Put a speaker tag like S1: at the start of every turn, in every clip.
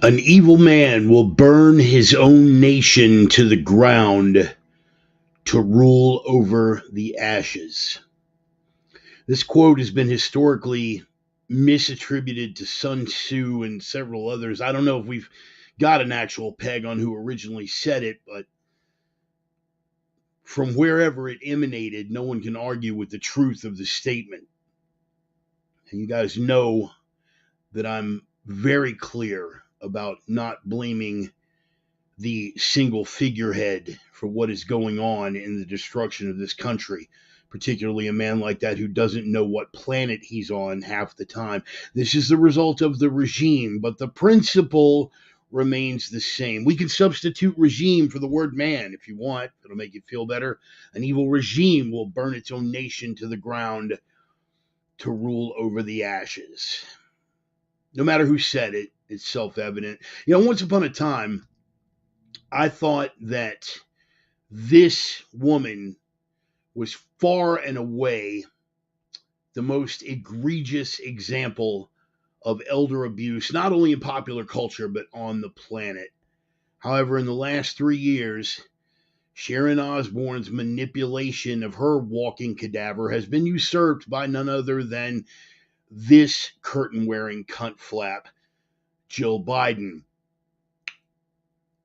S1: An evil man will burn his own nation to the ground to rule over the ashes. This quote has been historically misattributed to Sun Tzu and several others. I don't know if we've got an actual peg on who originally said it, but from wherever it emanated, no one can argue with the truth of the statement. And you guys know that I'm very clear about not blaming the single figurehead for what is going on in the destruction of this country, particularly a man like that who doesn't know what planet he's on half the time. This is the result of the regime, but the principle remains the same. We can substitute regime for the word man if you want. It'll make you feel better. An evil regime will burn its own nation to the ground to rule over the ashes. No matter who said it, it's self-evident. Once upon a time, I thought that this woman was far and away the most egregious example of elder abuse, not only in popular culture, but on the planet. However, in the last 3 years, Sharon Osbourne's manipulation of her walking cadaver has been usurped by none other than this curtain-wearing cunt flap, Jill Biden.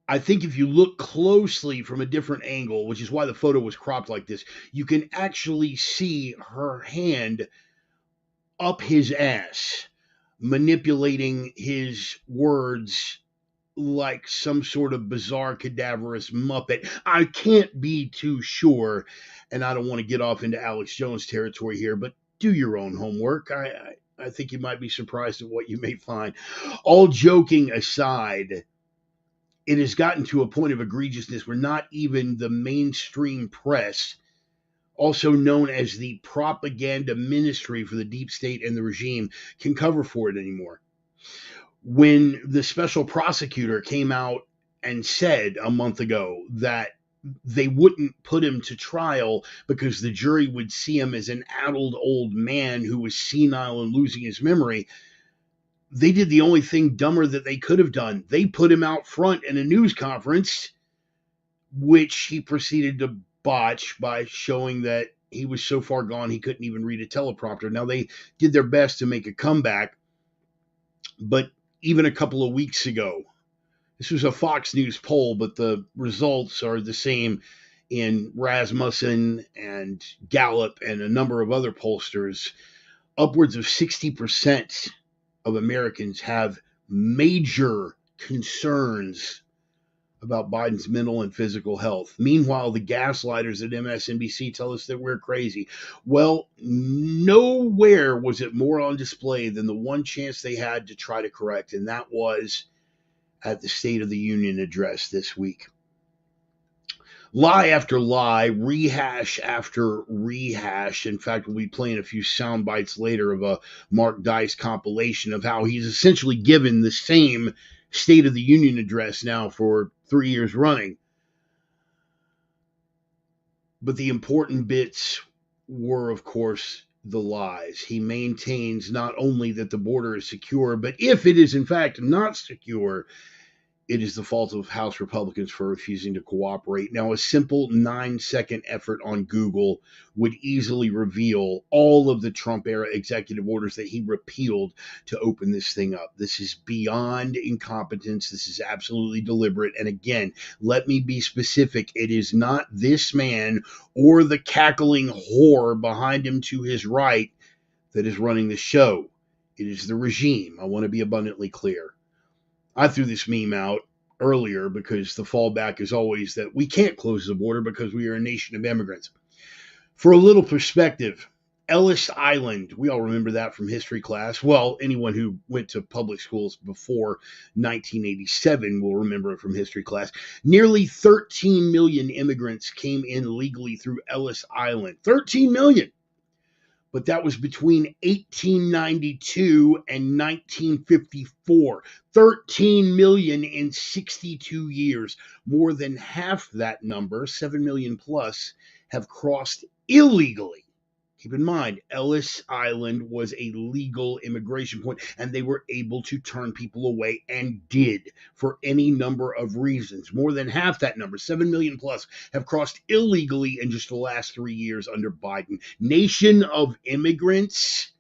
S1: I think if you look closely from a different angle, which is why the photo was cropped like this, you can actually see her hand up his ass, manipulating his words like some sort of bizarre cadaverous muppet. I can't be too sure, and I don't want to get off into Alex Jones territory here, but do your own homework. I think you might be surprised at what you may find. All joking aside, it has gotten to a point of egregiousness where not even the mainstream press, also known as the propaganda ministry for the deep state and the regime, can cover for it anymore. When the special prosecutor came out and said a month ago that they wouldn't put him to trial because the jury would see him as an addled old man who was senile and losing his memory, they did the only thing dumber that they could have done. They put him out front in a news conference, which he proceeded to botch by showing that he was so far gone he couldn't even read a teleprompter. Now, they did their best to make a comeback, but even a couple of weeks ago, this was a Fox News poll, but the results are the same in Rasmussen and Gallup and a number of other pollsters. Upwards of 60% of Americans have major concerns about Biden's mental and physical health. Meanwhile, the gaslighters at MSNBC tell us that we're crazy. Well, nowhere was it more on display than the one chance they had to try to correct, and that was at the State of the Union address this week. Lie after lie, rehash after rehash. In fact, we'll be playing a few sound bites later of a Mark Dice compilation of how he's essentially given the same State of the Union address now for 3 years running. But the important bits were, of course, the lies. He maintains not only that the border is secure, but if it is in fact not secure, it is the fault of House Republicans for refusing to cooperate. Now, a simple 9-second effort on Google would easily reveal all of the Trump-era executive orders that he repealed to open this thing up. This is beyond incompetence. This is absolutely deliberate. And again, let me be specific. It is not this man or the cackling whore behind him to his right that is running the show. It is the regime. I want to be abundantly clear. I threw this meme out earlier because the fallback is always that we can't close the border because we are a nation of immigrants. For a little perspective, Ellis Island, we all remember that from history class. Well, anyone who went to public schools before 1987 will remember it from history class. Nearly 13 million immigrants came in legally through Ellis Island. 13 million! But that was between 1892 and 1954. 13 million in 62 years. More than half that number, 7 million plus, have crossed illegally. Keep in mind, Ellis Island was a legal immigration point, and they were able to turn people away and did for any number of reasons. More than half that number, 7 million plus, have crossed illegally in just the last 3 years under Biden. Nation of immigrants,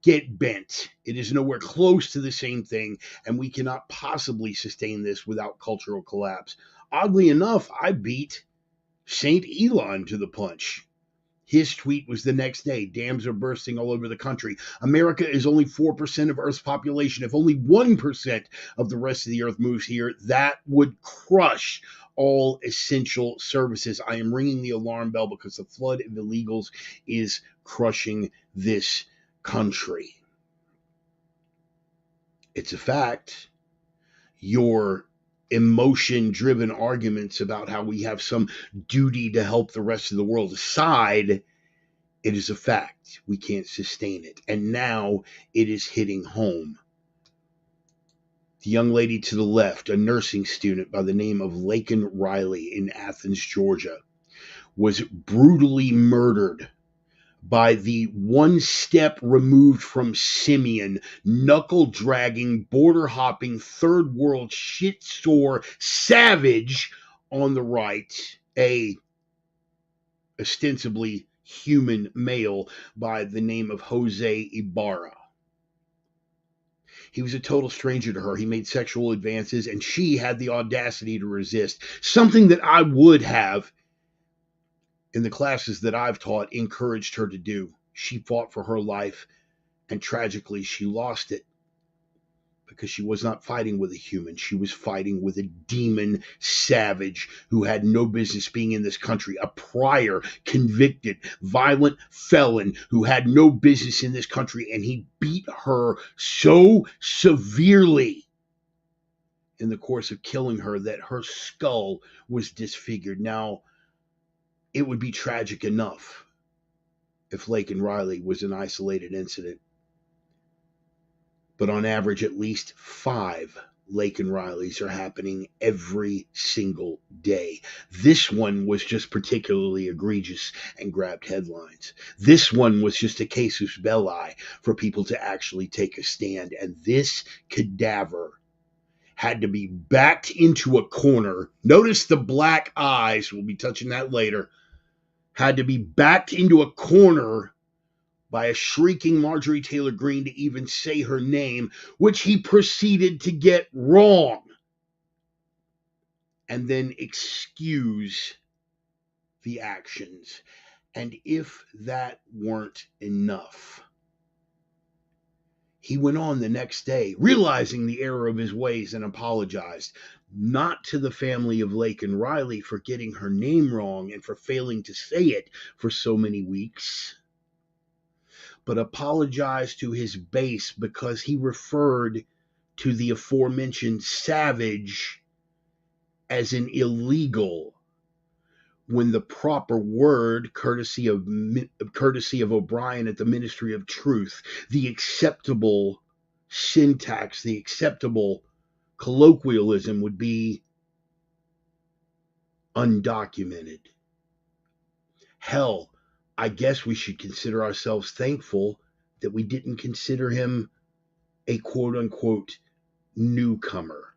S1: get bent. It is nowhere close to the same thing, and we cannot possibly sustain this without cultural collapse. Oddly enough, I beat St. Elon to the punch. His tweet was the next day. Dams are bursting all over the country. America is only 4% of Earth's population. If only 1% of the rest of the Earth moves here, that would crush all essential services. I am ringing the alarm bell because the flood of illegals is crushing this country. It's a fact. Your emotion-driven arguments about how we have some duty to help the rest of the world aside, it is a fact. We can't sustain it. And now it is hitting home. The young lady to the left, a nursing student by the name of Laken Riley in Athens, Georgia, was brutally murdered by the one step removed from simian, knuckle-dragging, border-hopping, third-world shit-sore savage on the right, a ostensibly human male by the name of Jose Ibarra. He was a total stranger to her. He made sexual advances, and she had the audacity to resist, something that I would have, in the classes that I've taught, encouraged her to do. She fought for her life, and tragically, she lost it because she was not fighting with a human. She was fighting with a demon savage who had no business being in this country, a prior convicted violent felon who had no business in this country, and he beat her so severely in the course of killing her that her skull was disfigured. Now, it would be tragic enough if Laken Riley was an isolated incident. But on average, at least 5 Laken Rileys are happening every single day. This one was just particularly egregious and grabbed headlines. This one was just a casus belli for people to actually take a stand. And this cadaver had to be backed into a corner. Notice the black eyes. We'll be touching that later. Had to be backed into a corner by a shrieking Marjorie Taylor Greene to even say her name, which he proceeded to get wrong, and then excuse the actions. And if that weren't enough, he went on the next day, realizing the error of his ways, and apologized, not to the family of Laken Riley for getting her name wrong and for failing to say it for so many weeks, but apologized to his base because he referred to the aforementioned savage as an illegal, when the proper word, courtesy of O'Brien at the Ministry of Truth, the acceptable syntax, the acceptable colloquialism would be undocumented. Hell, I guess we should consider ourselves thankful that we didn't consider him a quote-unquote newcomer,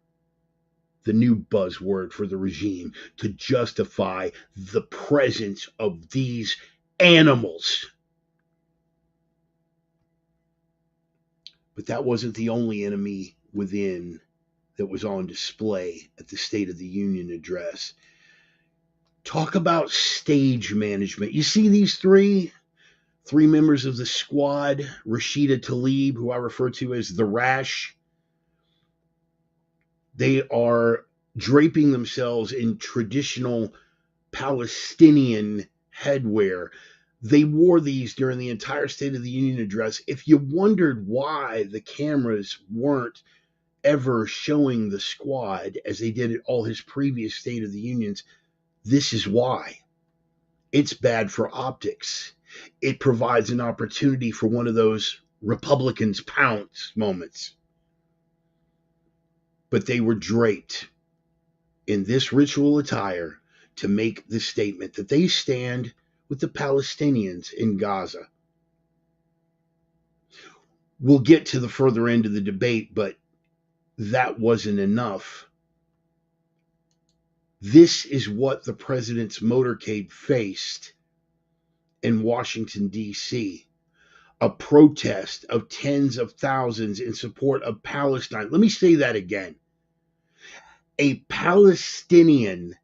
S1: the new buzzword for the regime to justify the presence of these animals. But that wasn't the only enemy within that was on display at the State of the Union address. Talk about stage management. You see these three members of the squad, Rashida Tlaib, who I refer to as the Rash. They are draping themselves in traditional Palestinian headwear. They wore these during the entire State of the Union address. If you wondered why the cameras weren't ever showing the squad as they did at all his previous State of the Unions, this is why. It's bad for optics. It provides an opportunity for one of those Republicans pounce moments. But they were draped in this ritual attire to make the statement that they stand with the Palestinians in Gaza. We'll get to the further end of the debate, but that wasn't enough. This is what the president's motorcade faced in Washington, D.C. A protest of tens of thousands in support of Palestine. Let me say that again. A Palestinian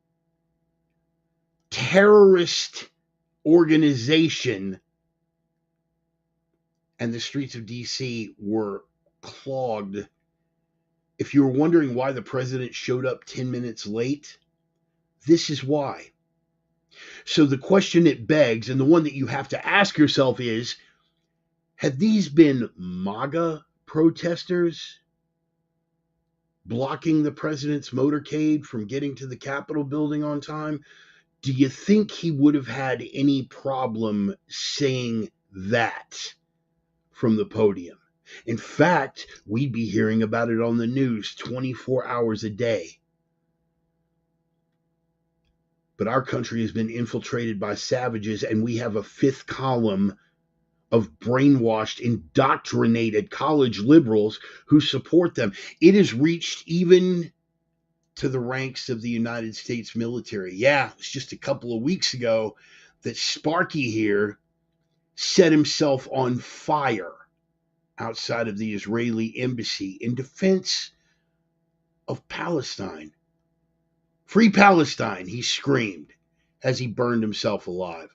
S1: terrorist organization, and the streets of D.C. were clogged. If you were wondering why the president showed up 10 minutes late, this is why. So the question it begs, and the one that you have to ask yourself is, have these been MAGA protesters blocking the president's motorcade from getting to the Capitol building on time? Do you think he would have had any problem saying that from the podium? In fact, we'd be hearing about it on the news 24 hours a day. But our country has been infiltrated by savages, and we have a fifth column of brainwashed, indoctrinated college liberals who support them. It has reached even to the ranks of the United States military. Yeah, it was just a couple of weeks ago that Sparky here set himself on fire outside of the Israeli embassy in defense of Palestine. Free Palestine, he screamed as he burned himself alive.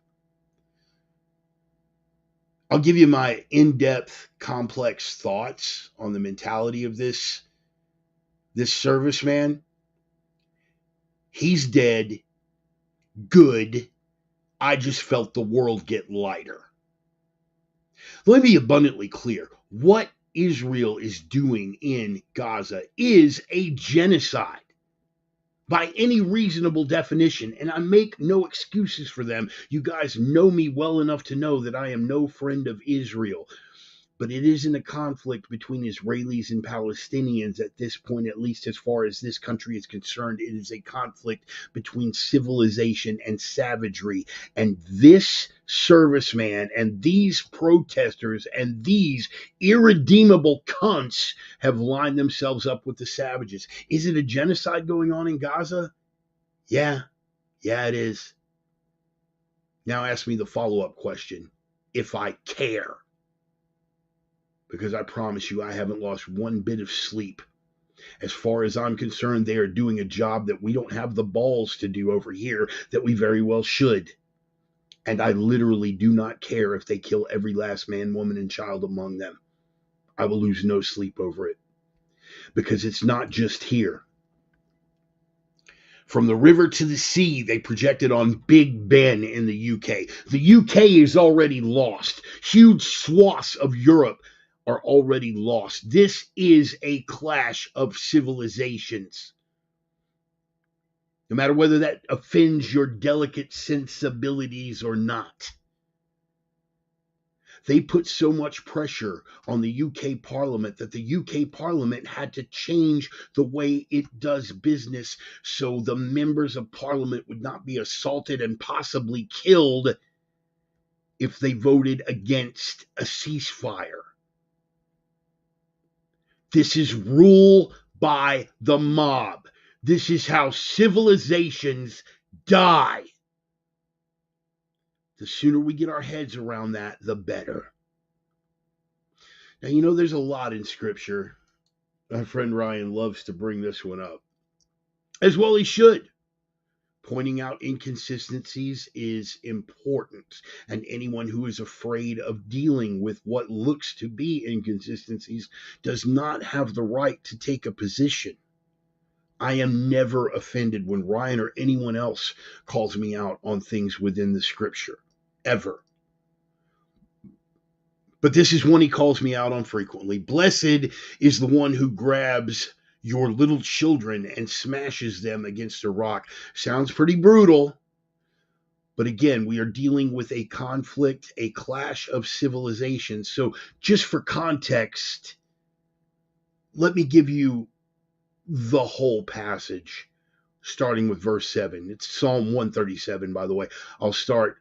S1: I'll give you my in-depth, complex thoughts on the mentality of this serviceman. He's dead. Good. I just felt the world get lighter. Let me be abundantly clear. What Israel is doing in Gaza is a genocide by any reasonable definition, and I make no excuses for them. You guys know me well enough to know that I am no friend of Israel. But it isn't a conflict between Israelis and Palestinians at this point, at least as far as this country is concerned. It is a conflict between civilization and savagery. And this serviceman and these protesters and these irredeemable cunts have lined themselves up with the savages. Is it a genocide going on in Gaza? Yeah, it is. Now ask me the follow-up question. If I care. Because I promise you, I haven't lost one bit of sleep. As far as I'm concerned, they are doing a job that we don't have the balls to do over here that we very well should. And I literally do not care if they kill every last man, woman, and child among them. I will lose no sleep over it. Because it's not just here. From the river to the sea, they projected on Big Ben in the UK. The UK is already lost. Huge swaths of Europe are already lost. This is a clash of civilizations. No matter whether that offends your delicate sensibilities or not. They put so much pressure on the UK Parliament that the UK Parliament had to change the way it does business so the members of Parliament would not be assaulted and possibly killed if they voted against a ceasefire. This is rule by the mob. This is how civilizations die. The sooner we get our heads around that, the better. Now, there's a lot in Scripture. My friend Ryan loves to bring this one up. As well he should. Pointing out inconsistencies is important, and anyone who is afraid of dealing with what looks to be inconsistencies does not have the right to take a position. I am never offended when Ryan or anyone else calls me out on things within the Scripture, ever. But this is one he calls me out on frequently. Blessed is the one who grabs your little children and smashes them against a rock. Sounds pretty brutal. But again, we are dealing with a conflict, a clash of civilizations. So just for context, let me give you the whole passage, starting with verse 7. It's Psalm 137, by the way. I'll start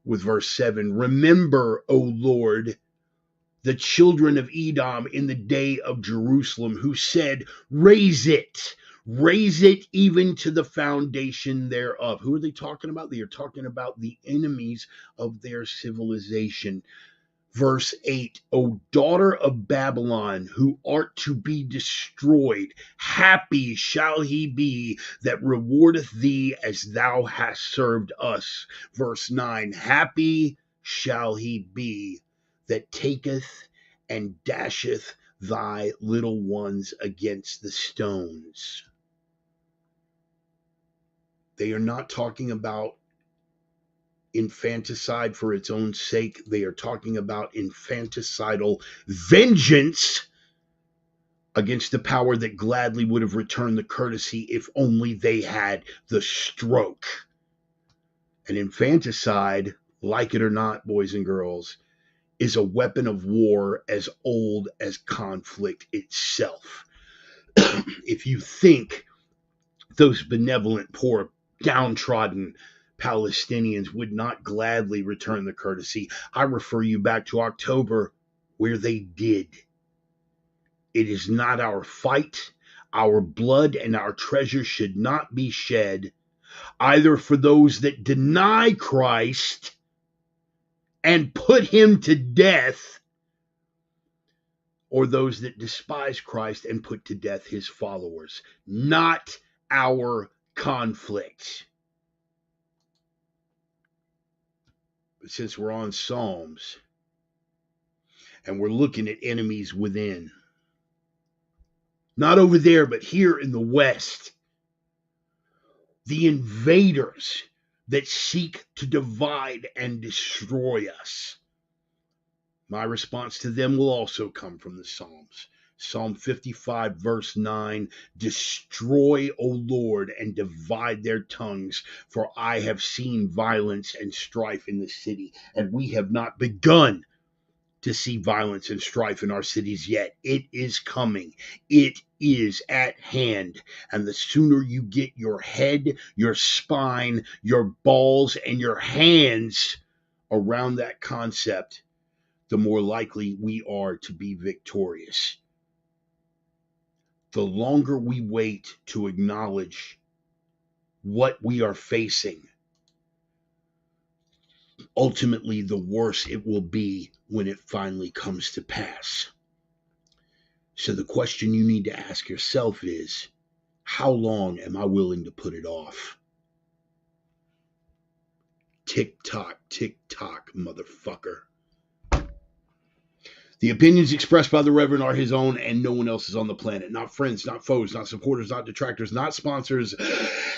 S1: with verse 7. Remember, O Lord, the children of Edom in the day of Jerusalem, who said, raise it even to the foundation thereof. Who are they talking about? They are talking about the enemies of their civilization. Verse 8, O daughter of Babylon, who art to be destroyed, happy shall he be that rewardeth thee as thou hast served us. Verse 9, happy shall he be that taketh and dasheth thy little ones against the stones. They are not talking about infanticide for its own sake. They are talking about infanticidal vengeance against the power that gladly would have returned the courtesy if only they had the stroke. And infanticide, like it or not, boys and girls, is a weapon of war as old as conflict itself. If you think those benevolent, poor, downtrodden Palestinians would not gladly return the courtesy, I refer you back to October, where they did. It is not our fight. Our blood and our treasure should not be shed, either for those that deny Christ and put him to death, or those that despise Christ and put to death his followers. Not our conflict. But since we're on Psalms and we're looking at enemies within, not over there, but here in the West, the invaders that seek to divide and destroy us, my response to them will also come from the Psalms. Psalm 55, verse 9, destroy, O Lord, and divide their tongues, for I have seen violence and strife in the city. And we have not begun to see violence and strife in our cities yet. It is coming. It is at hand. And the sooner you get your head, your spine, your balls, and your hands around that concept, the more likely we are to be victorious. The longer we wait to acknowledge what we are facing, ultimately the worse it will be when it finally comes to pass. So the question you need to ask yourself is, how long am I willing to put it off? Tick tock, motherfucker. The opinions expressed by the Reverend are his own and no one else's on the planet. Not friends, not foes, not supporters, not detractors, not sponsors,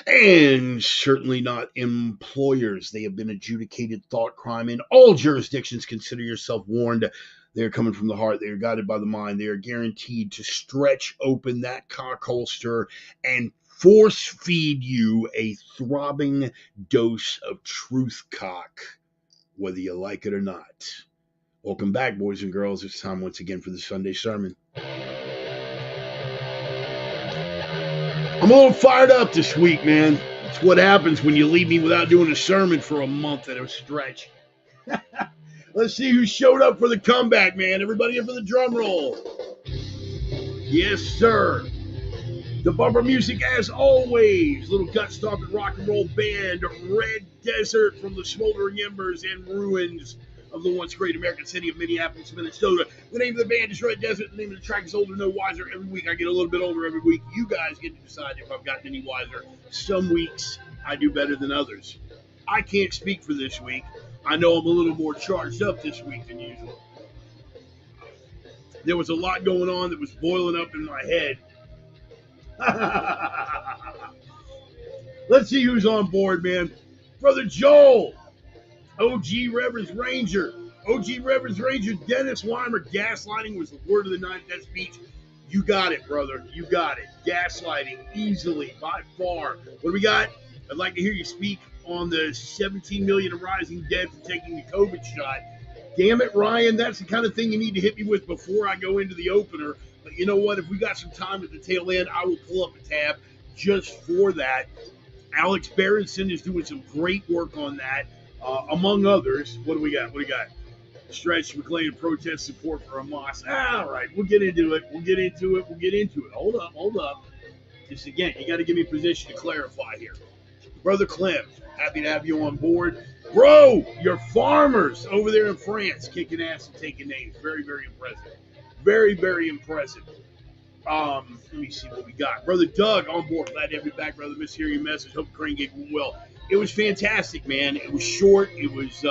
S1: and certainly not employers. They have been adjudicated thought crime in all jurisdictions. Consider yourself warned. They are coming from the heart. They are guided by the mind. They are guaranteed to stretch open that cock holster and force feed you a throbbing dose of truth cock, whether you like it or not. Welcome back, boys and girls. It's time once again for the Sunday sermon. I'm a little fired up this week, man. It's what happens when you leave me without doing a sermon for a month at a stretch. Let's see who showed up for the comeback, man. Everybody in for the drum roll. Yes, sir. The bumper music, as always. Little gut-stomping rock and roll band, Red Desert, from the smoldering embers and ruins of the once great American city of Minneapolis, Minnesota. The name of the band is Red Desert. The name of the track is Older No Wiser. Every week I get a little bit older. Every week you guys get to decide if I've gotten any wiser. Some weeks I do better than others. I can't speak for this week. I know I'm a little more charged up this week than usual. There was a lot going on that was boiling up in my head. Let's see who's on board, man. Brother Joel. OG Reverend's Ranger. OG Reverend's Ranger, Dennis Weimer. Gaslighting was the word of the night at that speech. You got it, brother. You got it. Gaslighting, easily, by far. What do we got? I'd like to hear you speak on the 17 million and rising dead for taking the COVID shot. Damn it, Ryan. That's the kind of thing you need to hit me with before I go into the opener. But you know what? If we got some time at the tail end, I will pull up a tab just for that. Alex Berenson is doing some great work on that. among others. What do we got? What do we got? Stretch McLean protest support for Hamas. All right, we'll get into it. We'll get into it. We'll get into it. Hold up, hold up. Just again, you got to give me a position to clarify here. Brother Clem, happy to have you on board. Bro, your farmers over there in France kicking ass and taking names. Very, very impressive. Very, very impressive. Let me see what we got. Brother Doug on board. Glad to have you back, brother. Miss hearing your message. Hope the crane gig went well. It was fantastic, man. It was short. It was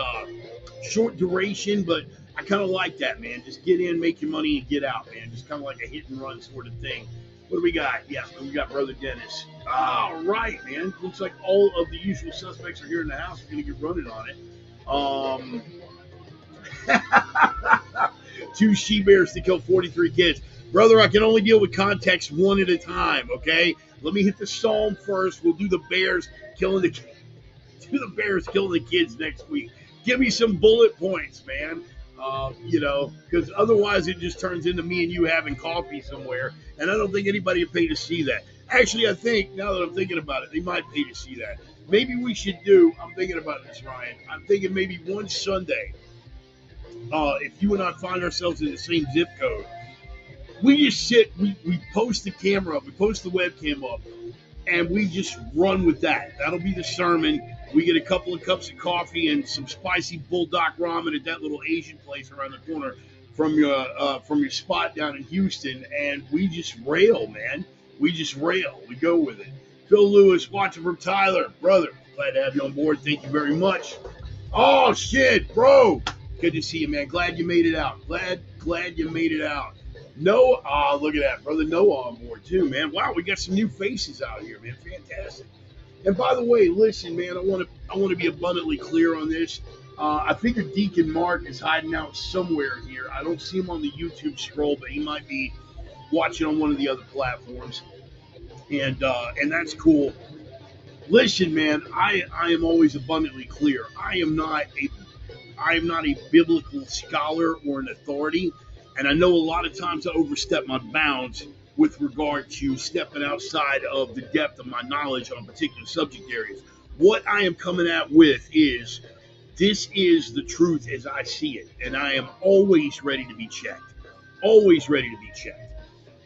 S1: short duration, but I kind of like that, man. Just get in, make your money, and get out, man. Just kind of like a hit and run sort of thing. What do we got? Yeah, we got Brother Dennis. All right, man. Looks like all of the usual suspects are here in the house. We're going to get running on it. 2 she-bears to kill 43 kids. Brother, I can only deal with context one at a time, okay? Let me hit the psalm first. We'll do the bears killing the kids next week. Give me some bullet points, man. Because otherwise it just turns into me and you having coffee somewhere, and I don't think anybody would pay to see that. Actually, I think, now that I'm thinking about it, they might pay to see that. Maybe we should do, I'm thinking about this, Ryan, I'm thinking maybe one Sunday, if you and I find ourselves in the same zip code, we just sit, we post the camera up, we post the webcam up, and we just run with that. That'll be the sermon. We get a couple of cups of coffee and some spicy bulldog ramen at that little Asian place around the corner from your spot down in Houston, and we just rail, man. We just rail. We go with it. Phil Lewis, watching from Tyler. Brother, glad to have you on board. Thank you very much. Oh, shit, bro. Good to see you, man. Glad you made it out. Glad you made it out. Noah, look at that. Brother Noah on board, too, man. Wow, we got some new faces out here, man. Fantastic. And by the way, listen, man, I want to be abundantly clear on this. I figure Deacon Mark is hiding out somewhere here. I don't see him on the YouTube scroll, but he might be watching on one of the other platforms, and that's cool. Listen, man, I am always abundantly clear. I am not a biblical scholar or an authority, and I know a lot of times I overstep my bounds with regard to stepping outside of the depth of my knowledge on particular subject areas. What I am coming at with is, this is the truth as I see it, and I am always ready to be checked. Always ready to be checked.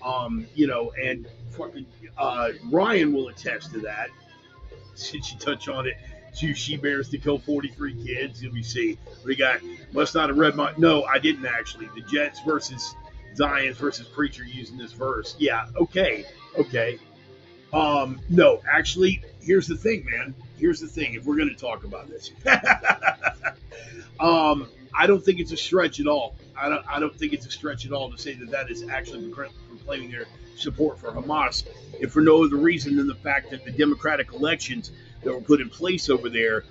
S1: And fucking Ryan will attest to that. Since you touch on it, 2 she-bears to kill 43 kids. Let me see. We got, must not have read my, no, I didn't actually. The Jets versus Zions versus Preacher using this verse. Yeah, okay. No, actually, here's the thing, man. Here's the thing, if we're going to talk about this. I don't think it's a stretch at all. I don't think it's a stretch at all to say that is actually proclaiming their support for Hamas, if for no other reason than the fact that the democratic elections that were put in place over there,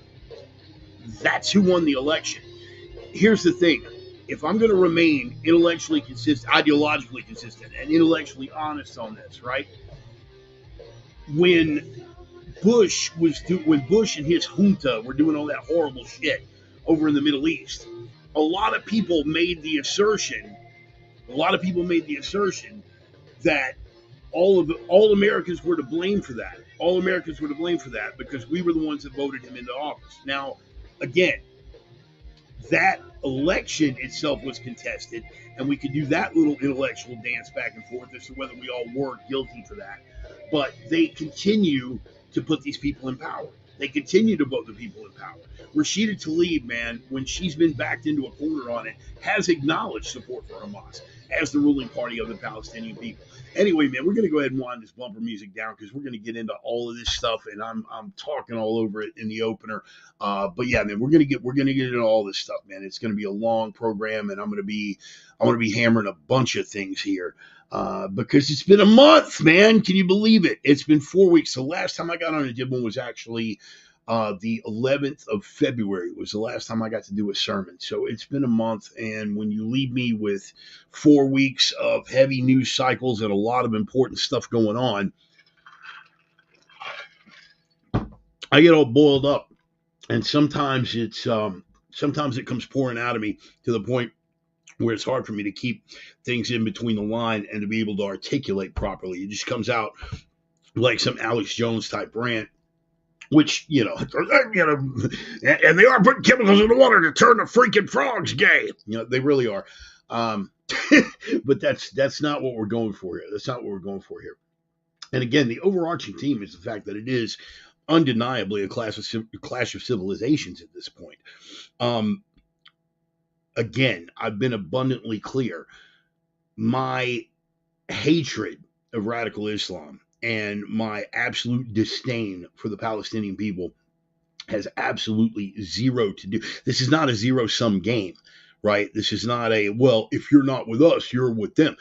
S1: that's who won the election. Here's the thing. If I'm going to remain intellectually consistent, ideologically consistent, and intellectually honest on this, right? When Bush and his junta were doing all that horrible shit over in the Middle East, a lot of people made the assertion that all Americans were to blame for that. All Americans were to blame for that because we were the ones that voted him into office. Now, again, that election itself was contested, and we could do that little intellectual dance back and forth as to whether we all were guilty for that. But they continue to put these people in power. They continue to vote the people in power. Rashida Tlaib, man, when she's been backed into a corner on it, has acknowledged support for Hamas as the ruling party of the Palestinian people. Anyway, man, we're going to go ahead and wind this bumper music down because we're going to get into all of this stuff, and I'm talking all over it in the opener. But yeah, man, we're going to get into all this stuff, man. It's going to be a long program, and I'm going to be hammering a bunch of things here. Because it's been a month, man. Can you believe it? It's been 4 weeks. The last time I got on and did one was actually the 11th of February. It was the last time I got to do a sermon. So it's been a month, and when you leave me with 4 weeks of heavy news cycles and a lot of important stuff going on, I get all boiled up, and sometimes it comes pouring out of me to the point where it's hard for me to keep things in between the line and to be able to articulate properly. It just comes out like some Alex Jones type rant which, and they are putting chemicals in the water to turn the freaking frogs gay. They really are. Um, but that's not what we're going for here. That's not what we're going for here. And again, the overarching theme is the fact that it is undeniably a clash of civilizations at this point. Um, again, I've been abundantly clear. My hatred of radical Islam and my absolute disdain for the Palestinian people has absolutely zero to do. This is not a zero-sum game, right? This is not a, well, if you're not with us, you're with them.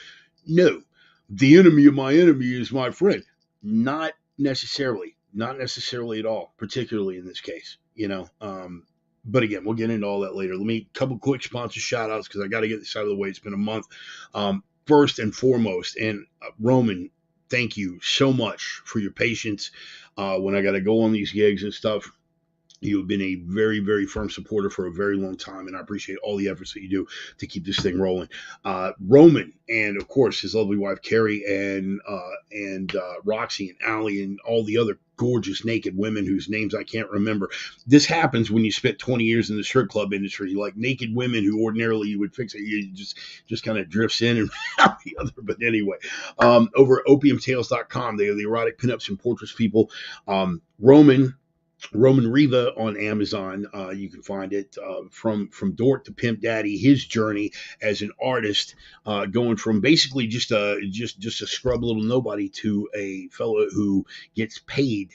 S1: No, the enemy of my enemy is my friend. Not necessarily at all, particularly in this case, but again, we'll get into all that later. Let me couple quick sponsor shout outs because I got to get this out of the way. It's been a month. First and foremost, and Roman, thank you so much for your patience when I got to go on these gigs and stuff. You have been a very, very firm supporter for a very long time, and I appreciate all the efforts that you do to keep this thing rolling. Roman, and of course his lovely wife Carrie, and Roxy and Allie, and all the other gorgeous naked women whose names I can't remember. This happens when you spent 20 years in the strip club industry. Like naked women who ordinarily you would fix it, you just kind of drifts in and out the other. But anyway, over at opiumtales.com, they are the erotic pinups and portraits people. Roman Riva on Amazon. You can find it from dork to pimp daddy. His journey as an artist, going from basically just a scrub little nobody to a fellow who gets paid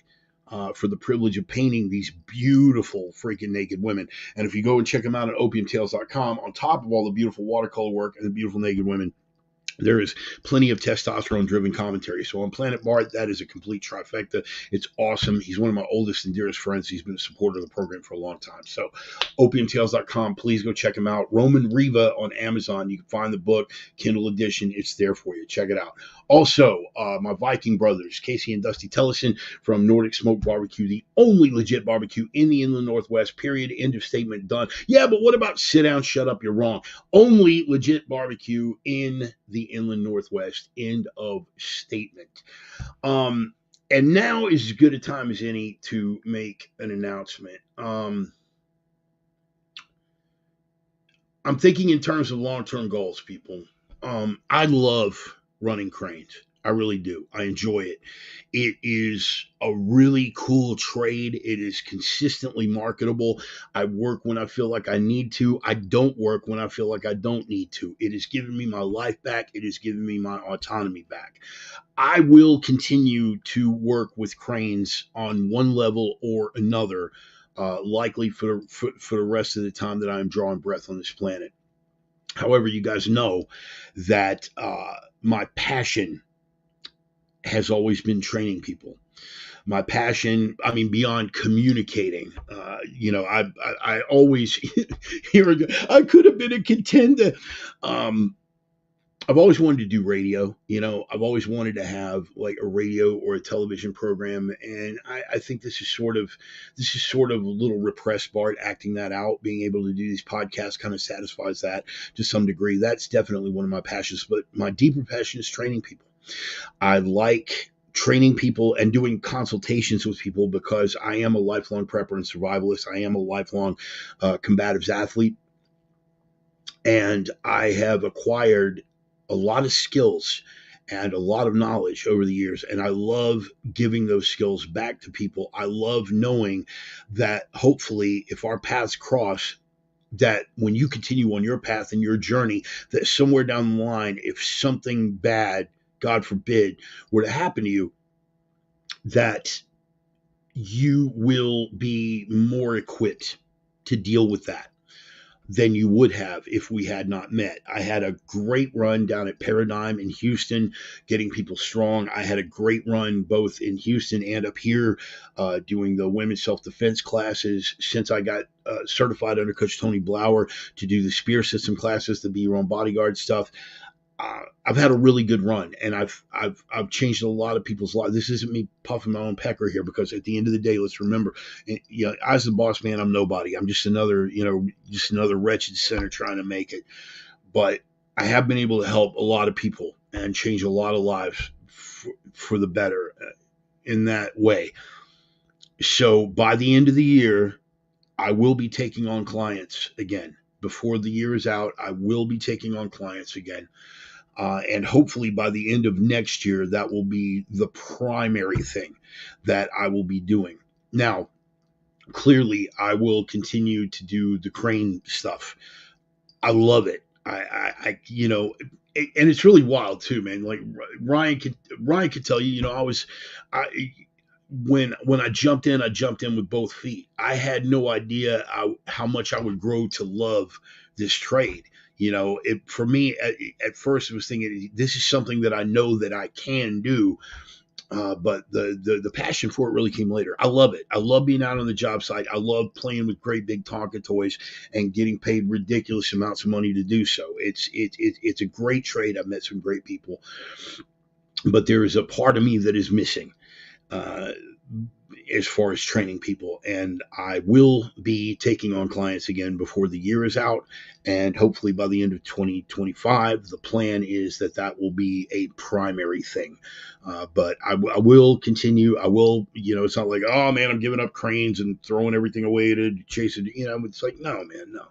S1: for the privilege of painting these beautiful freaking naked women. And if you go and check them out at opiumtales.com, on top of all the beautiful watercolor work and the beautiful naked women, there is plenty of testosterone-driven commentary. So on Planet Bart, that is a complete trifecta. It's awesome. He's one of my oldest and dearest friends. He's been a supporter of the program for a long time. So opiumtales.com, please go check him out. Roman Riva on Amazon. You can find the book, Kindle edition. It's there for you. Check it out. Also, my Viking brothers, Casey and Dusty Tellison from Nordic Smoke Barbecue, the only legit barbecue in the Inland Northwest, period. End of statement, done. Yeah, but what about sit down, shut up, you're wrong. Only legit barbecue in the Inland Northwest, end of statement. And now is as good a time as any to make an announcement. I'm thinking in terms of long-term goals, people. I love running cranes. I really do. I enjoy it. It is a really cool trade. It is consistently marketable. I work when I feel like I need to. I don't work when I feel like I don't need to. It has given me my life back. It has given me my autonomy back. I will continue to work with cranes on one level or another, likely for the rest of the time that I am drawing breath on this planet. However, you guys know that my passion has always been training people. My passion, I mean, beyond communicating, I always, here again, I could have been a contender. I've always wanted to do radio. I've always wanted to have like a radio or a television program, and I think this is sort of a little repressed Bart acting that out. Being able to do these podcasts kind of satisfies that to some degree. That's definitely one of my passions, but my deeper passion is training people. I like training people and doing consultations with people because I am a lifelong prepper and survivalist. I am a lifelong combatives athlete, and I have acquired a lot of skills and a lot of knowledge over the years. And I love giving those skills back to people. I love knowing that hopefully if our paths cross, that when you continue on your path and your journey, that somewhere down the line, if something bad, God forbid, were to happen to you, that you will be more equipped to deal with that than you would have if we had not met. I had a great run down at Paradigm in Houston, getting people strong. I had a great run both in Houston and up here doing the women's self-defense classes since I got certified under Coach Tony Blauer to do the spear system classes, the Be Your Own Bodyguard stuff. I've had a really good run, and I've changed a lot of people's lives. This isn't me puffing my own pecker here, because at the end of the day, let's remember, as the boss man, I'm nobody. I'm just another wretched sinner trying to make it. But I have been able to help a lot of people and change a lot of lives for the better in that way. So by the end of the year, I will be taking on clients again. Before the year is out, I will be taking on clients again. And hopefully by the end of next year, that will be the primary thing that I will be doing. Now, clearly, I will continue to do the crane stuff. I love it. And it's really wild too, man. Like Ryan could tell you, I when I jumped in with both feet. I had no idea how much I would grow to love this trade. For me at first, it was thinking this is something that I know that I can do, but the passion for it really came later. I love it. I love being out on the job site. I love playing with great big Tonka toys and getting paid ridiculous amounts of money to do so. It's a great trade. I've met some great people, but there is a part of me that is missing. Uh, as far as training people. And I will be taking on clients again before the year is out. And hopefully by the end of 2025, the plan is that will be a primary thing. But I will continue. I will, it's not like, oh man, I'm giving up cranes and throwing everything away to chase it. It's like, no, man, no.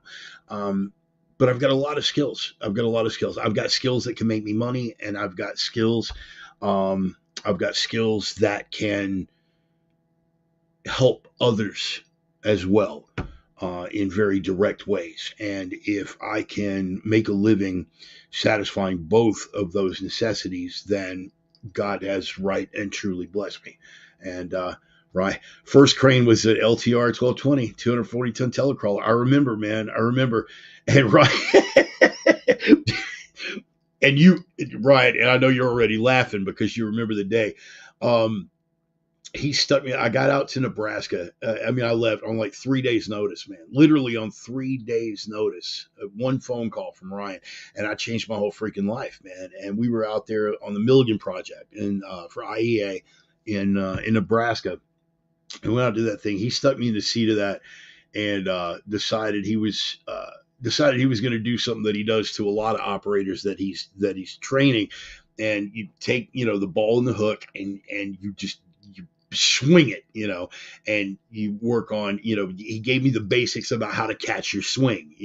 S1: But I've got a lot of skills. I've got skills that can make me money, and I've got skills. I've got skills that can help others as well, in very direct ways. And if I can make a living satisfying both of those necessities, then God has right and truly blessed me. And right, first crane was an LTR 1220, 240 ton telecrawler. I remember, man. And right. And you, right, and I know you're already laughing because you remember the day. He stuck me. I got out to Nebraska. I left on like 3 days' notice, man. Literally on 3 days' notice. One phone call from Ryan, and I changed my whole freaking life, man. And we were out there on the Milligan project for IEA in Nebraska, and went out to that thing. He stuck me in the seat of that, and decided he was going to do something that he does to a lot of operators that he's training. And you take the ball and the hook, and you swing it, and you work on, he gave me the basics about how to catch your swing,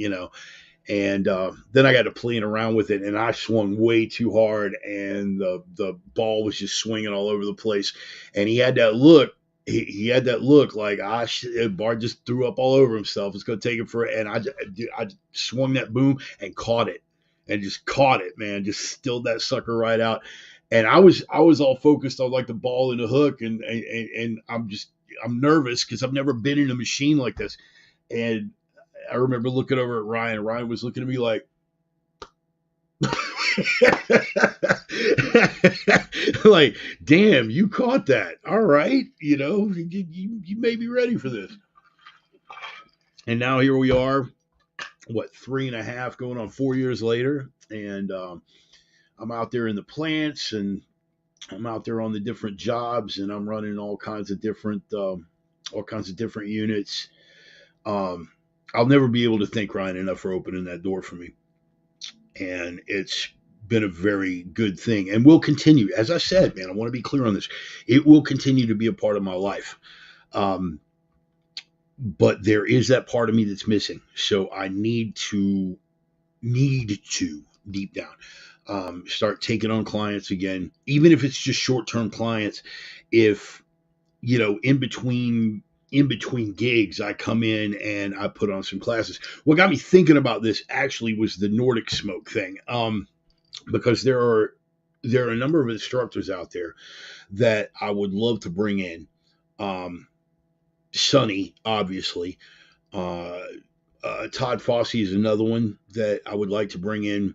S1: and then I got to playing around with it, and I swung way too hard, and the ball was just swinging all over the place. And he had that look. He had that look like, Bart just threw up all over himself. It's going to take it for it. And I swung that boom and caught it, man. Just stilled that sucker right out. And I was all focused on like the ball and the hook, and I'm nervous because I've never been in a machine like this. And I remember looking over at Ryan. Ryan was looking at me like, like, damn, you caught that. All right, you may be ready for this. And now here we are, 3.5 going on 4 years later, and I'm out there in the plants, and I'm out there on the different jobs, and I'm running all kinds of different units. I'll never be able to thank Ryan enough for opening that door for me, and it's been a very good thing, and will continue. As I said, man, I want to be clear on this. It will continue to be a part of my life. But there is that part of me that's missing. So I need to deep down, start taking on clients again, even if it's just short-term clients. If, in between gigs, I come in and I put on some classes. What got me thinking about this actually was the Nordic smoke thing. Because there are a number of instructors out there that I would love to bring in. Sonny, obviously. Todd Fossey is another one that I would like to bring in.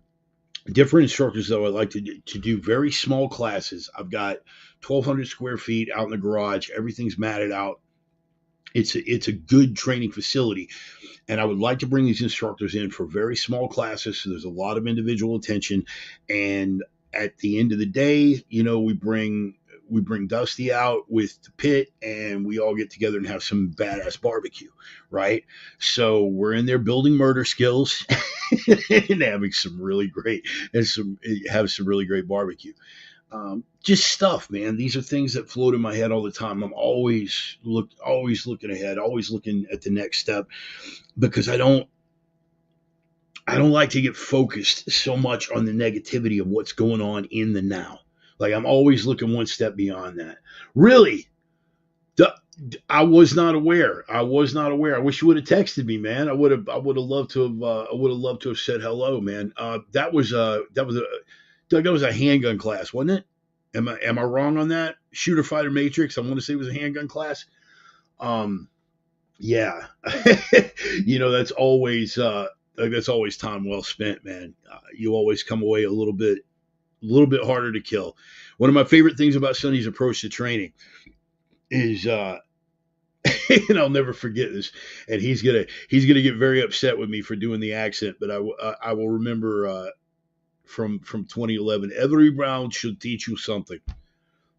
S1: Different instructors that I would like to do very small classes. I've got 1,200 square feet out in the garage. Everything's matted out. It's a good training facility. And I would like to bring these instructors in for very small classes. So there's a lot of individual attention. And at the end of the day, we bring Dusty out with the pit, and we all get together and have some badass barbecue, right? So we're in there building murder skills and having some really great barbecue. Just stuff, man. These are things that float in my head all the time. I'm always looking ahead, always looking at the next step, because I don't like to get focused so much on the negativity of what's going on in the now. Like, I'm always looking one step beyond that. Really, I was not aware. I was not aware. I wish you would have texted me, man. I would have loved to have. I would have loved to have said hello, man. Doug, that was a handgun class, wasn't it? Am I wrong on that? Shooter Fighter Matrix. I want to say it was a handgun class. Um, yeah, that's always time well spent, man. You always come away a little bit harder to kill. One of my favorite things about Sonny's approach to training is, and I'll never forget this. And he's gonna get very upset with me for doing the accent, but I will remember from 2011. Every round should teach you something.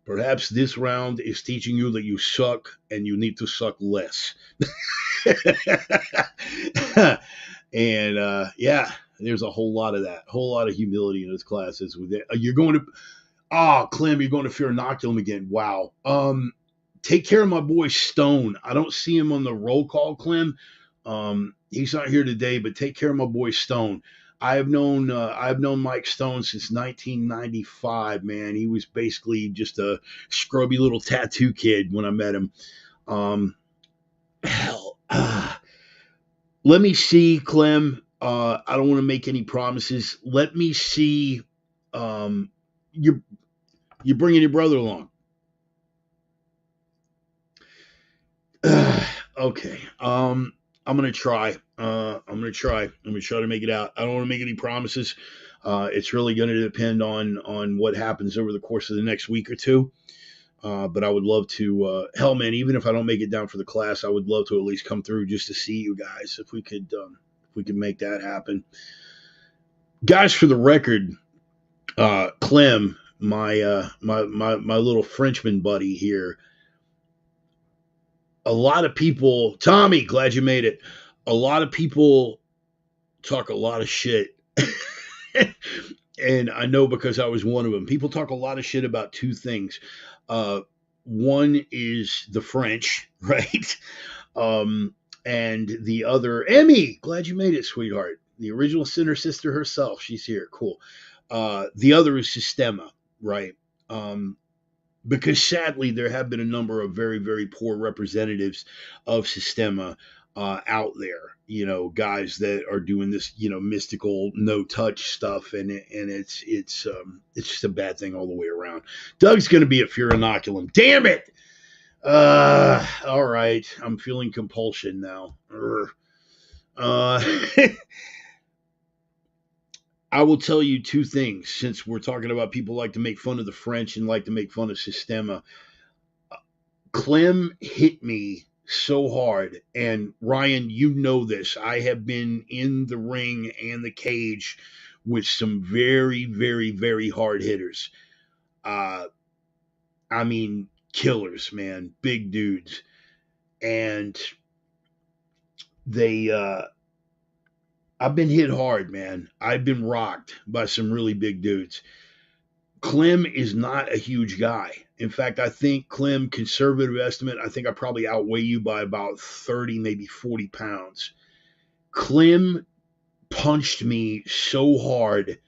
S1: Perhaps this round is teaching you that you suck and you need to suck less. And yeah, there's a whole lot of that, whole lot of humility in his classes. With it, Clem, you're going to fear inoculum again. Wow. Take care of my boy Stone. I don't see him on the roll call, Clem. He's not here today, but take care of my boy Stone. I've known Mike Stone since 1995. Man, he was basically just a scrubby little tattoo kid when I met him. Hell, let me see, Clem. I don't want to make any promises. Let me see. You're bringing your brother along. Okay. I'm gonna try. I'm gonna try to make it out. I don't want to make any promises. It's really going to depend on what happens over the course of the next week or two. But I would love to. Hell, man, even if I don't make it down for the class, I would love to at least come through just to see you guys. If we could make that happen, guys. For the record, Clem, my little Frenchman buddy here. A lot of people, Tommy, glad you made it. A lot of people talk a lot of shit. And I know because I was one of them. People talk a lot of shit about two things. One is the French, right? And the other, Emmy, glad you made it, sweetheart. The original Sinner Sister herself. She's here. Cool. The other is Systema, right? Because sadly, there have been a number of very, very poor representatives of Systema out there. Guys that are doing this, mystical, no touch stuff, and it's just a bad thing all the way around. Doug's going to be at Fear Inoculum. Damn it! All right, I'm feeling compulsion now. I will tell you two things, since we're talking about people like to make fun of the French and like to make fun of Systema. Clem hit me so hard, and Ryan, you know this. I have been in the ring and the cage with some very, very, very hard hitters. I mean, killers, man, big dudes. And I've been hit hard, man. I've been rocked by some really big dudes. Clem is not a huge guy. In fact, I think Clem, conservative estimate, I think I probably outweigh you by about 30, maybe 40 pounds. Clem punched me so hard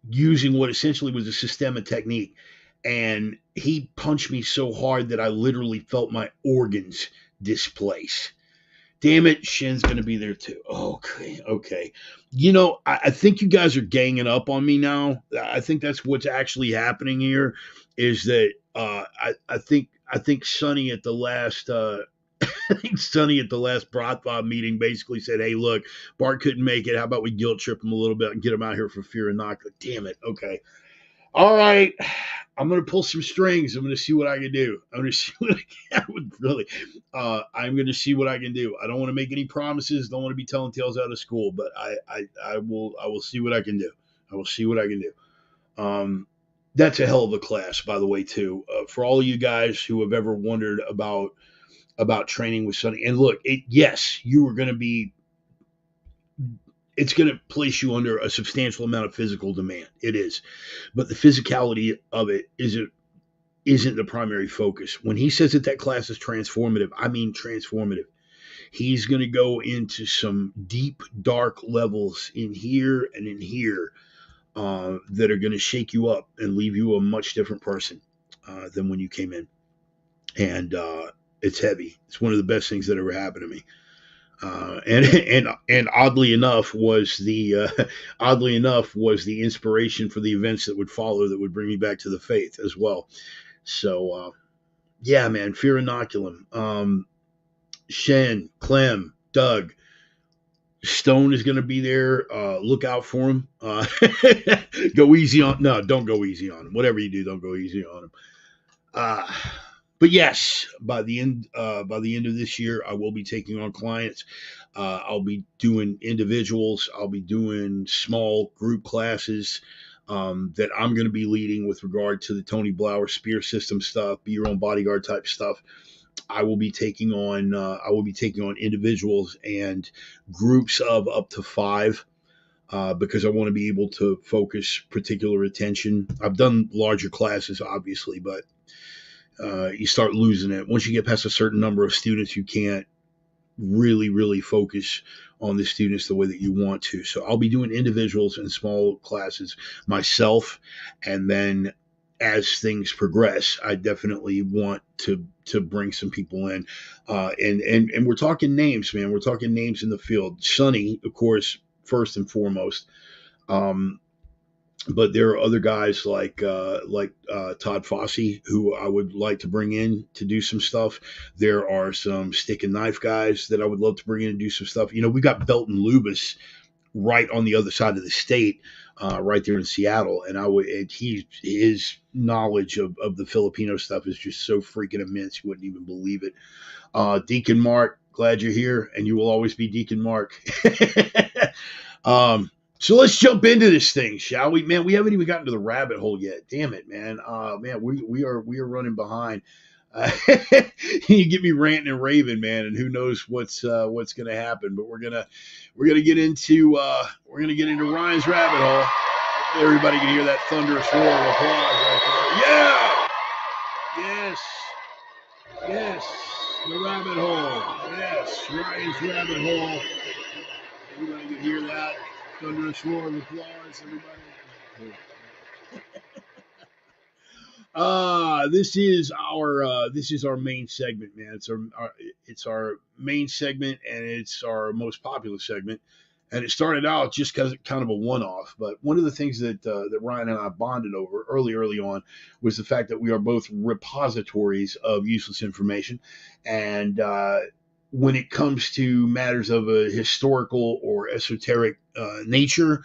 S1: using what essentially was a Systema technique. And he punched me so hard that I literally felt my organs displace. Damn it, Shin's going to be there too. Okay. I think you guys are ganging up on me now. I think that's what's actually happening here. Is that I think Sonny at the last Bratva meeting basically said, "Hey, look, Bart couldn't make it. How about we guilt trip him a little bit and get him out here for Fear and Knock?" Damn it. Okay. All right. I'm going to pull some strings. I'm going to see what I can do. I'm going to see what I can. Really, I'm going to see what I can do. I don't want to make any promises. Don't want to be telling tales out of school, but I will see what I can do. I will see what I can do. That's a hell of a class, by the way, too. For all of you guys who have ever wondered about training with Sonny, and look, yes, you are going to be it's going to place you under a substantial amount of physical demand. It is, but the physicality of it isn't the primary focus. When he says that class is transformative, I mean transformative. He's going to go into some deep, dark levels in here and in here that are going to shake you up and leave you a much different person than when you came in. And it's heavy. It's one of the best things that ever happened to me. And oddly enough was the inspiration for the events that would follow that would bring me back to the faith as well. So yeah, man, Fear Inoculum, Shen, Clem, Doug, Stone is going to be there. Look out for him. Go easy on. No, don't go easy on him. Whatever you do, don't go easy on him. But yes, by the end of this year, I will be taking on clients. I'll be doing individuals. I'll be doing small group classes that I'm going to be leading with regard to the Tony Blauer spear system stuff, be your own bodyguard type stuff. I will be taking on individuals and groups of up to 5 because I want to be able to focus particular attention. I've done larger classes, obviously, but you start losing it. Once you get past a certain number of students, you can't really focus on the students the way that you want to. So I'll be doing individuals and small classes myself, and then as things progress, I definitely want to bring some people in, and we're talking names, man. We're talking names in the field. Sonny, of course, first and foremost, but there are other guys like Todd Fossey who I would like to bring in to do some stuff. There are some stick and knife guys that I would love to bring in and do some stuff. You know, we got Belton Lubis right on the other side of the state, right there in Seattle, and his knowledge of the Filipino stuff is just so freaking immense, you wouldn't even believe it. Deacon Mark, glad you're here, and you will always be Deacon Mark. So let's jump into this thing, shall we? Man, we haven't even gotten to the rabbit hole yet. Damn it, man. Man, we are running behind. You get me ranting and raving, man, and who knows what's going to happen. But we're gonna get into Ryan's rabbit hole. Everybody can hear that thunderous roar of applause right there. Yes, the rabbit hole. Yes, Ryan's rabbit hole. Everybody can hear that thunderous roar of applause. Everybody. This is our main segment, man. It's our main segment, and it's our most popular segment. And it started out just because it's kind of a one-off. But one of the things that Ryan and I bonded over early on was the fact that we are both repositories of useless information, and when it comes to matters of a historical or esoteric nature,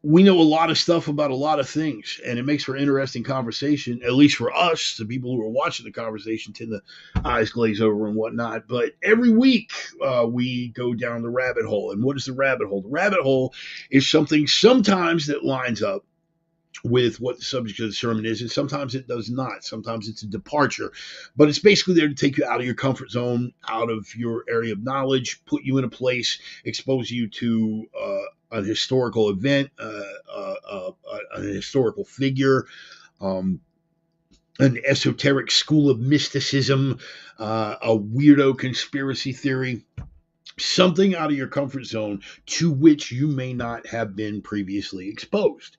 S1: we know a lot of stuff about a lot of things, and it makes for interesting conversation, at least for us. The people who are watching the conversation tend to eyes glaze over and whatnot. But every week we go down the rabbit hole. And what is the rabbit hole? The rabbit hole is something sometimes that lines up with what the subject of the sermon is, and sometimes it does not. Sometimes it's a departure, but it's basically there to take you out of your comfort zone, out of your area of knowledge, put you in a place, expose you to an historical event, an historical figure, an esoteric school of mysticism, a weirdo conspiracy theory, something out of your comfort zone to which you may not have been previously exposed.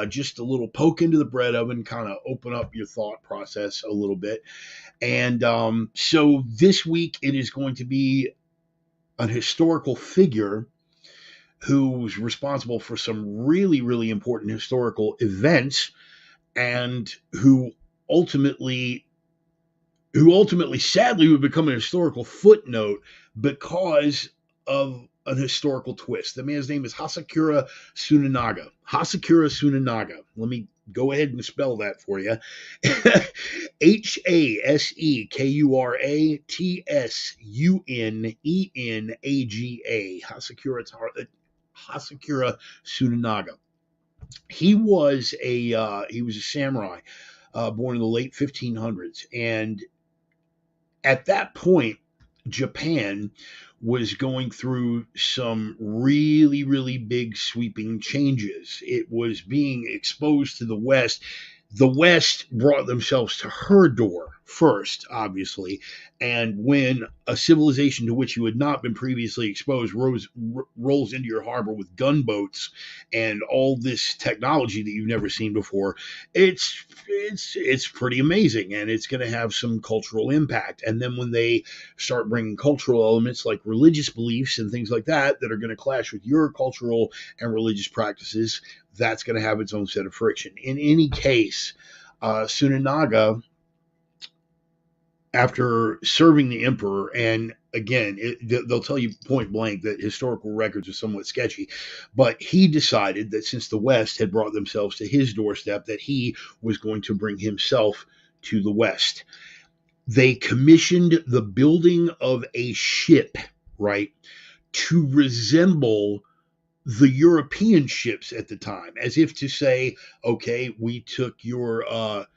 S1: Just a little poke into the bread oven, kind of open up your thought process a little bit. And so this week it is going to be an historical figure who's responsible for some really important historical events, and who ultimately sadly would become an historical footnote because of an historical twist. The man's name is Hasekura Tsunanaga. Hasekura Tsunanaga. Let me go ahead and spell that for you. Hasekura Hasekura Tsunanaga. He was a samurai born in the late 1500s, and at that point, Japan was going through some really, really big sweeping changes. It was being exposed to the West. The West brought themselves to her door first, obviously. And when a civilization to which you had not been previously exposed rolls into your harbor with gunboats and all this technology that you've never seen before, it's pretty amazing, and it's going to have some cultural impact. And then when they start bringing cultural elements like religious beliefs and things like that are going to clash with your cultural and religious practices, that's going to have its own set of friction. In any case, Sunanaga, after serving the emperor, and again, they'll tell you point blank that historical records are somewhat sketchy, but he decided that since the West had brought themselves to his doorstep, that he was going to bring himself to the West. They commissioned the building of a ship, right, to resemble the European ships at the time, as if to say, okay, we took your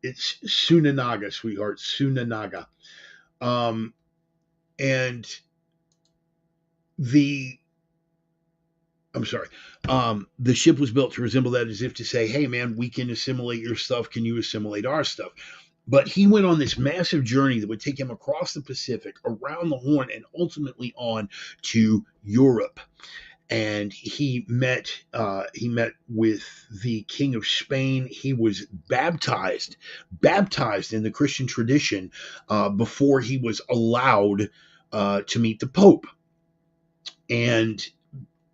S1: it's Sunanaga, sweetheart, Sunanaga. And the I'm sorry. The ship was built to resemble that, as if to say, hey man, we can assimilate your stuff, can you assimilate our stuff? But he went on this massive journey that would take him across the Pacific, around the Horn, and ultimately on to Europe. And he met with the King of Spain. He was baptized in the Christian tradition before he was allowed to meet the Pope. And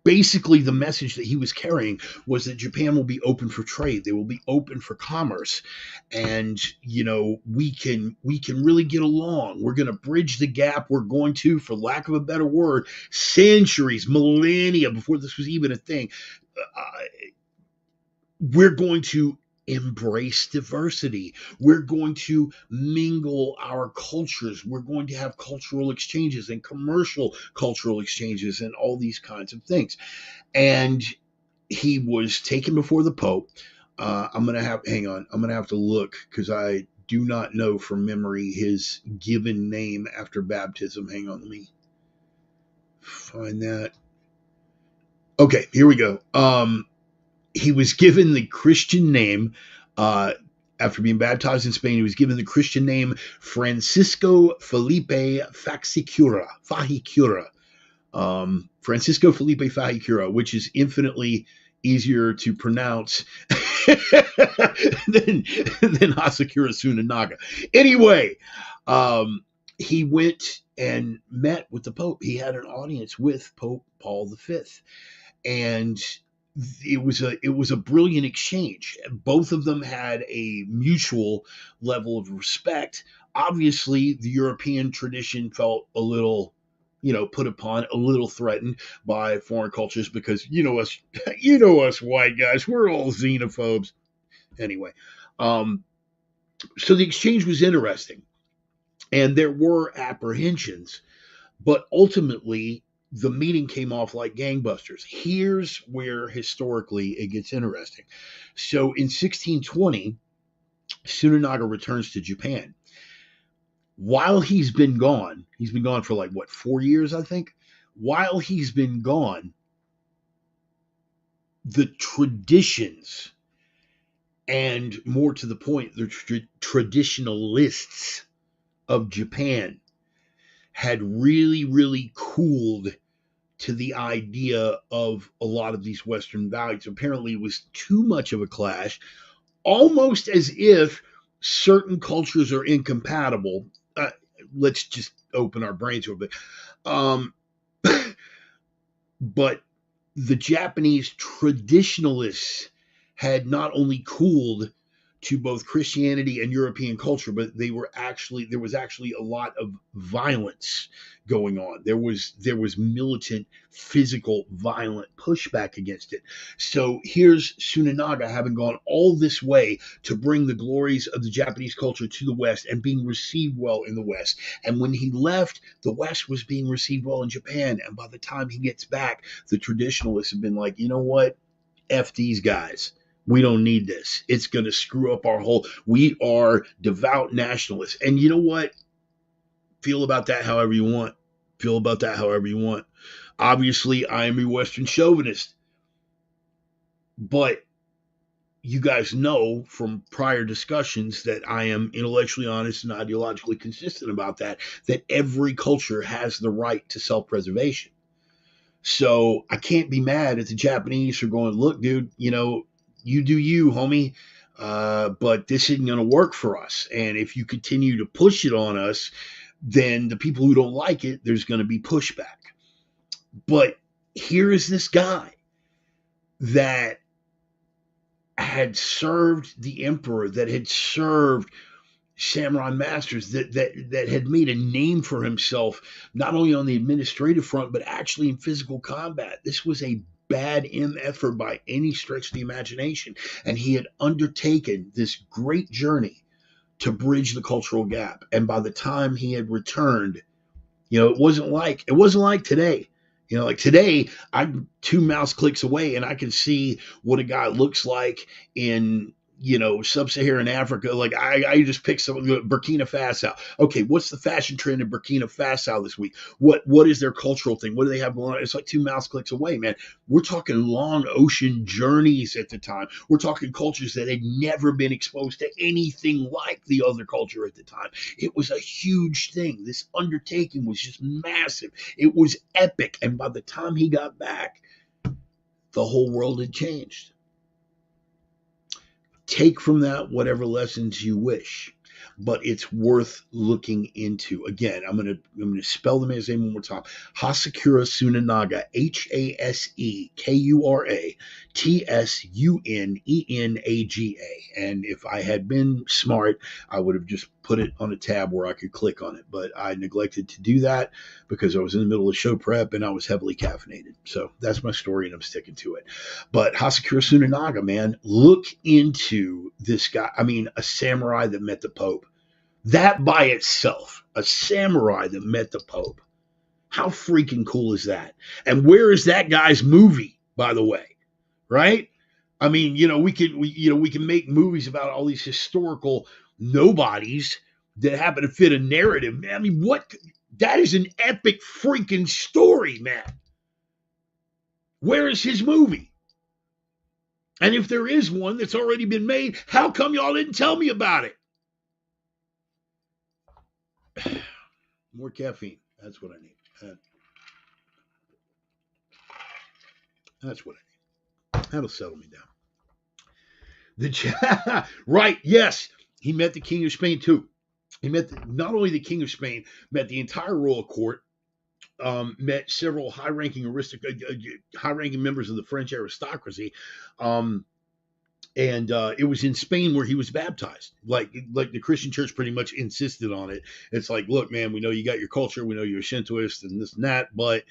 S1: basically the message that he was carrying was that Japan will be open for trade. They will be open for commerce. And, we can really get along. We're going to bridge the gap. We're going to, for lack of a better word, centuries, millennia before this was even a thing, we're going to embrace diversity. We're going to mingle our cultures. We're going to have cultural exchanges and commercial cultural exchanges and all these kinds of things. And he was taken before the Pope. I'm going to have to look, because I do not know from memory his given name after baptism. Hang on, let me find that. Okay, here we go. He was given the Christian name, after being baptized in Spain, he was given the Christian name Francisco Felipe Fahicura. Francisco Felipe Fahicura, which is infinitely easier to pronounce than Asakura Sunanaga. Anyway, he went and met with the Pope. He had an audience with Pope Paul V. And it was a brilliant exchange. Both of them had a mutual level of respect. Obviously, the European tradition felt a little, put upon, a little threatened by foreign cultures, because us white guys, we're all xenophobes. Anyway, so the exchange was interesting, and there were apprehensions, but ultimately the meeting came off like gangbusters. Here's where historically it gets interesting. So in 1620, Sunanaga returns to Japan. While he's been gone for 4 years, I think. While he's been gone, the traditions, and more to the point, the traditionalists of Japan had really, really cooled to the idea of a lot of these Western values. Apparently, it was too much of a clash, almost as if certain cultures are incompatible. Let's just open our brains a bit. But the Japanese traditionalists had not cooled to both Christianity and European culture, but there was actually a lot of violence going on. There was militant, physical, violent pushback against it. So here's Sunanaga having gone all this way to bring the glories of the Japanese culture to the West and being received well in the West. And when he left, the West was being received well in Japan. And by the time he gets back, the traditionalists have been like, you know what? F these guys. We don't need this. It's going to screw up our whole. We are devout nationalists. And you know what? Feel about that however you want. Feel about that however you want. Obviously, I am a Western chauvinist, but you guys know from prior discussions that I am intellectually honest and ideologically consistent about that every culture has the right to self-preservation. So I can't be mad at the Japanese for going, look, dude, you do you, homie. But this isn't going to work for us. And if you continue to push it on us, then the people who don't like it, there's going to be pushback. But here is this guy that had served the emperor, that had served samurai masters, that had made a name for himself, not only on the administrative front, but actually in physical combat. This was a bad effort by any stretch of the imagination. And he had undertaken this great journey to bridge the cultural gap. And by the time he had returned, it wasn't like today. Like today, I'm 2 mouse clicks away and I can see what a guy looks like in, sub-Saharan Africa. Like I just picked some Burkina Faso. Okay, what's the fashion trend in Burkina Faso this week? What is their cultural thing? What do they have going on? It's like 2 mouse clicks away, man. We're talking long ocean journeys at the time. We're talking cultures that had never been exposed to anything like the other culture at the time. It was a huge thing. This undertaking was just massive. It was epic. And by the time he got back, the whole world had changed. Take from that whatever lessons you wish, but it's worth looking into. Again, I'm gonna spell the man's name one more time. Hasekura Tsunenaga, Hasekura Tsunenaga. And if I had been smart, I would have just put it on a tab where I could click on it. But I neglected to do that because I was in the middle of show prep and I was heavily caffeinated. So that's my story and I'm sticking to it. But Hasekura Tsunenaga, man, look into this guy. I mean, a samurai that met the Pope. That by itself, a samurai that met the Pope. How freaking cool is that? And where is that guy's movie, by the way? Right? I mean, we can make movies about all these historical nobodies that happen to fit a narrative. Man, I mean, that is an epic freaking story, man. Where is his movie? And if there is one that's already been made, how come y'all didn't tell me about it? More caffeine. That's what I need. That's what I need. That'll settle me down. Right, yes. He met the King of Spain too. He met not only the King of Spain, met the entire royal court, met several high-ranking members of the French aristocracy, and it was in Spain where he was baptized. Like the Christian church pretty much insisted on it. It's like, look, man, we know you got your culture, we know you're a Shintoist and this and that, but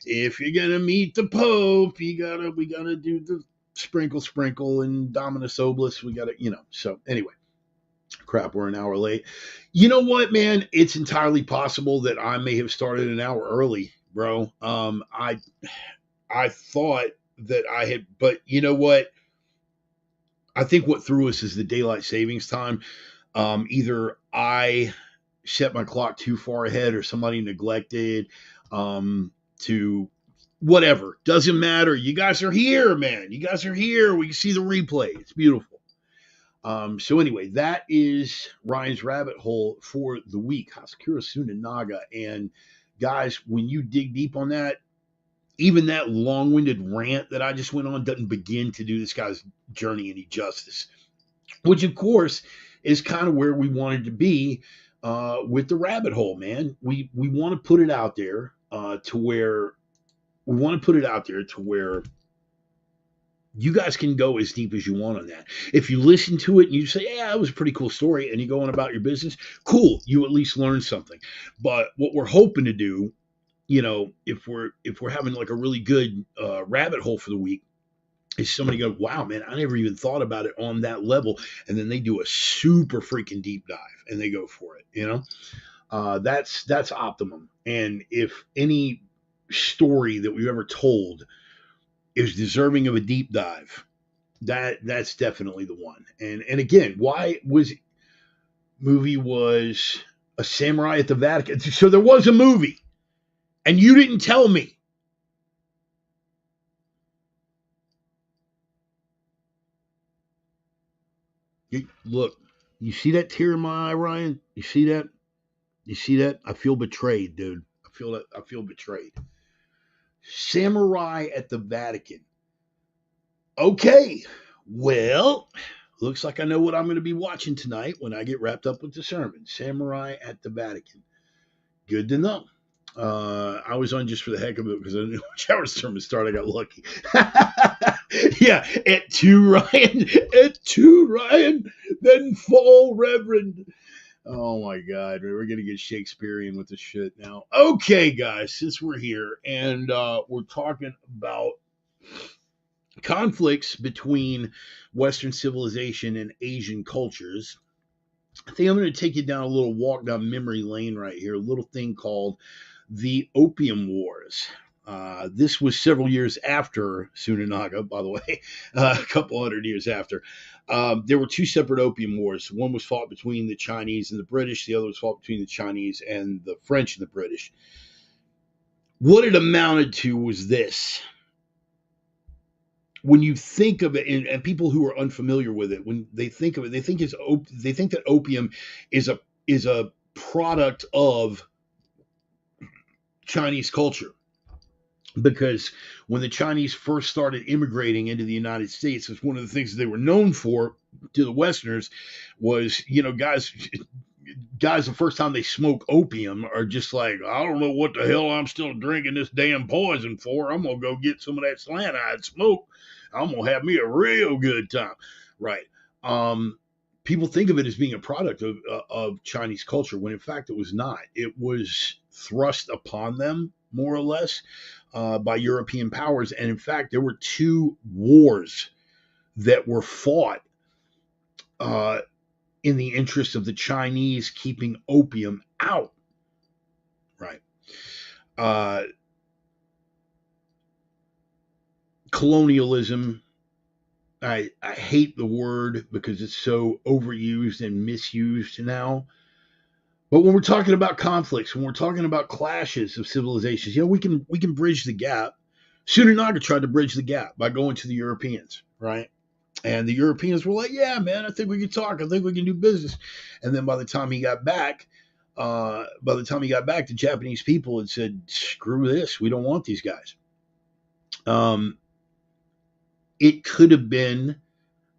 S1: if you're gonna meet the Pope, we gotta do the sprinkle and Dominus Oblis. We gotta, So anyway. Crap, we're an hour late. You know what, man? It's entirely possible that I may have started an hour early, bro. I thought that I had, but you know what? I think what threw us is the daylight savings time. Either I set my clock too far ahead or somebody neglected to whatever. Doesn't matter. You guys are here, man. You guys are here. We can see the replay. It's beautiful. So anyway, that is Ryan's rabbit hole for the week, Hasekura Tsunenaga. And guys, when you dig deep on that, even that long-winded rant that I just went on doesn't begin to do this guy's journey any justice, which of course is kind of where we wanted to be with the rabbit hole, man. We want to put it out there to where you guys can go as deep as you want on that. If you listen to it and you say, yeah, that was a pretty cool story, and you go on about your business, cool, you at least learned something. But what we're hoping to do, if we're having like a really good rabbit hole for the week, is somebody go, wow, man, I never even thought about it on that level. And then they do a super freaking deep dive and they go for it, that's optimum. And if any story that we've ever told is deserving of a deep dive, that's definitely the one. And again, why movie was A samurai at the Vatican. So there was a movie, and you didn't tell me. Look, you see that tear in my eye, Ryan? You see that? You see that? I feel betrayed, dude. I feel that. I feel betrayed. Samurai at the Vatican. Okay, well, looks like I know what I'm going to be watching tonight when I get wrapped up with the sermon. Samurai at the Vatican. Good to know. I was on just for the heck of it because I didn't know which hour sermon started. I got lucky. Yeah, at 2, Ryan. At 2, Ryan. Then fall, Reverend. Oh my God, we're gonna get Shakespearean with this shit now. Okay, guys, since we're here and we're talking about conflicts between Western civilization and Asian cultures, I think I'm going to take you down a little walk down memory lane right here, a little thing called the Opium Wars. This was several years after Sunanaga, by the way, a couple hundred years after. There were two separate Opium Wars. One was fought between the Chinese and the British. The other was fought between the Chinese and the French and the British. What it amounted to was this. When you think of it, and people who are unfamiliar with it, when they think of it, they think that opium is a product of Chinese culture. Because when the Chinese first started immigrating into the United States, it's one of the things that they were known for to the Westerners was, guys, the first time they smoke opium are just like, I don't know what the hell I'm still drinking this damn poison for. I'm going to go get some of that cyanide smoke. I'm going to have me a real good time. Right. People think of it as being a product of Chinese culture, when in fact it was not. It was thrust upon them, more or less, by European powers. And in fact, there were two wars that were fought in the interest of the Chinese keeping opium out. Right. Colonialism. I hate the word because it's so overused and misused now. But when we're talking about conflicts, when we're talking about clashes of civilizations, we can bridge the gap. Sunanaga tried to bridge the gap by going to the Europeans, right? And the Europeans were like, yeah, man, I think we can talk. I think we can do business. And then by the time he got back, the Japanese people had said, screw this. We don't want these guys. It could have been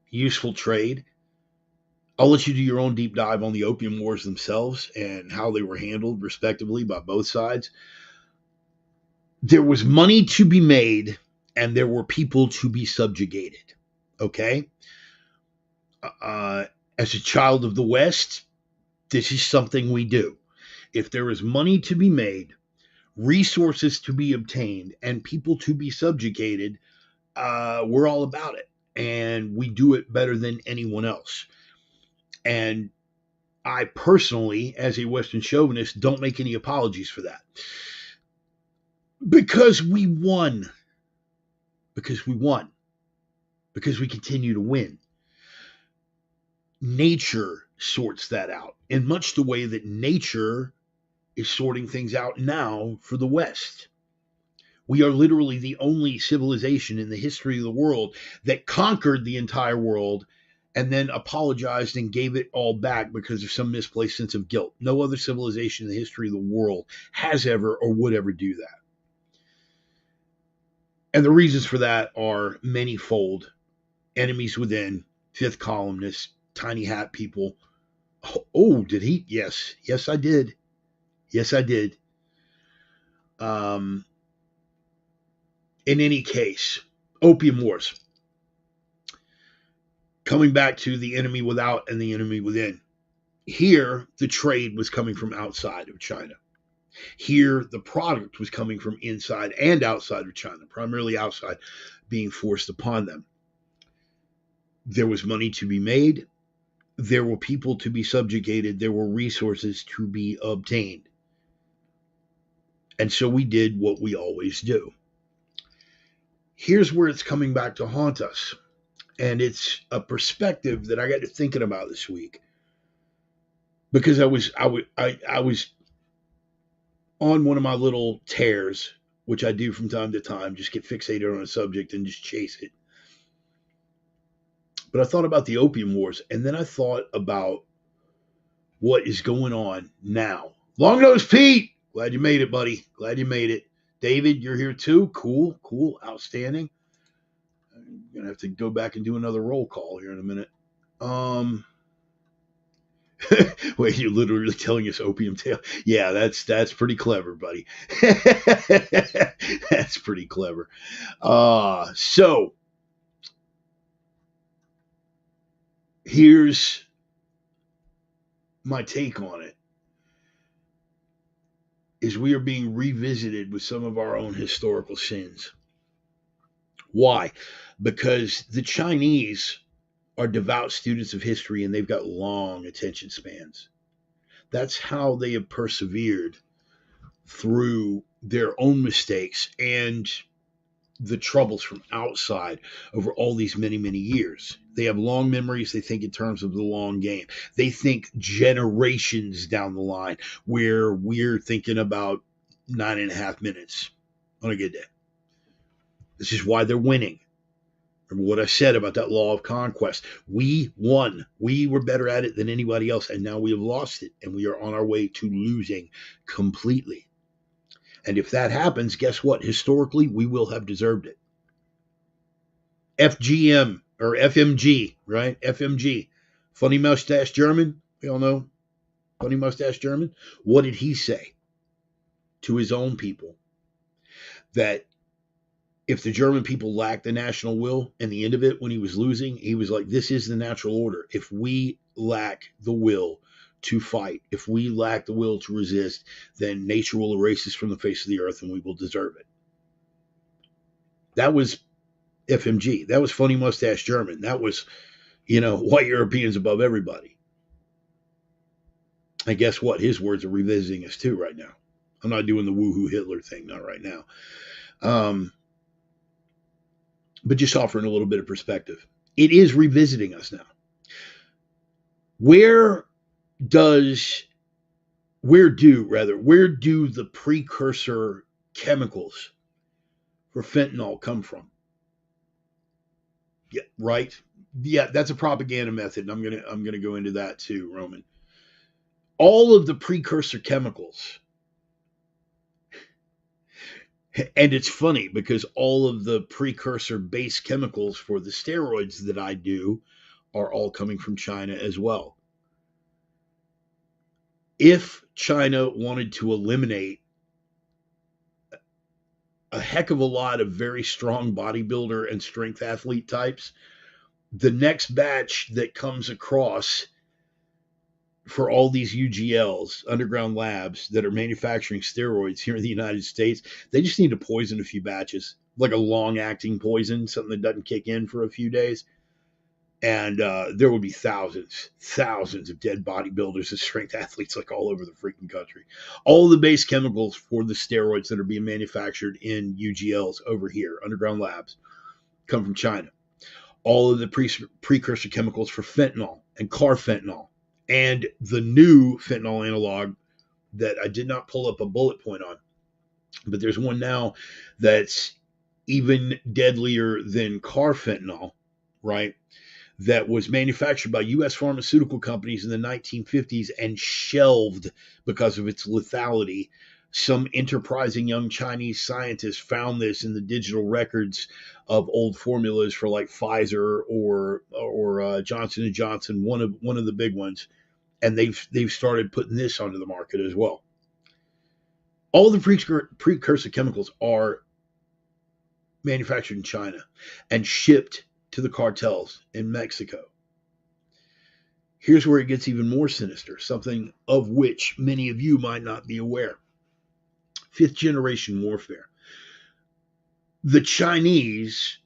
S1: useful trade. I'll let you do your own deep dive on the Opium Wars themselves and how they were handled, respectively, by both sides. There was money to be made, and there were people to be subjugated. Okay? As a child of the West, this is something we do. If there is money to be made, resources to be obtained, and people to be subjugated, we're all about it. And we do it better than anyone else. And I personally, as a Western chauvinist, don't make any apologies for that. Because we won. Because we won. Because we continue to win. Nature sorts that out in much the way that nature is sorting things out now for the West. We are literally the only civilization in the history of the world that conquered the entire world and then apologized and gave it all back because of some misplaced sense of guilt. No other civilization in the history of the world has ever or would ever do that. And the reasons for that are manyfold. Enemies within, fifth columnists, tiny hat people. Oh, did he? Yes. Yes, I did. Yes, I did. In any case, Opium Wars. Coming back to the enemy without and the enemy within. Here, the trade was coming from outside of China. Here, the product was coming from inside and outside of China, primarily outside, being forced upon them. There was money to be made. There were people to be subjugated. There were resources to be obtained. And so we did what we always do. Here's where it's coming back to haunt us. And it's a perspective that I got to thinking about this week. because I was on one of my little tears, which I do from time to time, just get fixated on a subject and just chase it. But I thought about the Opium Wars, and then I thought about what is going on now. Long nose Pete, glad you made it, buddy. Glad you made it. David, you're here too. Cool, cool, outstanding. I'm gonna have to go back and do another roll call here in a minute. Um, Wait, you're literally telling us opium tale? Yeah, that's pretty clever, buddy. That's pretty clever. So here's my take on it: is we are being revisited with some of our own historical sins. Why? Because the Chinese are devout students of history and they've got long attention spans. That's how they have persevered through their own mistakes and the troubles from outside over all these many, many years. They have long memories. They think in terms of the long game. They think generations down the line, where we're thinking about 9.5 minutes on a good day. This is why they're winning. Remember what I said about that law of conquest. We won. We were better at it than anybody else, and now we have lost it, and we are on our way to losing completely. And if that happens, guess what? Historically, we will have deserved it. FGM or FMG, right? FMG. Funny Mustache German. We all know Funny Mustache German. What did he say to his own people? That if the German people lacked the national will, and the end of it when he was losing, he was like, this is the natural order. If we lack the will to fight, if we lack the will to resist, then nature will erase us from the face of the earth and we will deserve it. That was FMG. That was Funny Mustache German. That was, white Europeans above everybody. And guess what? His words are revisiting us too right now. I'm not doing the woohoo Hitler thing, not right now. But just offering a little bit of perspective. It is revisiting us now. Where do the precursor chemicals for fentanyl come from? Yeah, right. Yeah, that's a propaganda method, and I'm gonna go into that too, Roman. All of the precursor chemicals, and it's funny because all of the precursor base chemicals for the steroids that I do are all coming from China as well. If China wanted to eliminate a heck of a lot of very strong bodybuilder and strength athlete types, the next batch that comes across for all these UGLs, underground labs that are manufacturing steroids here in the United States, they just need to poison a few batches, like a long-acting poison, something that doesn't kick in for a few days. And there would be thousands of dead bodybuilders and strength athletes like all over the freaking country. All the base chemicals for the steroids that are being manufactured in UGLs over here, underground labs, come from China. All of the precursor chemicals for fentanyl and carfentanil and the new fentanyl analog that I did not pull up a bullet point on, but there's one now that's even deadlier than carfentanil, right? That was manufactured by U.S. pharmaceutical companies in the 1950s and shelved because of its lethality. Some enterprising young Chinese scientists found this in the digital records of old formulas for like Pfizer or Johnson & Johnson, one of the big ones, and they've started putting this onto the market as well. All the precursor chemicals are manufactured in China and shipped to the cartels in Mexico. Here's where it gets even more sinister, something of which many of you might not be aware. Fifth generation warfare. The Chinese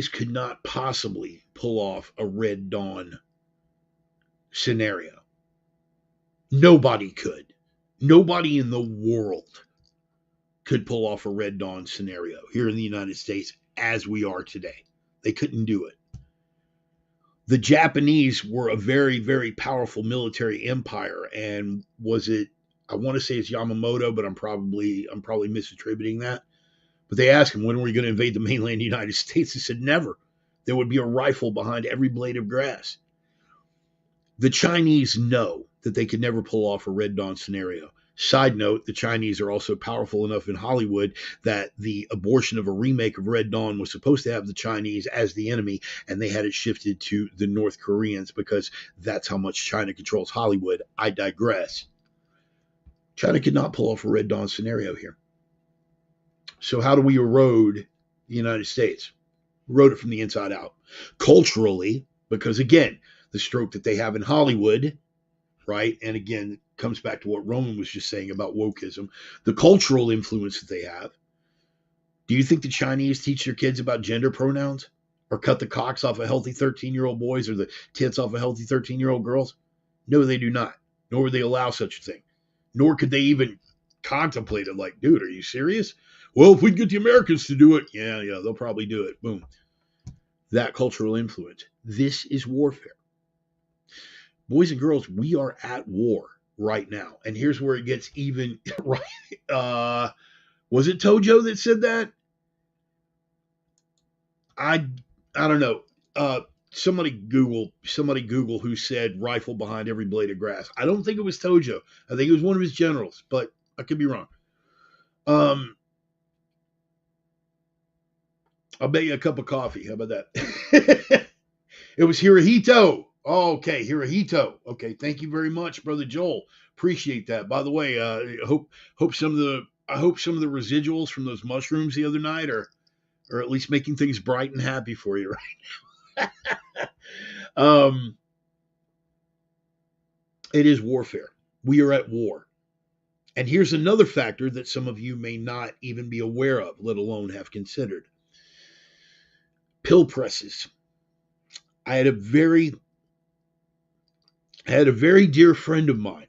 S1: could not possibly pull off a Red Dawn scenario. Nobody could. Nobody in the world could pull off a Red Dawn scenario here in the United States as we are today. They couldn't do it. The Japanese were a very, very powerful military empire, and was it? I want to say it's Yamamoto, but I'm probably misattributing that. But they asked him, when were we going to invade the mainland United States? He said, never. There would be a rifle behind every blade of grass. The Chinese know that they could never pull off a Red Dawn scenario. Side note, the Chinese are also powerful enough in Hollywood that the abortion of a remake of Red Dawn was supposed to have the Chinese as the enemy, and they had it shifted to the North Koreans because that's how much China controls Hollywood. I digress. China could not pull off a Red Dawn scenario here. So how do we erode the United States? Erode it from the inside out. Culturally, because again, the stroke that they have in Hollywood, right? And again, it comes back to what Roman was just saying about wokeism, the cultural influence that they have. Do you think the Chinese teach their kids about gender pronouns or cut the cocks off of healthy 13-year-old boys or the tits off of healthy 13-year-old girls? No, they do not. Nor would they allow such a thing. Nor could they even contemplate it like, dude, are you serious? Well, if we get the Americans to do it, yeah, they'll probably do it. Boom. That cultural influence. This is warfare. Boys and girls, we are at war right now. And here's where it gets even, right? Was it Tojo that said that? I don't know. Somebody Google who said rifle behind every blade of grass. I don't think it was Tojo. I think it was one of his generals, but I could be wrong. I'll bet you a cup of coffee. How about that? It was Hirohito. Oh, okay, Hirohito. Okay, thank you very much, Brother Joel. Appreciate that. By the way, I hope some of the residuals from those mushrooms the other night are at least making things bright and happy for you right now. It is warfare. We are at war. And here's another factor that some of you may not even be aware of, let alone have considered. Pill presses. I had a very dear friend of mine,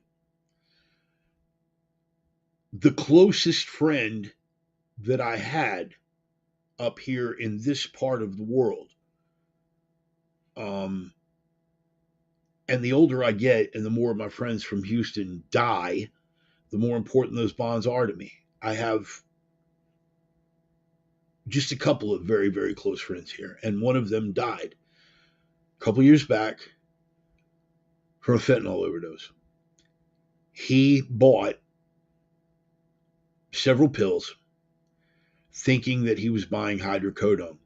S1: the closest friend that I had up here in this part of the world. And the older I get and the more of my friends from Houston die, the more important those bonds are to me. I have just a couple of very, very close friends here, and one of them died a couple years back from a fentanyl overdose. He bought several pills thinking that he was buying hydrocodone.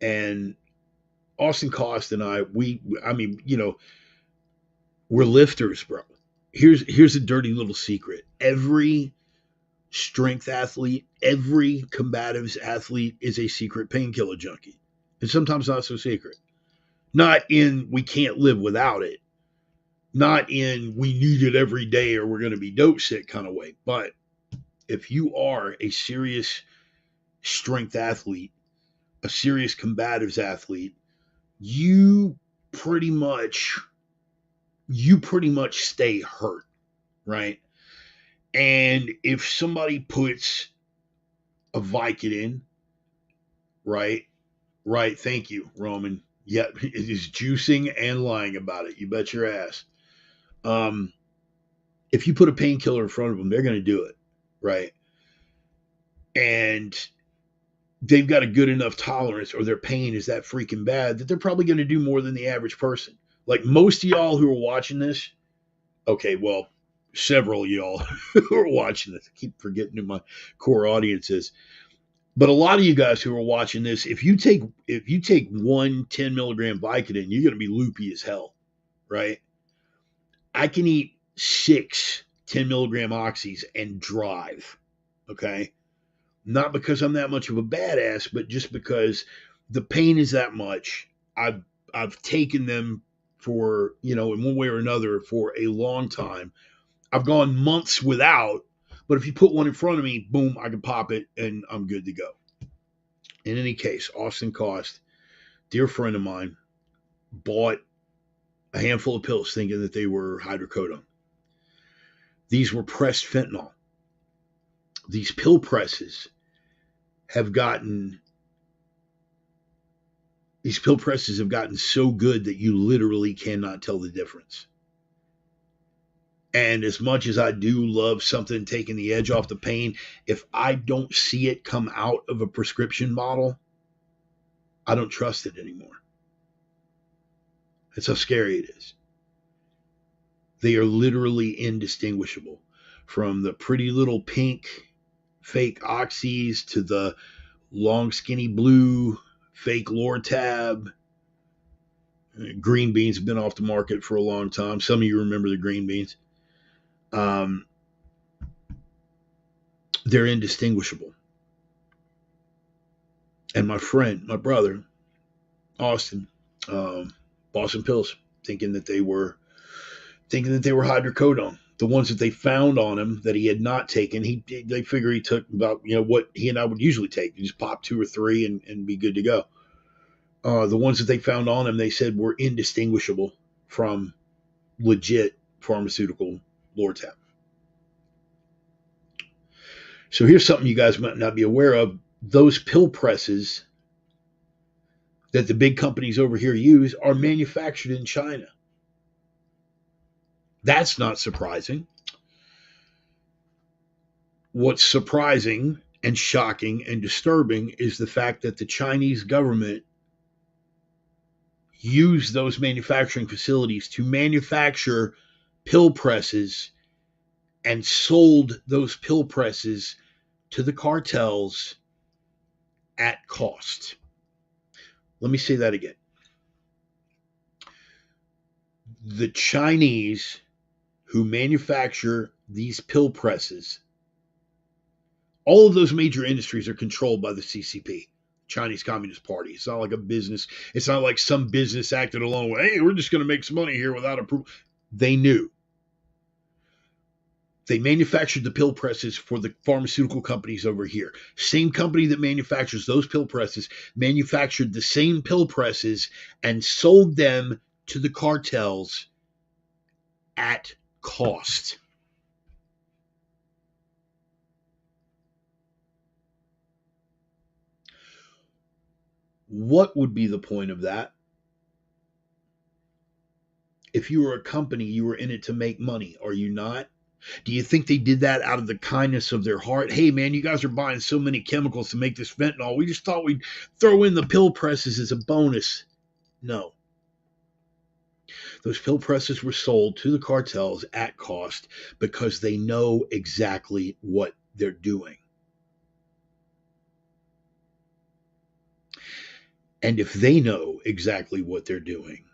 S1: And Austin Cost and I, we're lifters, bro. Here's a dirty little secret. Every strength athlete, every combatives athlete is a secret painkiller junkie. And sometimes not so secret. Not in we can't live without it. Not in we need it every day or we're going to be dope sick kind of way. But if you are a serious strength athlete, a serious combatives athlete, you pretty much stay hurt, right? And if somebody puts a Vicodin, right, thank you, Roman. Yeah, it is juicing and lying about it. You bet your ass. If you put a painkiller in front of them, they're going to do it, right? And they've got a good enough tolerance or their pain is that freaking bad that they're probably going to do more than the average person. Like most of y'all who are watching this, okay, well, several of y'all who are watching this, I keep forgetting who my core audience is. But a lot of you guys who are watching this, if you take one 10 milligram Vicodin, you're going to be loopy as hell, right? I can eat 6 10 milligram oxys and drive, okay? Not because I'm that much of a badass, but just because the pain is that much. I've taken them for, in one way or another for a long time. I've gone months without, but if you put one in front of me, boom, I can pop it and I'm good to go. In any case, Austin Cost, dear friend of mine, bought a handful of pills thinking that they were hydrocodone. These were pressed fentanyl. These pill presses have gotten These pill presses have gotten so good that you literally cannot tell the difference. And as much as I do love something taking the edge off the pain, if I don't see it come out of a prescription bottle, I don't trust it anymore. That's how scary it is. They are literally indistinguishable, from the pretty little pink fake oxys to the long skinny blue fake Lortab. Green beans have been off the market for a long time. Some of you remember the green beans. They're indistinguishable. And my friend, my brother, Austin, bought some pills, thinking that they were hydrocodone. The ones that they found on him that he had not taken, they figure he took about what he and I would usually take. You just pop 2 or 3 and be good to go. The ones that they found on him, they said were indistinguishable from legit pharmaceutical Lortab. So here's something you guys might not be aware of. Those pill presses that the big companies over here use are manufactured in China. That's not surprising. What's surprising and shocking and disturbing is the fact that the Chinese government used those manufacturing facilities to manufacture pill presses and sold those pill presses to the cartels at cost. Let me say that again. The Chinese who manufacture these pill presses, all of those major industries are controlled by the CCP, Chinese Communist Party. It's not like a business. It's not like some business acted alone. Hey, we're just going to make some money here without approval. They knew. They manufactured the pill presses for the pharmaceutical companies over here. Same company that manufactures those pill presses manufactured the same pill presses and sold them to the cartels at cost. What would be the point of that? If you were a company, you were in it to make money. Are you not? Do you think they did that out of the kindness of their heart? Hey, man, you guys are buying so many chemicals to make this fentanyl. We just thought we'd throw in the pill presses as a bonus. No. Those pill presses were sold to the cartels at cost because they know exactly what they're doing. And if they know exactly what they're doing,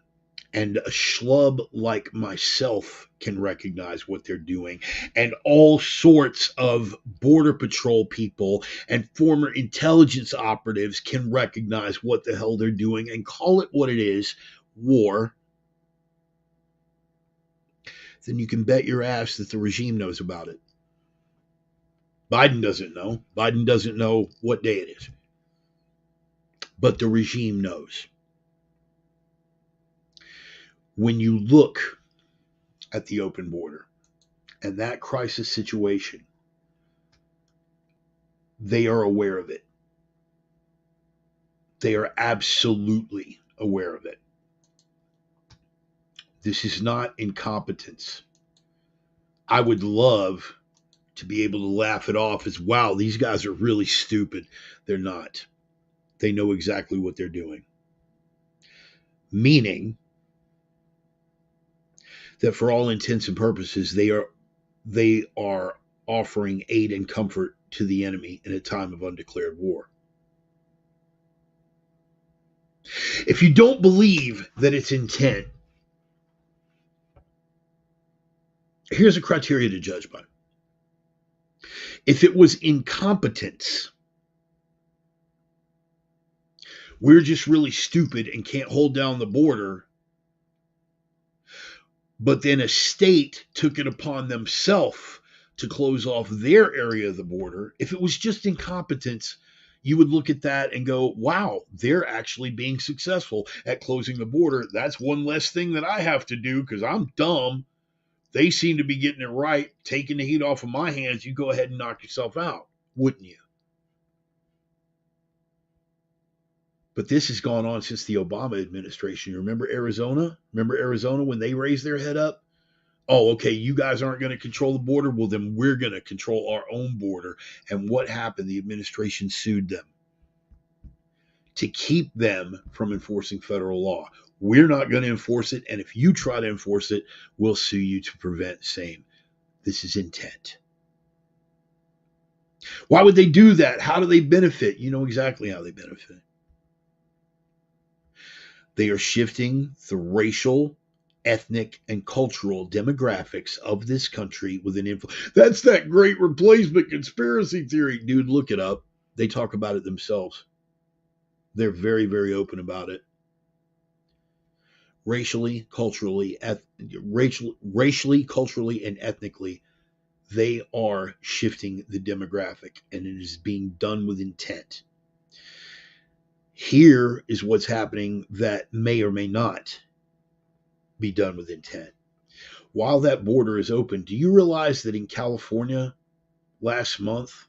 S1: and a schlub like myself can recognize what they're doing, and all sorts of border patrol people and former intelligence operatives can recognize what the hell they're doing and call it what it is, war, then you can bet your ass that the regime knows about it. Biden doesn't know. Biden doesn't know what day it is. But the regime knows. When you look at the open border and that crisis situation, they are aware of it. They are absolutely aware of it. This is not incompetence. I would love to be able to laugh it off as, wow, these guys are really stupid. They're not. They know exactly what they're doing. Meaning that for all intents and purposes, they are offering aid and comfort to the enemy in a time of undeclared war. If you don't believe that it's intent, here's a criteria to judge by. If it was incompetence, we're just really stupid and can't hold down the border, but then a state took it upon themselves to close off their area of the border. If it was just incompetence, you would look at that and go, wow, they're actually being successful at closing the border. That's one less thing that I have to do because I'm dumb. They seem to be getting it right, taking the heat off of my hands. You go ahead and knock yourself out, wouldn't you? But this has gone on since the Obama administration. You remember Arizona? Remember Arizona when they raised their head up? Oh, okay, you guys aren't going to control the border. Well, then we're going to control our own border. And what happened? The administration sued them to keep them from enforcing federal law. We're not going to enforce it. And if you try to enforce it, we'll sue you to prevent same. This is intent. Why would they do that? How do they benefit? You know exactly how they benefit. They are shifting the racial, ethnic, and cultural demographics of this country with an influence. That's that great replacement conspiracy theory. Dude, look it up. They talk about it themselves. They're very, very open about it. Racially, culturally, and ethnically, they are shifting the demographic, and it is being done with intent. Here is what's happening that may or may not be done with intent. While that border is open, do you realize that in California last month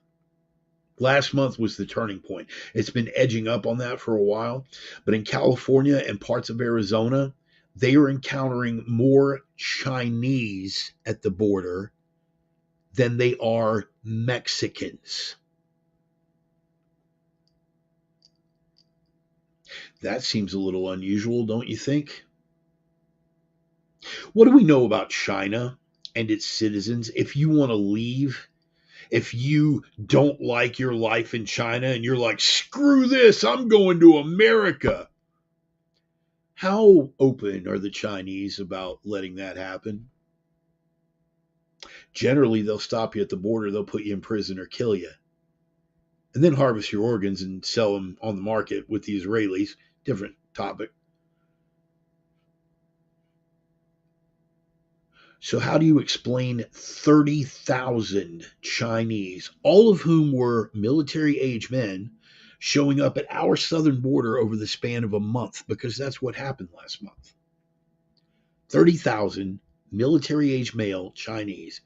S1: was the turning point? It's been edging up on that for a while, but in California and parts of Arizona, they are encountering more Chinese at the border than they are Mexicans. That seems a little unusual, don't you think? What do we know about China and its citizens? If you want to leave, if you don't like your life in China and you're like, screw this, I'm going to America. How open are the Chinese about letting that happen? Generally, they'll stop you at the border, they'll put you in prison or kill you, and then harvest your organs and sell them on the market with the Israelis. Different topic. So how do you explain 30,000 Chinese, all of whom were military-age men, showing up at our southern border over the span of a month? Because that's what happened last month. 30,000 military-age male Chinese.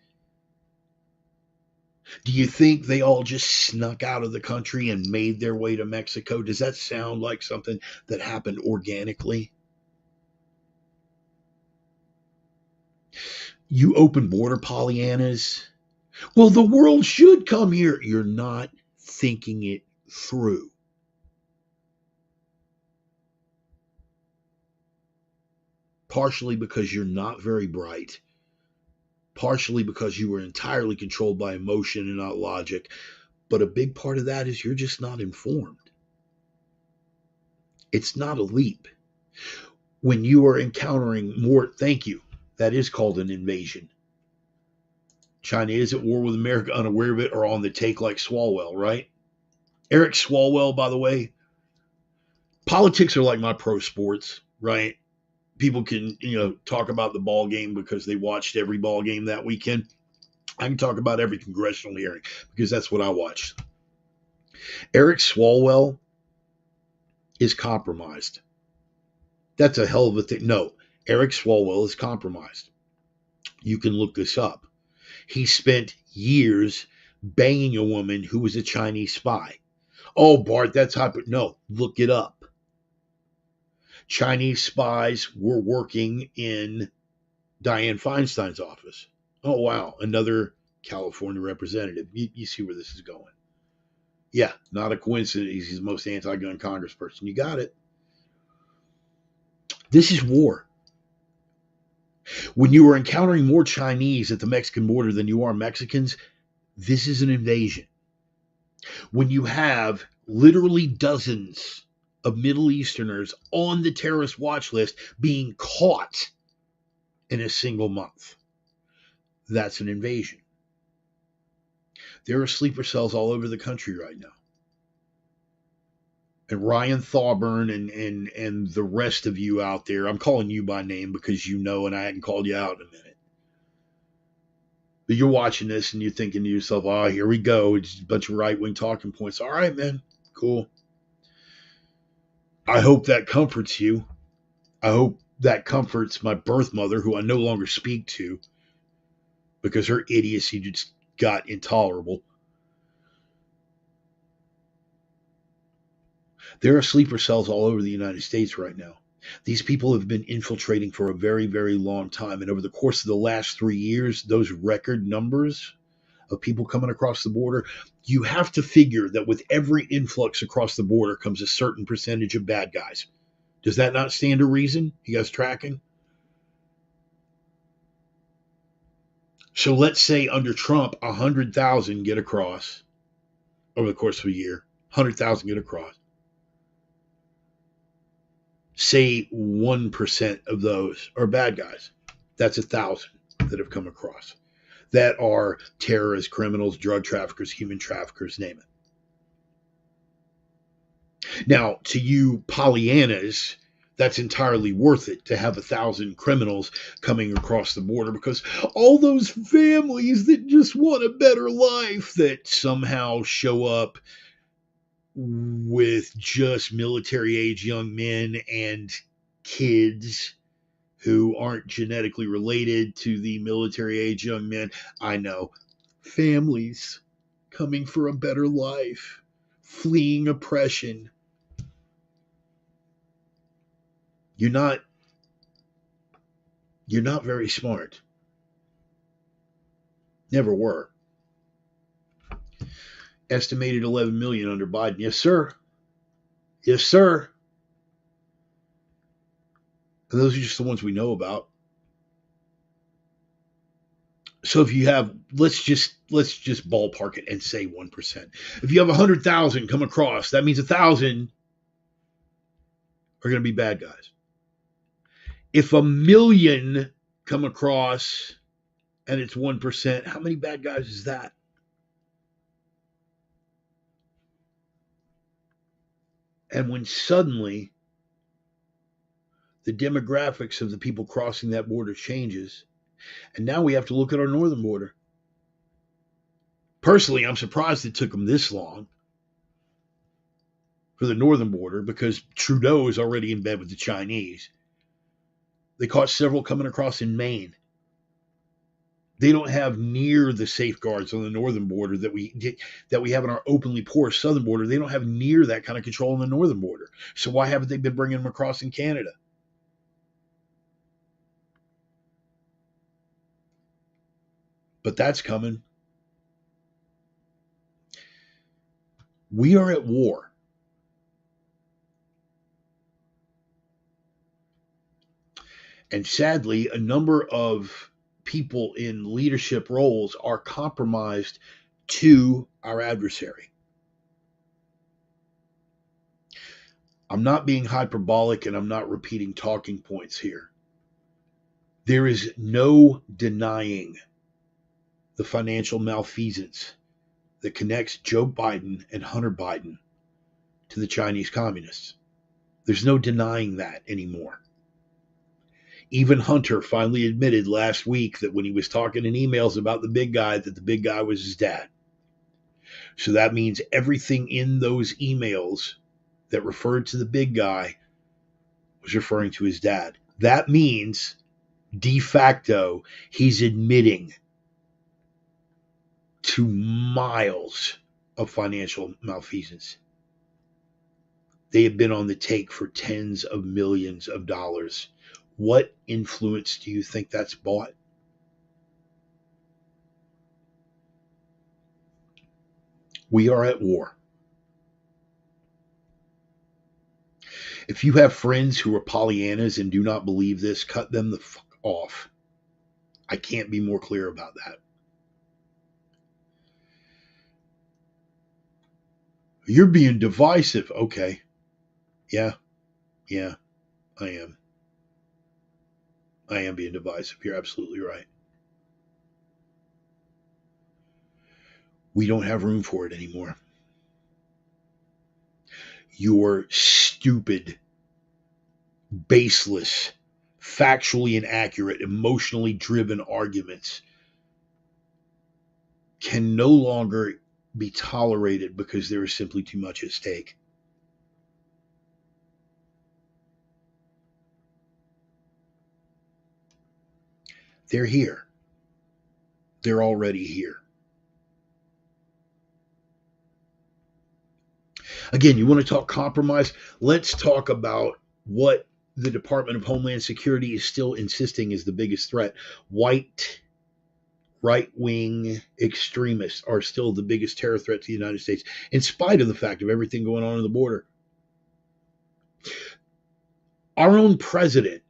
S1: Do you think they all just snuck out of the country and made their way to Mexico? Does that sound like something that happened organically? You open border Pollyannas. Well, the world should come here. You're not thinking it through. Partially because you're not very bright. Partially because you were entirely controlled by emotion and not logic. But a big part of that is you're just not informed. It's not a leap. When you are encountering more, thank you, that is called an invasion. China is at war with America, unaware of it, or on the take like Swalwell, right? Eric Swalwell, by the way, politics are like my pro sports, right? People can, talk about the ball game because they watched every ball game that weekend. I can talk about every congressional hearing because that's what I watched. Eric Swalwell is compromised. That's a hell of a thing. No, Eric Swalwell is compromised. You can look this up. He spent years banging a woman who was a Chinese spy. Oh, Bart, that's hyper. No, look it up. Chinese spies were working in Dianne Feinstein's office. Oh, wow. Another California representative. You see where this is going. Yeah, not a coincidence. He's the most anti-gun congressperson. You got it. This is war. When you are encountering more Chinese at the Mexican border than you are Mexicans, this is an invasion. When you have literally dozens of Middle Easterners on the terrorist watch list being caught in a single month, that's an invasion. There are sleeper cells all over the country right now. And Ryan Thauburn and the rest of you out there, I'm calling you by name because you know, and I hadn't called you out in a minute. But you're watching this and you're thinking to yourself, oh, here we go. It's a bunch of right-wing talking points. All right, man. Cool. I hope that comforts you. I hope that comforts my birth mother, who I no longer speak to because her idiocy just got intolerable. There are sleeper cells all over the United States right now. These people have been infiltrating for a very, very long time. And over the course of the last 3 years, those record numbers of people coming across the border, you have to figure that with every influx across the border comes a certain percentage of bad guys. Does that not stand to reason? You guys tracking? So let's say under Trump, 100,000 get across over the course of a year. 100,000 get across. Say 1% of those are bad guys. That's 1,000 that have come across. That are terrorists, criminals, drug traffickers, human traffickers, name it. Now, to you Pollyannas, that's entirely worth it to have 1,000 criminals coming across the border, because all those families that just want a better life that somehow show up with just military age young men and kids who aren't genetically related to the military age young men. I know. Families coming for a better life, fleeing oppression. You're not very smart. Never were. Estimated 11 million under Biden. Yes, sir. Yes, sir. And those are just the ones we know about. So if you have, let's just ballpark it and say 1%. If you have 100,000 come across, that means 1,000 are going to be bad guys. If 1,000,000 come across and it's 1%, how many bad guys is that? And when suddenly the demographics of the people crossing that border changes, and now we have to look at our northern border. Personally, I'm surprised it took them this long for the northern border, because Trudeau is already in bed with the Chinese. They caught several coming across in Maine. They don't have near the safeguards on the northern border that we have in our openly porous southern border. They don't have near that kind of control on the northern border. So why haven't they been bringing them across in Canada? But that's coming. We are at war. And sadly, a number of people in leadership roles are compromised to our adversary. I'm not being hyperbolic, and I'm not repeating talking points here. There is no denying the financial malfeasance that connects Joe Biden and Hunter Biden to the Chinese communists. There's no denying that anymore. Even Hunter finally admitted last week that when he was talking in emails about the big guy, that the big guy was his dad. So that means everything in those emails that referred to the big guy was referring to his dad. That means, de facto, he's admitting to miles of financial malfeasance. They have been on the take for tens of millions of dollars. What influence do you think that's bought? We are at war. If you have friends who are Pollyannas and do not believe this, cut them the fuck off. I can't be more clear about that. You're being divisive. Okay. Yeah, I am. I am being divisive. You're absolutely right. We don't have room for it anymore. Your stupid, baseless, factually inaccurate, emotionally driven arguments can no longer be tolerated because there is simply too much at stake. They're here. They're already here. Again, you want to talk compromise? Let's talk about what the Department of Homeland Security is still insisting is the biggest threat. White right-wing extremists are still the biggest terror threat to the United States, in spite of the fact of everything going on the border. Our own president,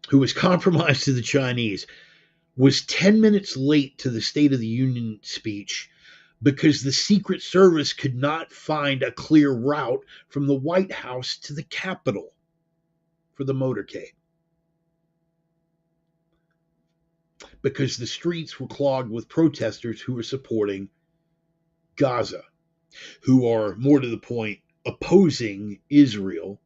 S1: who was compromised to the Chinese, was 10 minutes late to the State of the Union speech because the Secret Service could not find a clear route from the White House to the Capitol for the motorcade, because the streets were clogged with protesters who were supporting Gaza, who are, more to the point, opposing Israel.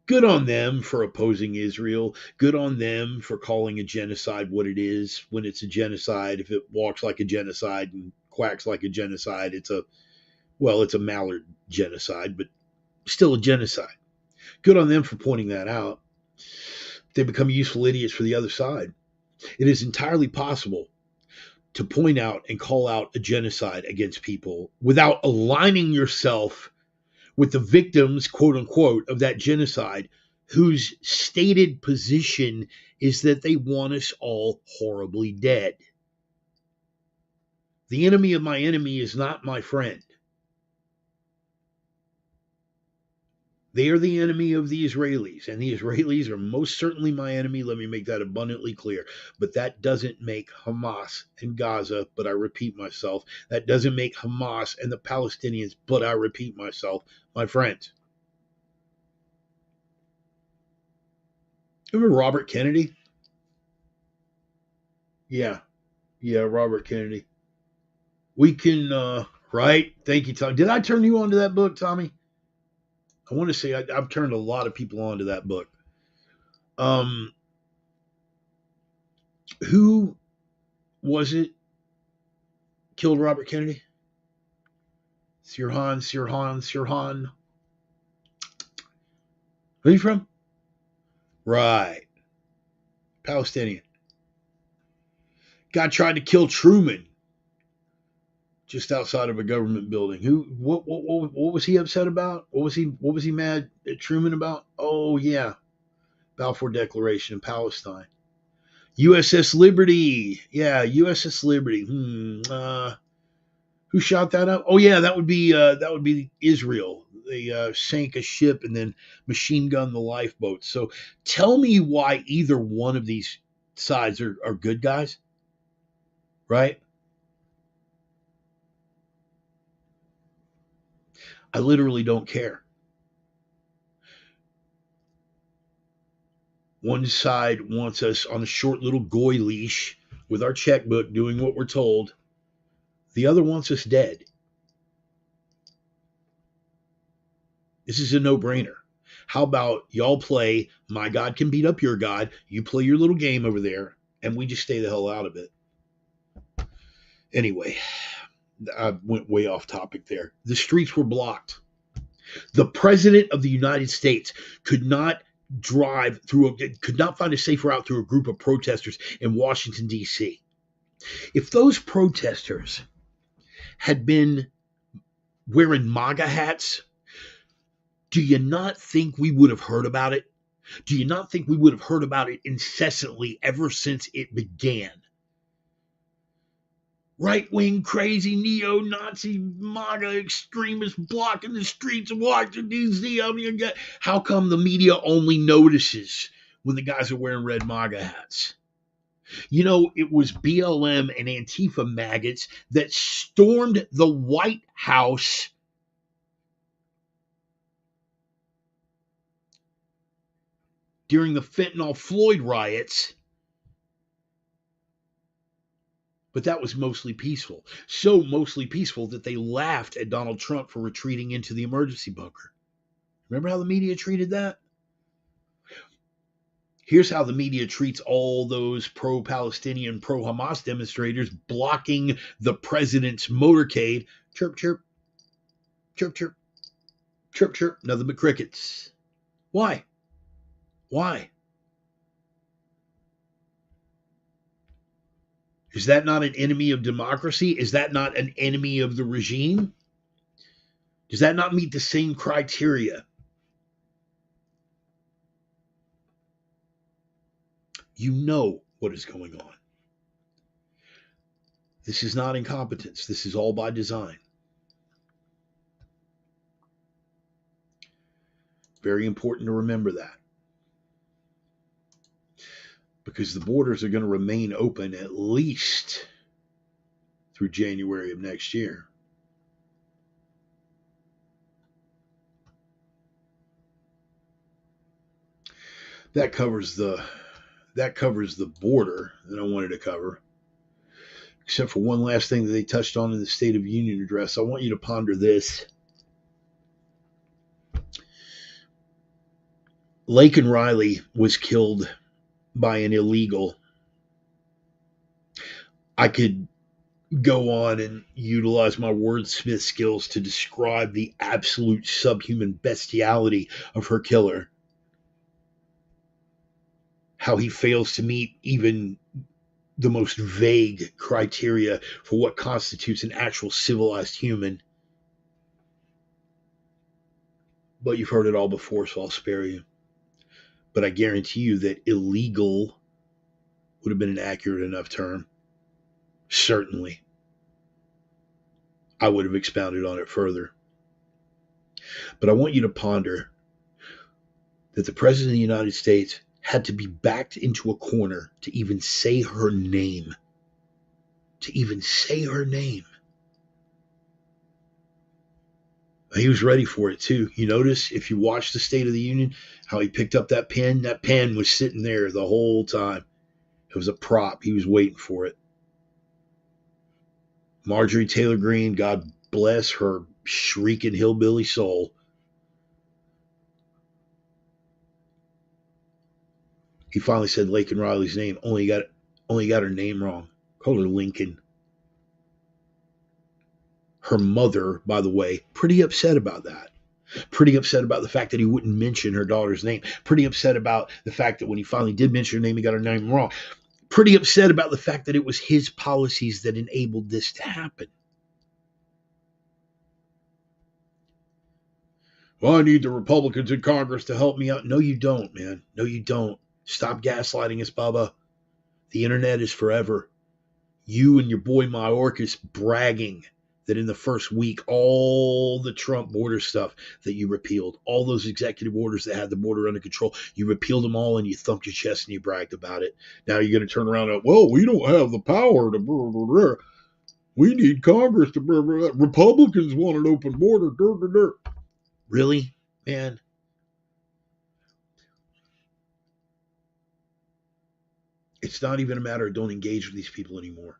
S1: Good on them for opposing Israel. Good on them for calling a genocide what it is when it's a genocide. If it walks like a genocide and quacks like a genocide, it's a mallard genocide, but still a genocide. Good on them for pointing that out. They become useful idiots for the other side. It is entirely possible to point out and call out a genocide against people without aligning yourself with the victims, quote unquote, of that genocide, whose stated position is that they want us all horribly dead. The enemy of my enemy is not my friend. They are the enemy of the Israelis, and the Israelis are most certainly my enemy. Let me make that abundantly clear. But that doesn't make Hamas and Gaza, but I repeat myself, that doesn't make Hamas and the Palestinians, but I repeat myself, my friends. Remember Robert Kennedy? Yeah, Robert Kennedy. We can, right? Thank you, Tommy. Did I turn you on to that book, Tommy? I want to say I've turned a lot of people on to that book. Who was it killed Robert Kennedy? Sirhan. Where are you from? Right. Palestinian. Guy tried to kill Truman just outside of a government building. What was he upset about? What was he mad at Truman about? Oh yeah. Balfour Declaration in Palestine. USS Liberty. Yeah, USS Liberty. Who shot that up? Oh yeah, that would be Israel. They sank a ship and then machine gunned the lifeboats. So tell me why either one of these sides are good guys, right? I literally don't care. One side wants us on a short little goy leash with our checkbook doing what we're told. The other wants us dead. This is a no-brainer. How about y'all play My God Can Beat Up Your God, you play your little game over there, and we just stay the hell out of it. Anyway, I went way off topic there. The streets were blocked. The president of the United States could not find a safe route through a group of protesters in Washington, D.C. If those protesters had been wearing MAGA hats, do you not think we would have heard about it? Do you not think we would have heard about it incessantly ever since it began? Right-wing, crazy, neo-Nazi, MAGA extremists blocking the streets of Washington, D.C. How come the media only notices when the guys are wearing red MAGA hats? You know, it was BLM and Antifa maggots that stormed the White House during the fentanyl Floyd riots. But that was mostly peaceful. So mostly peaceful that they laughed at Donald Trump for retreating into the emergency bunker. Remember how the media treated that? Here's how the media treats all those pro-Palestinian, pro-Hamas demonstrators blocking the president's motorcade. Chirp, chirp. Chirp, chirp. Chirp, chirp. Nothing but crickets. Why? Why? Is that not an enemy of democracy? Is that not an enemy of the regime? Does that not meet the same criteria? You know what is going on. This is not incompetence. This is all by design. Very important to remember that. Because the borders are going to remain open at least through January of next year. That covers the border that I wanted to cover. Except for one last thing that they touched on in the State of Union address. I want you to ponder this. Laken Riley was killed by an illegal. I could go on and utilize my wordsmith skills to describe the absolute subhuman bestiality of her killer. How he fails to meet even the most vague criteria for what constitutes an actual civilized human. But you've heard it all before, so I'll spare you. But I guarantee you that illegal would have been an accurate enough term. Certainly. I would have expounded on it further. But I want you to ponder that the President of the United States had to be backed into a corner to even say her name. To even say her name. He was ready for it too. You notice, if you watch the State of the Union, how he picked up that pen? That pen was sitting there the whole time. It was a prop. He was waiting for it. Marjorie Taylor Greene, God bless her shrieking hillbilly soul. He finally said Laken Riley's name. Only got her name wrong. Called her Lincoln. Her mother, by the way, pretty upset about that. Pretty upset about the fact that he wouldn't mention her daughter's name. Pretty upset about the fact that when he finally did mention her name, he got her name wrong. Pretty upset about the fact that it was his policies that enabled this to happen. Well, I need the Republicans in Congress to help me out. No, you don't, man. No, you don't. Stop gaslighting us, Bubba. The internet is forever. You and your boy Mayorkas bragging that in the first week, all the Trump border stuff that you repealed, all those executive orders that had the border under control, you repealed them all and you thumped your chest and you bragged about it. Now you're going to turn around and, well, we don't have the power to blah, blah, blah. We need Congress to blah, blah, blah. Republicans want an open border. Blah, blah, blah. Really, man? It's not even a matter of don't engage with these people anymore.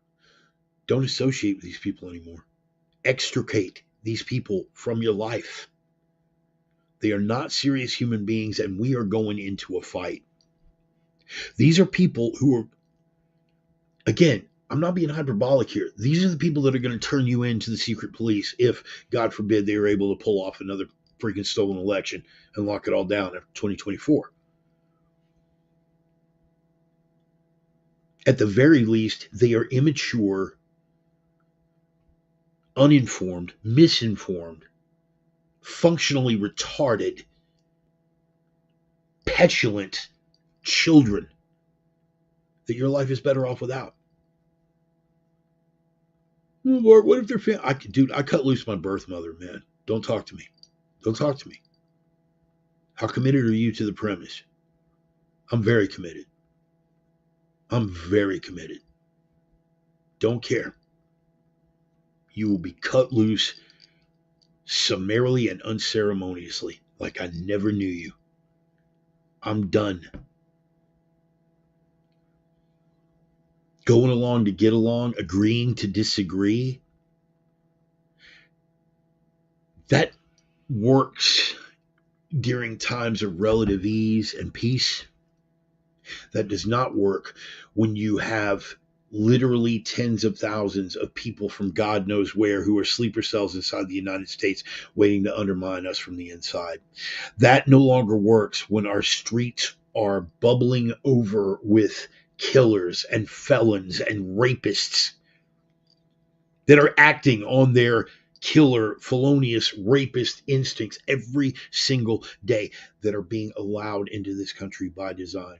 S1: Don't associate with these people anymore. Extricate these people from your life. They are not serious human beings, and we are going into a fight. These are people who are, again, I'm not being hyperbolic here. These are the people that are going to turn you into the secret police if, God forbid, they are able to pull off another freaking stolen election and lock it all down after 2024. At the very least, they are immature, uninformed, misinformed, functionally retarded, petulant children that your life is better off without. Lord, what if they're I cut loose my birth mother, man. Don't talk to me. Don't talk to me. How committed are you to the premise? I'm very committed. I'm very committed. Don't care. You will be cut loose summarily and unceremoniously, like I never knew you. I'm done. Going along to get along, agreeing to disagree, that works during times of relative ease and peace. That does not work when you have literally tens of thousands of people from God knows where who are sleeper cells inside the United States waiting to undermine us from the inside. That no longer works when our streets are bubbling over with killers and felons and rapists that are acting on their killer, felonious, rapist instincts every single day that are being allowed into this country by design.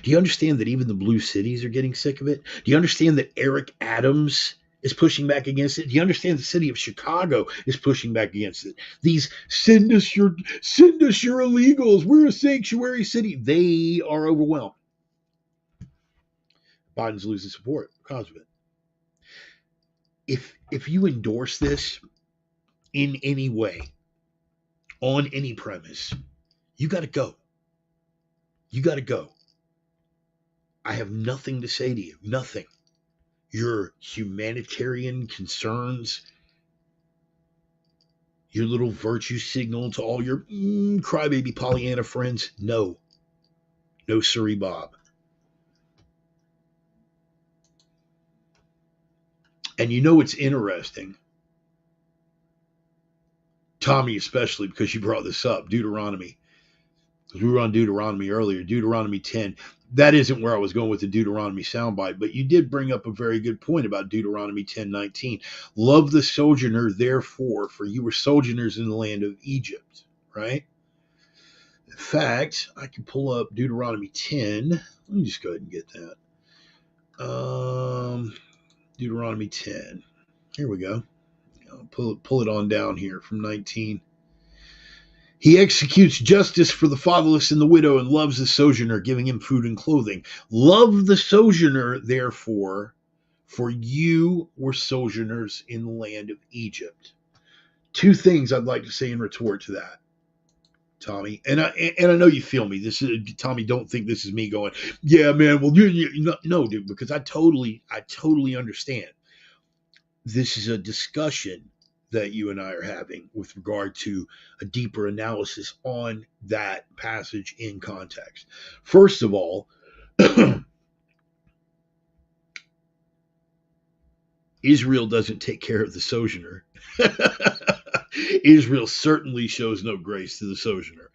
S1: Do you understand that even the blue cities are getting sick of it? Do you understand that Eric Adams is pushing back against it? Do you understand the city of Chicago is pushing back against it? These send us your illegals. We're a sanctuary city. They are overwhelmed. Biden's losing support because of it. If you endorse this in any way, on any premise, you got to go. You got to go. I have nothing to say to you. Nothing. Your humanitarian concerns, your little virtue signal to all your crybaby Pollyanna friends, no. No siree, Bob. And you know it's interesting, Tommy especially, because you brought this up, Deuteronomy. Because we were on Deuteronomy earlier, Deuteronomy 10. That isn't where I was going with the Deuteronomy soundbite, but you did bring up a very good point about Deuteronomy 10:19. Love the sojourner, therefore, for you were sojourners in the land of Egypt, right? In fact, I can pull up Deuteronomy 10. Let me just go ahead and get that. Deuteronomy 10. Here we go. I'll pull it on down here from 19. He executes justice for the fatherless and the widow and loves the sojourner, giving him food and clothing. Love the sojourner, therefore, for you were sojourners in the land of Egypt. Two things I'd like to say in retort to that, Tommy. And I know you feel me. This is Tommy. Don't think this is me going, yeah, man. Well, no, dude, because I totally understand. This is a discussion that you and I are having with regard to a deeper analysis on that passage in context. First of all, Israel doesn't take care of the sojourner. Israel certainly shows no grace to the sojourner.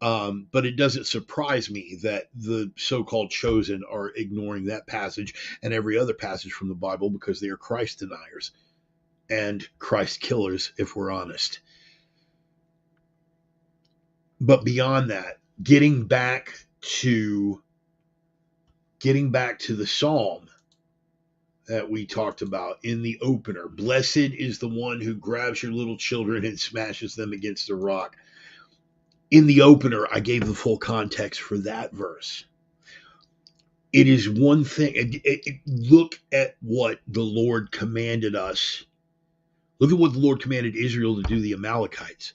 S1: But it doesn't surprise me that the so-called chosen are ignoring that passage and every other passage from the Bible because they are Christ deniers and Christ killers, if we're honest. But beyond that, getting back to the psalm that we talked about in the opener, blessed is the one who grabs your little children and smashes them against a rock. In the opener, I gave the full context for that verse. It is one thing. Look at what the Lord commanded us. Look at what the Lord commanded Israel to do, the Amalekites.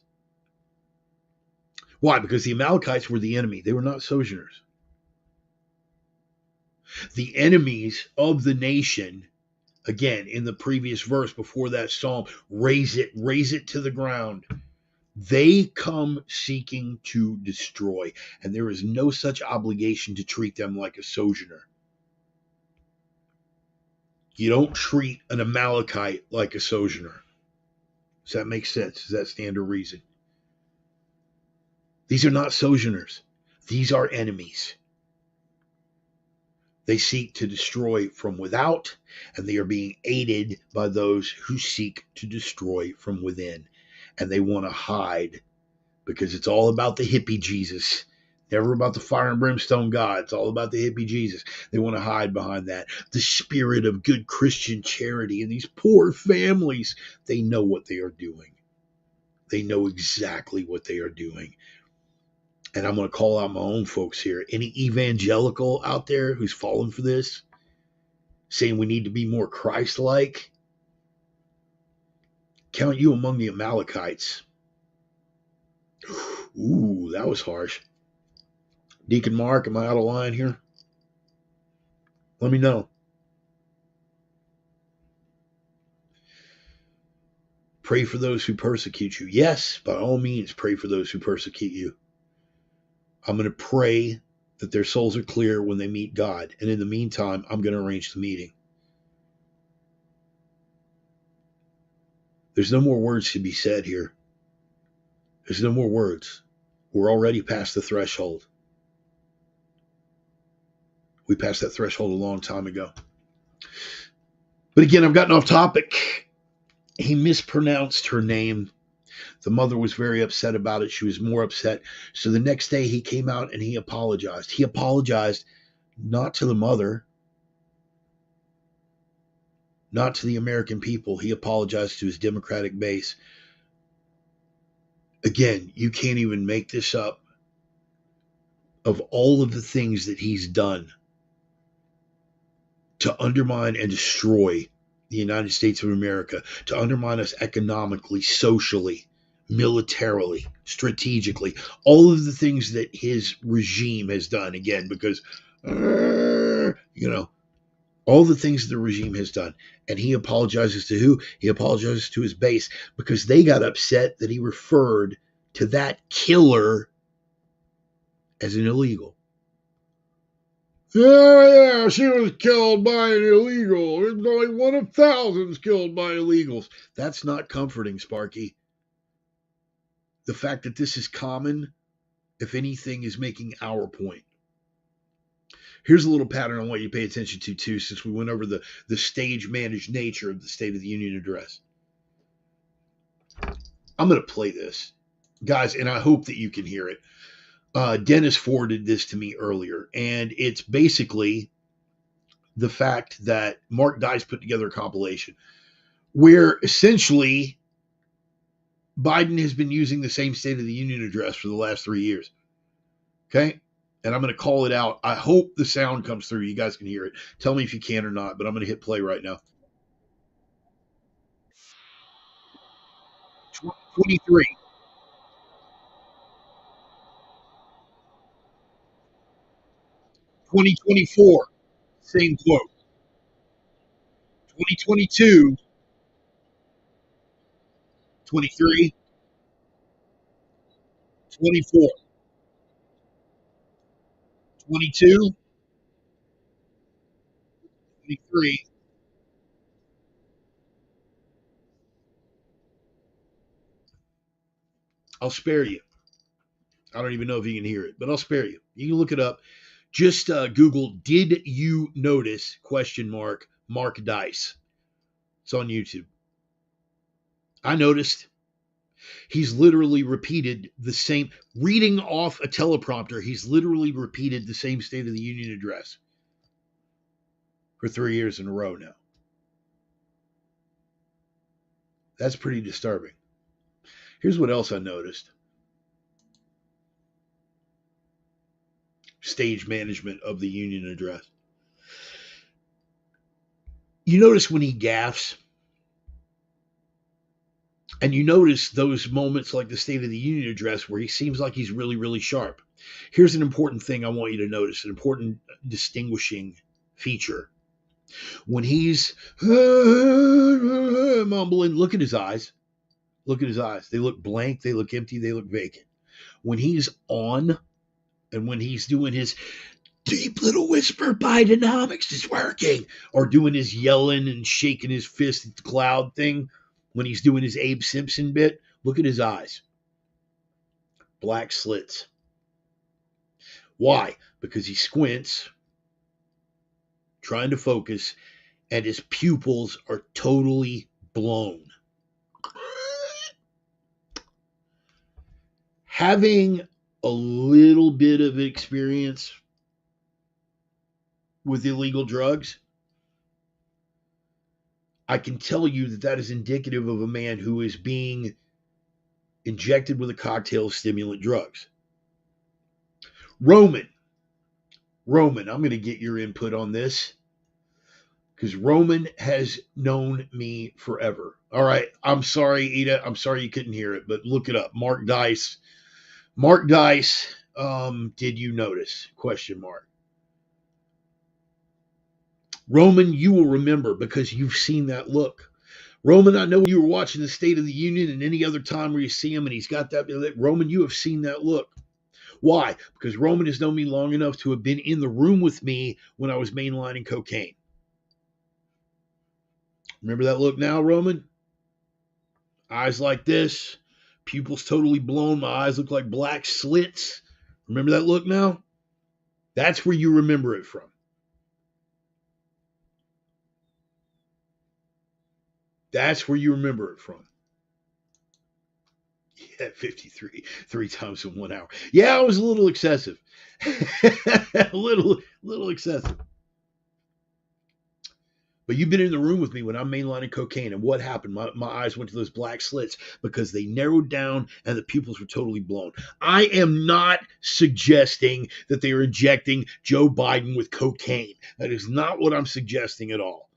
S1: Why? Because the Amalekites were the enemy. They were not sojourners. The enemies of the nation, again, in the previous verse before that psalm, raise it to the ground. They come seeking to destroy, and there is no such obligation to treat them like a sojourner. You don't treat an Amalekite like a sojourner. Does that make sense? Does that stand to reason? These are not sojourners. These are enemies. They seek to destroy from without, and they are being aided by those who seek to destroy from within. And they want to hide because it's all about the hippie Jesus. Never about the fire and brimstone God. It's all about the hippie Jesus. They want to hide behind that. The spirit of good Christian charity. And these poor families, they know what they are doing. They know exactly what they are doing. And I'm going to call out my own folks here. Any evangelical out there who's fallen for this, saying we need to be more Christ-like, count you among the Amalekites. Ooh, that was harsh. Deacon Mark, am I out of line here? Let me know. Pray for those who persecute you. Yes, by all means, pray for those who persecute you. I'm going to pray that their souls are clear when they meet God. And in the meantime, I'm going to arrange the meeting. There's no more words to be said here. There's no more words. We're already past the threshold. We passed that threshold a long time ago. But again, I've gotten off topic. He mispronounced her name. The mother was very upset about it. She was more upset. So the next day he came out and he apologized. He apologized not to the mother, not to the American people. He apologized to his Democratic base. Again, you can't even make this up. Of all of the things that he's done to undermine and destroy the United States of America, to undermine us economically, socially, militarily, strategically, all of the things that his regime has done, again, because, all the things the regime has done. And he apologizes to who? He apologizes to his base because they got upset that he referred to that killer as an illegal. Yeah, she was killed by an illegal. It's only one of thousands killed by illegals. That's not comforting, Sparky. The fact that this is common, if anything, is making our point. Here's a little pattern I want you to pay attention to, too, since we went over the stage-managed nature of the State of the Union address. I'm going to play this, guys, and I hope that you can hear it. Dennis forwarded this to me earlier, and it's basically the fact that Mark Dice put together a compilation where essentially Biden has been using the same State of the Union address for the last 3 years. Okay? And I'm going to call it out. I hope the sound comes through. You guys can hear it. Tell me if you can or not, but I'm going to hit play right now. 23. 2024, same quote. 2022, 23, 24, 22, 23. I'll spare you. I don't even know if you can hear it, but I'll spare you. You can look it up. Just Google, did you notice, ? Mark Dice. It's on YouTube. I noticed. He's literally repeated the same, reading off a teleprompter, he's literally repeated the same State of the Union address for 3 years in a row now. That's pretty disturbing. Here's what else I noticed. Stage management of the Union address. You notice when he gaffes, and you notice those moments like the State of the Union address where he seems like he's really, really sharp. Here's an important thing I want you to notice, an important distinguishing feature. When he's mumbling, look at his eyes. Look at his eyes. They look blank. They look empty. They look vacant. When he's on and when he's doing his deep little whisper, Bidenomics is working, or doing his yelling and shaking his fist at the cloud thing, when he's doing his Abe Simpson bit, look at his eyes. Black slits. Why? Because he squints, trying to focus, and his pupils are totally blown. Having a little bit of experience with illegal drugs, I can tell you that that is indicative of a man who is being injected with a cocktail of stimulant drugs. Roman, I'm going to get your input on this because Roman has known me forever. All right, I'm sorry, Ida. I'm sorry you couldn't hear it, but look it up. Mark Dice. Did you notice? ? Roman, you will remember because you've seen that look. Roman, I know you were watching the State of the Union and any other time where you see him and he's got that. Roman, you have seen that look. Why? Because Roman has known me long enough to have been in the room with me when I was mainlining cocaine. Remember that look now, Roman? Eyes like this, pupils totally blown. My eyes look like black slits. Remember that look now? That's where you remember it from. That's where you remember it from. Yeah, 53, 3 times in 1 hour. Yeah, it was a little excessive. a little excessive. But you've been in the room with me when I'm mainlining cocaine, and what happened? My eyes went to those black slits because they narrowed down and the pupils were totally blown. I am not suggesting that they are injecting Joe Biden with cocaine. That is not what I'm suggesting at all.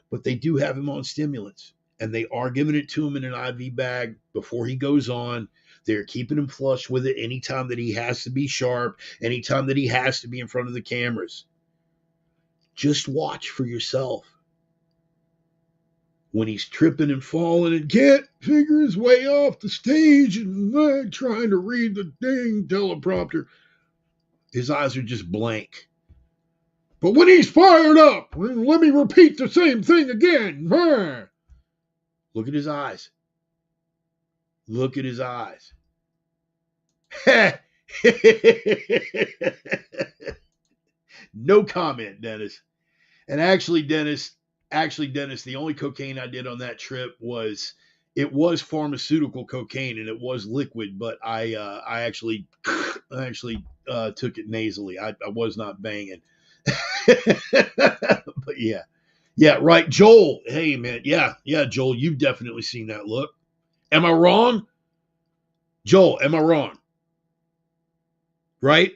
S1: But they do have him on stimulants, and they are giving it to him in an IV bag before he goes on. They're keeping him flush with it anytime that he has to be sharp, anytime that he has to be in front of the cameras. Just watch for yourself. When he's tripping and falling and can't figure his way off the stage and trying to read the dang teleprompter, his eyes are just blank. But when he's fired up, let me repeat the same thing again. Look at his eyes. Look at his eyes. No comment, Dennis. And actually, Dennis, the only cocaine I did on that trip was pharmaceutical cocaine, and it was liquid, but I actually took it nasally. I was not banging. But yeah, right, Joel. Hey, man, yeah, Joel, you've definitely seen that look. Am I wrong, Joel? Am I wrong? Right?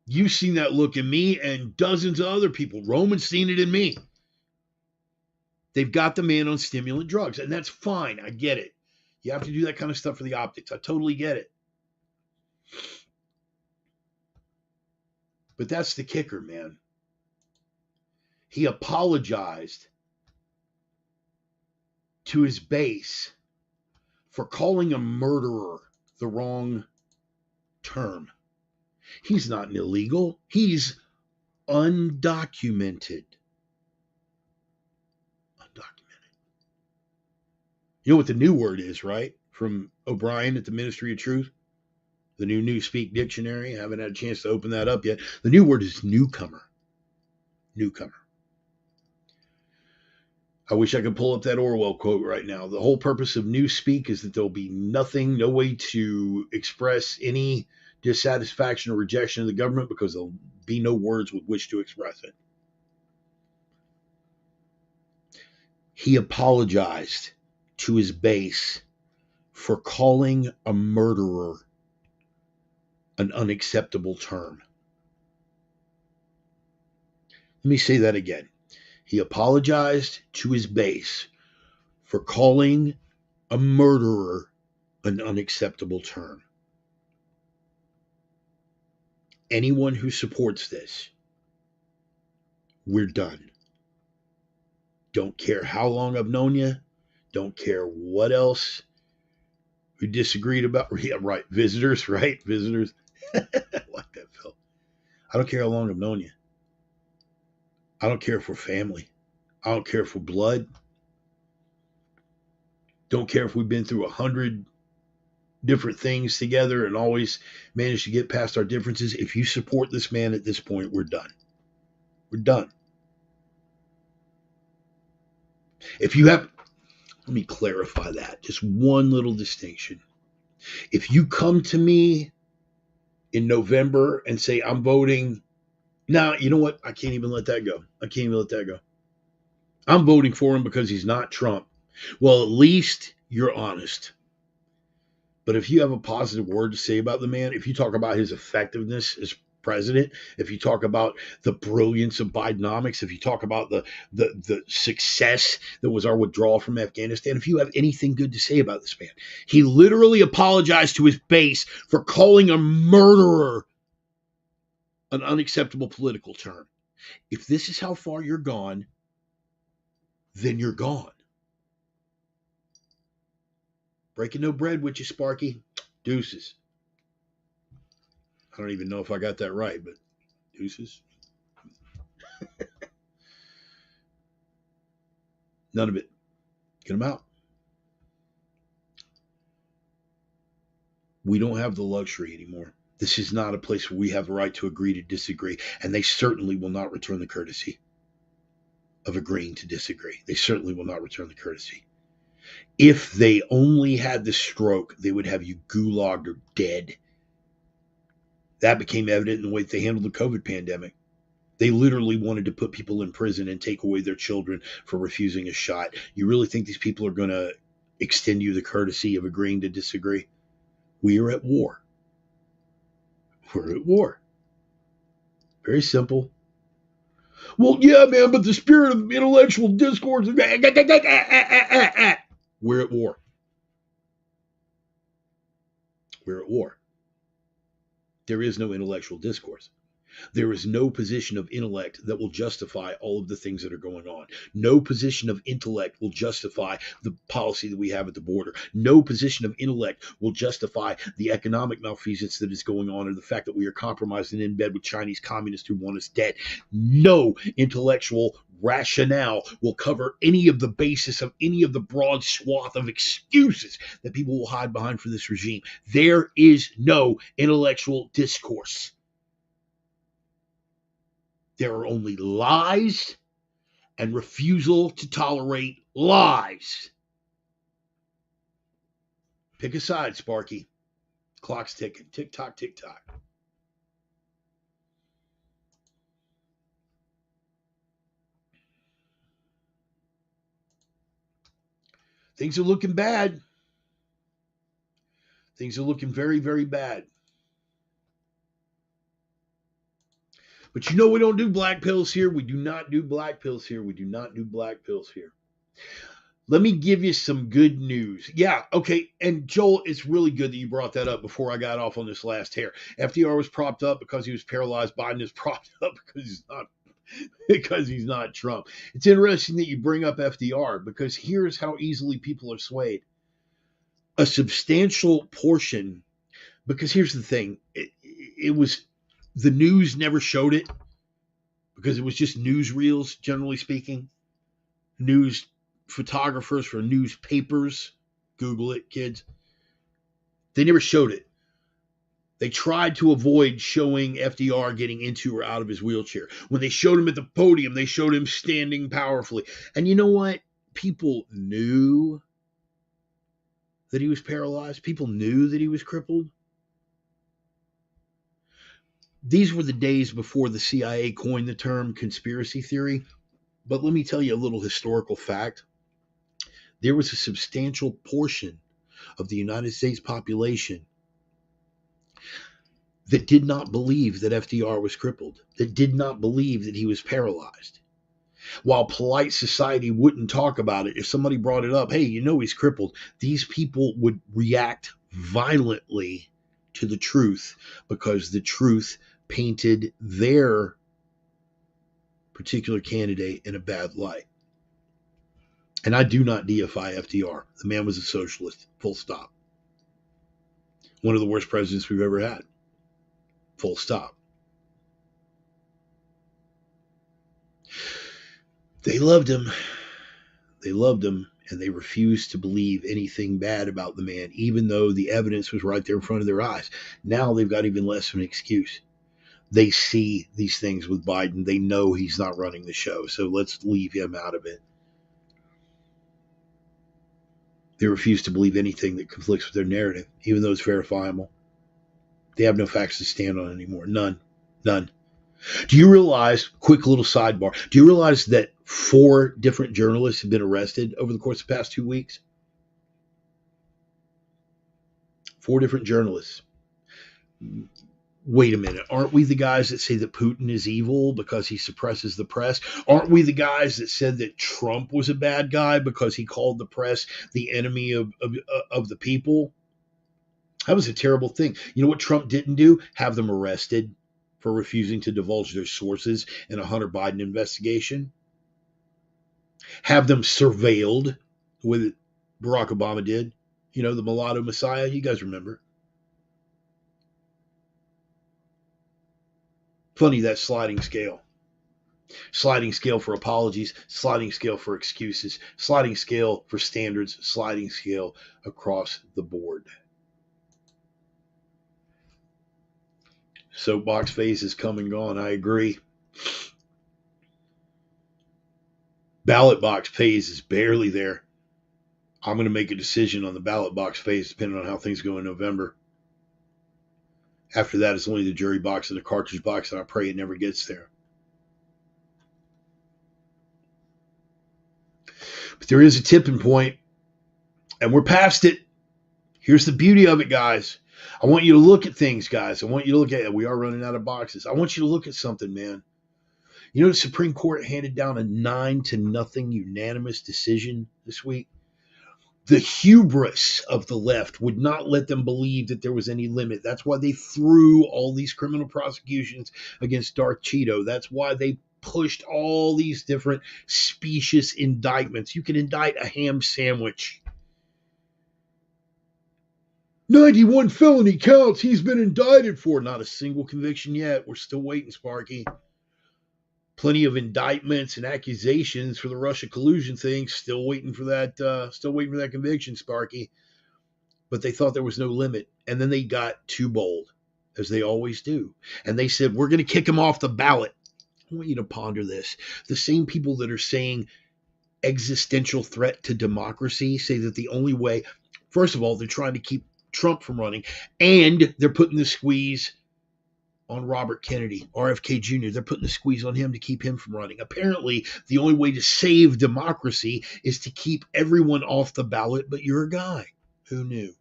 S1: You've seen that look in me and dozens of other people. Roman's seen it in me. They've got the man on stimulant drugs, and that's fine. I get it. You have to do that kind of stuff for the optics. I totally get it. But that's the kicker, man. He apologized to his base for calling a murderer the wrong term. He's not an illegal. He's undocumented. You know what the new word is, right? From O'Brien at the Ministry of Truth, the new Newspeak Dictionary. I haven't had a chance to open that up yet. The new word is newcomer. Newcomer. I wish I could pull up that Orwell quote right now. The whole purpose of Newspeak is that there'll be nothing, no way to express any dissatisfaction or rejection of the government because there'll be no words with which to express it. He apologized to his base for calling a murderer an unacceptable term. Let me say that again. He apologized to his base for calling a murderer an unacceptable term. Anyone who supports this, we're done. Don't care how long I've known you. Don't care what else we disagreed about. Yeah, right. Visitors, right? Visitors. I like that, Phil. I don't care how long I've known you. I don't care if we're family. I don't care if we're blood. Don't care if we've been through 100 different things together and always managed to get past our differences. If you support this man at this point, we're done. We're done. If you have, let me clarify that. Just one little distinction. If you come to me in November and say, I'm voting, now, you know what? I can't even let that go. I'm voting for him because he's not Trump. Well, at least you're honest. But if you have a positive word to say about the man, if you talk about his effectiveness as president, if you talk about the brilliance of Bidenomics, if you talk about the success that was our withdrawal from Afghanistan, if you have anything good to say about this man, he literally apologized to his base for calling a murderer an unacceptable political term. If this is how far you're gone, then you're gone. Breaking no bread with you, Sparky. Deuces. I don't even know if I got that right, but deuces. None of it. Get them out. We don't have the luxury anymore. This is not a place where we have the right to agree to disagree, and they certainly will not return the courtesy. of agreeing to disagree. They certainly will not return the courtesy. If they only had the stroke, they would have you gulagged or dead. That became evident in the way they handled the COVID pandemic. They literally wanted to put people in prison and take away their children for refusing a shot. You really think these people are going to extend you the courtesy of agreeing to disagree? We are at war. We're at war. Very simple. Well, yeah, man, but the spirit of intellectual discourse. We're at war. We're at war. There is no intellectual discourse. There is no position of intellect that will justify all of the things that are going on. No position of intellect will justify the policy that we have at the border. No position of intellect will justify the economic malfeasance that is going on, or the fact that we are compromised and in bed with Chinese communists who want us dead. No intellectual rationale will cover any of the basis of any of the broad swath of excuses that people will hide behind for this regime. There is no intellectual discourse. There are only lies and refusal to tolerate lies. Pick a side, Sparky. Clock's ticking. Tick tock, tick tock. Things are looking bad. Things are looking very, very bad. But you know we don't do black pills here. We do not do black pills here. We do not do black pills here. Let me give you some good news. Yeah, okay. And Joel, it's really good that you brought that up before I got off on this last hair. FDR was propped up because he was paralyzed. Biden is propped up because he's not Trump. It's interesting that you bring up FDR, because here's how easily people are swayed. A substantial portion, because here's the thing, it was, the news never showed it because it was just newsreels, generally speaking. News photographers for newspapers, Google it, kids. They never showed it. They tried to avoid showing FDR getting into or out of his wheelchair. When they showed him at the podium, they showed him standing powerfully. And you know what? People knew that he was paralyzed. People knew that he was crippled. These were the days before the CIA coined the term conspiracy theory. But let me tell you a little historical fact. There was a substantial portion of the United States population that did not believe that FDR was crippled, that did not believe that he was paralyzed. While polite society wouldn't talk about it, if somebody brought it up, hey, you know he's crippled, these people would react violently to the truth because the truth painted their particular candidate in a bad light. And I do not deify FDR. The man was a socialist, full stop. One of the worst presidents we've ever had, full stop. They loved him. They loved him, and they refused to believe anything bad about the man, even though the evidence was right there in front of their eyes. Now they've got even less of an excuse. They see these things with Biden. They know he's not running the show, so let's leave him out of it. They refuse to believe anything that conflicts with their narrative, even though it's verifiable. They have no facts to stand on anymore. None. None. Do you realize, quick little sidebar, do you realize that 4 different journalists have been arrested over the course of the past 2 weeks? 4 different journalists. Wait a minute. Aren't we the guys that say that Putin is evil because he suppresses the press? Aren't we the guys that said that Trump was a bad guy because he called the press the enemy of the people? That was a terrible thing. You know what Trump didn't do? Have them arrested for refusing to divulge their sources in a Hunter Biden investigation. Have them surveilled, with Barack Obama did. You know, the mulatto messiah, you guys remember. Funny, that sliding scale. Sliding scale for apologies, sliding scale for excuses, sliding scale for standards, sliding scale across the board. Soapbox phase is come and gone. I agree. Ballot box phase is barely there. I'm going to make a decision on the ballot box phase depending on how things go in November. After that, it's only the jury box and the cartridge box, and I pray it never gets there. But there is a tipping point, and we're past it. Here's the beauty of it, guys. I want you to look at things, guys. I want you to look at it. We are running out of boxes. I want you to look at something, man. You know, the Supreme Court handed down a 9-0 unanimous decision this week. The hubris of the left would not let them believe that there was any limit. That's why they threw all these criminal prosecutions against Darth Cheeto. That's why they pushed all these different specious indictments. You can indict a ham sandwich. 91 felony counts he's been indicted for. Not a single conviction yet. We're still waiting, Sparky. Plenty of indictments and accusations for the Russia collusion thing. Still waiting for that. Still waiting for that conviction, Sparky. But they thought there was no limit, and then they got too bold, as they always do. And they said, "We're going to kick him off the ballot." I want you to ponder this. The same people that are saying existential threat to democracy say that the only way, first of all, they're trying to keep Trump from running, and they're putting the squeeze on Robert Kennedy, RFK Jr. They're putting the squeeze on him to keep him from running. Apparently, the only way to save democracy is to keep everyone off the ballot but your guy. Who knew?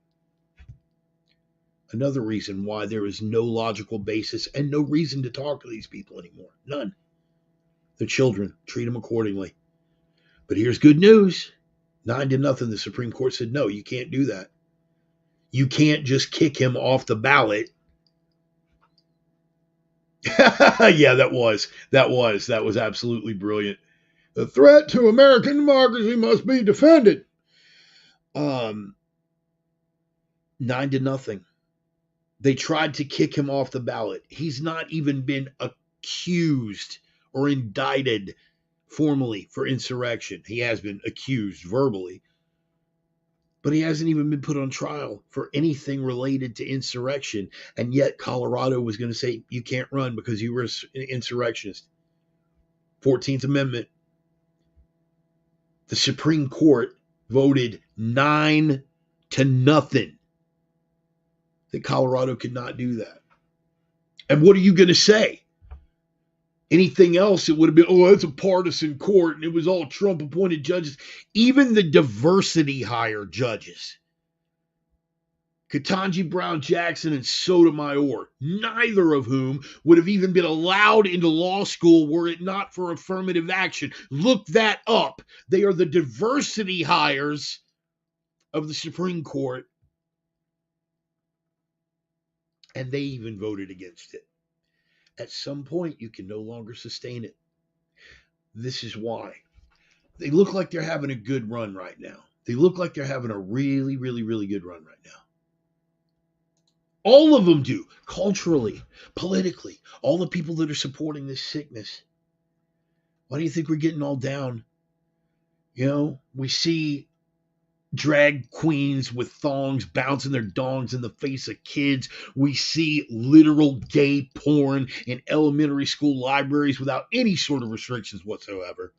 S1: Another reason why there is no logical basis and no reason to talk to these people anymore. None. The children, treat them accordingly. But here's good news. 9-0, the Supreme Court said, no, you can't do that. You can't just kick him off the ballot. Yeah, that was absolutely brilliant. The threat to American democracy must be defended. 9-0. They tried to kick him off the ballot. He's not even been accused or indicted formally for insurrection. He has been accused verbally, but he hasn't even been put on trial for anything related to insurrection. And yet Colorado was going to say, you can't run because you were an insurrectionist. 14th Amendment. The Supreme Court voted 9-0 that Colorado could not do that. And what are you going to say? Anything else, it would have been, oh, it's a partisan court, and it was all Trump-appointed judges. Even the diversity hire judges, Ketanji Brown Jackson and Sotomayor, neither of whom would have even been allowed into law school were it not for affirmative action. Look that up. They are the diversity hires of the Supreme Court, and they even voted against it. At some point, you can no longer sustain it. This is why. They look like they're having a good run right now. They look like they're having a really, really, really good run right now. All of them do, culturally, politically. All the people that are supporting this sickness. Why do you think we're getting all down? You know, we see drag queens with thongs bouncing their dongs in the face of kids. We see literal gay porn in elementary school libraries without any sort of restrictions whatsoever.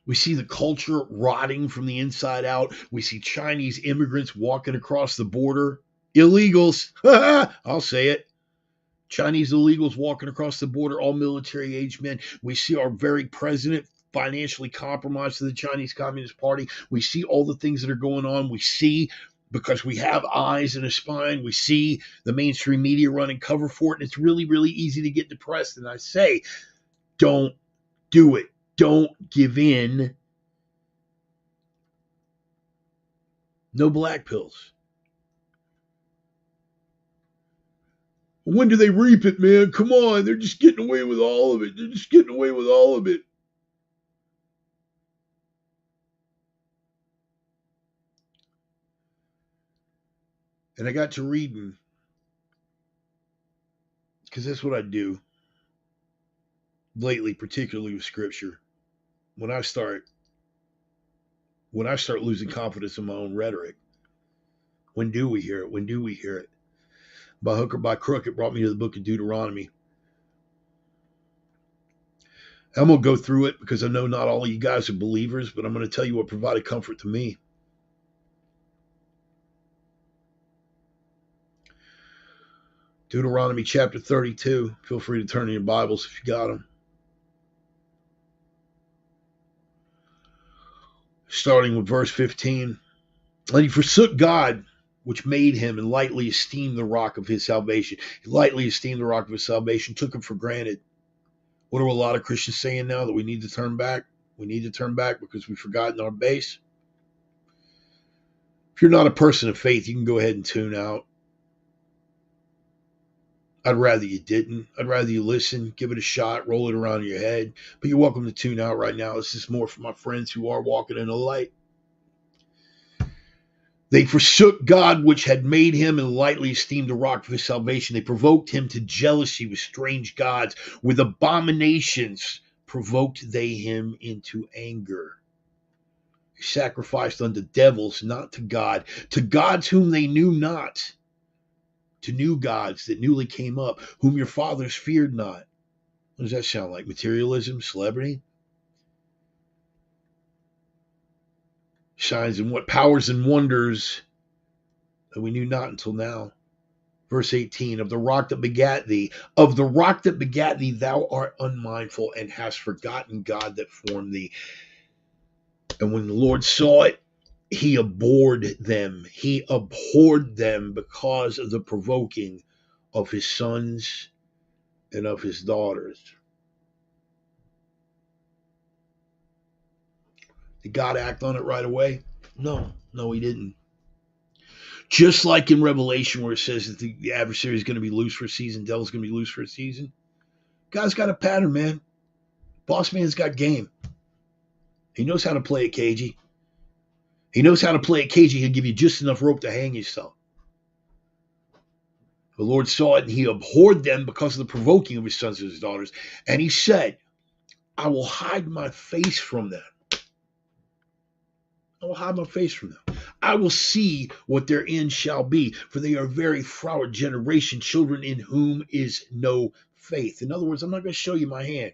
S1: We see the culture rotting from the inside out. We see Chinese immigrants walking across the border. Illegals. I'll say it. Chinese illegals walking across the border, all military-aged men. We see our very president financially compromised to the Chinese Communist Party. We see all the things that are going on. We see, because we have eyes and a spine, we see the mainstream media running cover for it, and it's really, really easy to get depressed. And I say, don't do it. Don't give in. No black pills. When do they reap it, man? Come on. They're just getting away with all of it. They're just getting away with all of it. And I got to reading, because that's what I do lately, particularly with scripture. When I start losing confidence in my own rhetoric, when do we hear it? When do we hear it? By hook or by crook, it brought me to the book of Deuteronomy. I'm going to go through it because I know not all of you guys are believers, but I'm going to tell you what provided comfort to me. Deuteronomy chapter 32. Feel free to turn in your Bibles if you got them. Starting with verse 15. And he forsook God, which made him, and lightly esteemed the rock of his salvation. He lightly esteemed the rock of his salvation, took him for granted. What are a lot of Christians saying now? That we need to turn back? We need to turn back because we've forgotten our base. If you're not a person of faith, you can go ahead and tune out. I'd rather you didn't. I'd rather you listen, give it a shot, roll it around in your head. But you're welcome to tune out right now. This is more for my friends who are walking in the light. They forsook God, which had made him, and lightly esteemed the rock of his salvation. They provoked him to jealousy with strange gods. With abominations provoked they him into anger. They sacrificed unto devils, not to God, to gods whom they knew not, to new gods that newly came up, whom your fathers feared not. What does that sound like? Materialism? Celebrity? Signs and what powers and wonders that we knew not until now. Verse 18, of the rock that begat thee, thou art unmindful and hast forgotten God that formed thee. And when the Lord saw it, he abhorred them. He abhorred them because of the provoking of his sons and of his daughters. Did God act on it right away? No, he didn't. Just like in Revelation where it says that the adversary is going to be loose for a season, devil's going to be loose for a season. God's got a pattern, man. Boss man's got game. He knows how to play it cagey. He knows how to play it cagey. He'll give you just enough rope to hang yourself. The Lord saw it, and he abhorred them because of the provoking of his sons and his daughters. And he said, I will hide my face from them. I will hide my face from them. I will see what their end shall be, for they are a very froward generation, children in whom is no faith. In other words, I'm not going to show you my hand.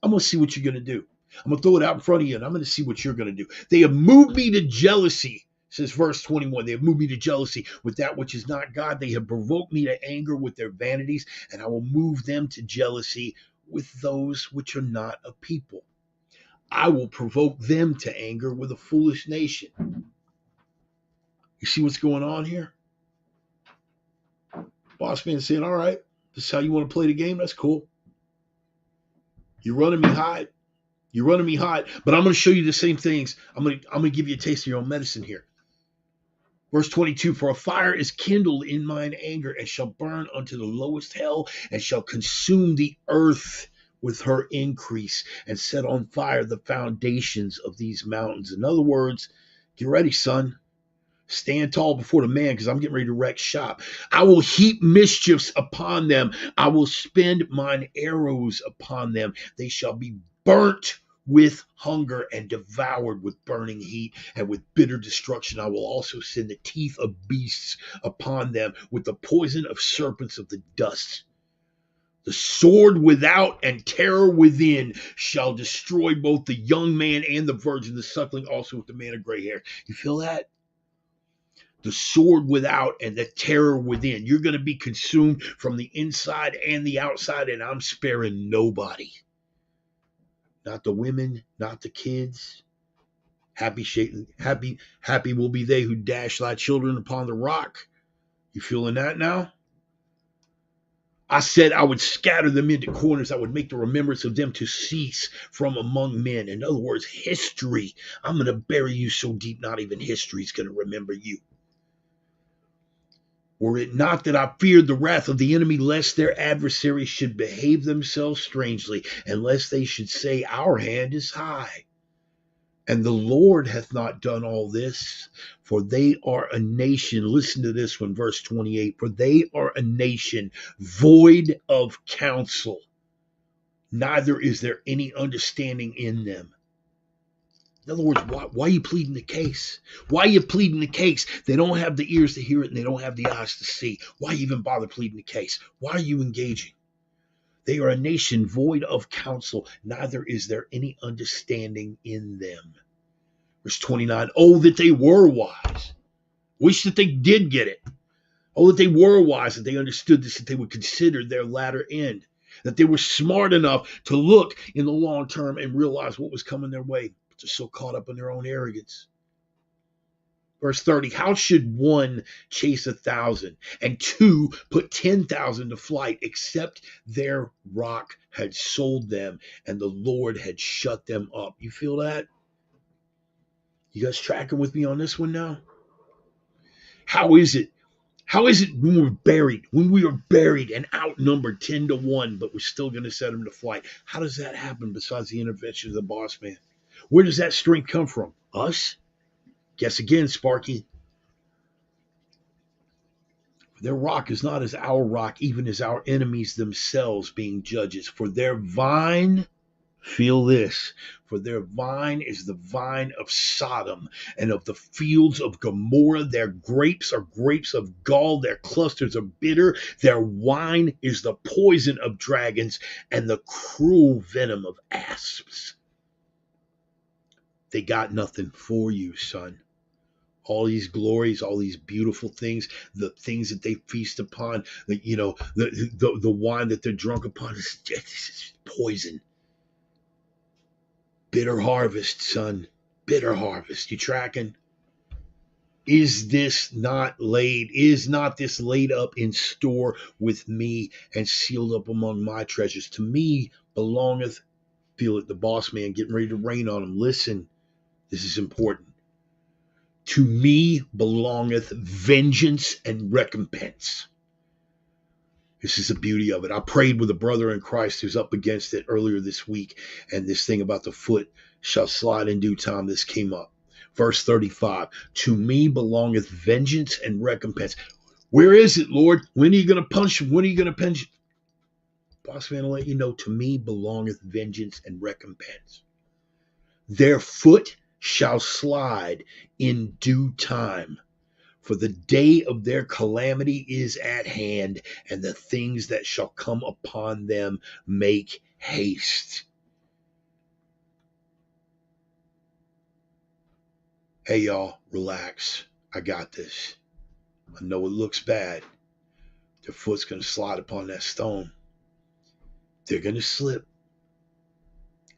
S1: I'm going to see what you're going to do. I'm going to throw it out in front of you, and I'm going to see what you're going to do. They have moved me to jealousy, says verse 21. They have moved me to jealousy with that which is not God. They have provoked me to anger with their vanities, and I will move them to jealousy with those which are not a people. I will provoke them to anger with a foolish nation. You see what's going on here? Boss man saying, all right, this is how you want to play the game? That's cool. You're running me hot. But I'm going to show you the same things. I'm going to give you a taste of your own medicine here. Verse 22, for a fire is kindled in mine anger and shall burn unto the lowest hell and shall consume the earth with her increase and set on fire the foundations of these mountains. In other words, get ready, son. Stand tall before the man because I'm getting ready to wreck shop. I will heap mischiefs upon them. I will spend mine arrows upon them. They shall be burnt with hunger and devoured with burning heat and with bitter destruction. I will also send the teeth of beasts upon them with the poison of serpents of the dust. The sword without and terror within shall destroy both the young man and the virgin, the suckling also with the man of gray hair. You feel that? The sword without and the terror within. You're going to be consumed from the inside and the outside, and I'm sparing nobody. Not the women, not the kids. Happy will be they who dash thy children upon the rock. You feeling that now? I said I would scatter them into corners. I would make the remembrance of them to cease from among men. In other words, history. I'm going to bury you so deep, not even history is going to remember you. Were it not that I feared the wrath of the enemy, lest their adversaries should behave themselves strangely, and lest they should say, our hand is high. And the Lord hath not done all this, for they are a nation. Listen to this one, verse 28. For they are a nation void of counsel, neither is there any understanding in them. In other words, why are you pleading the case? Why are you pleading the case? They don't have the ears to hear it and they don't have the eyes to see. Why even bother pleading the case? Why are you engaging? They are a nation void of counsel, neither is there any understanding in them. Verse 29, oh, that they were wise. Wish that they did get it. Oh, that they were wise, that they understood this, that they would consider their latter end, that they were smart enough to look in the long term and realize what was coming their way. But they're so caught up in their own arrogance. Verse 30, how should one chase 1,000 and two put 10,000 to flight, except their rock had sold them and the Lord had shut them up? You feel that? You guys tracking with me on this one now? How is it? How is it when we are buried and outnumbered 10-1, but we're still going to set them to flight? How does that happen besides the intervention of the boss man? Where does that strength come from? Us? Guess again, Sparky. Their rock is not as our rock, even as our enemies themselves being judges. For their vine, feel this, for their vine is the vine of Sodom and of the fields of Gomorrah. Their grapes are grapes of gall. Their clusters are bitter. Their wine is the poison of dragons and the cruel venom of asps. They got nothing for you, son. All these glories, all these beautiful things, the things that they feast upon, the wine that they're drunk upon is poison. Bitter harvest, son. Bitter harvest. You tracking? Is not this laid up in store with me and sealed up among my treasures? To me belongeth, feel it, the boss man getting ready to rain on him. Listen, this is important. To me belongeth vengeance and recompense. This is the beauty of it. I prayed with a brother in Christ who's up against it earlier this week, and this thing about the foot shall slide in due time, this came up. Verse 35, to me belongeth vengeance and recompense. Where is it, Lord? When are you going to punch him? When are you going to pinch him? Boss man will let you know, to me belongeth vengeance and recompense. Their foot shall slide in due time, for the day of their calamity is at hand, and the things that shall come upon them make haste. Hey, y'all, relax. I got this. I know it looks bad. Their foot's going to slide upon that stone. They're going to slip.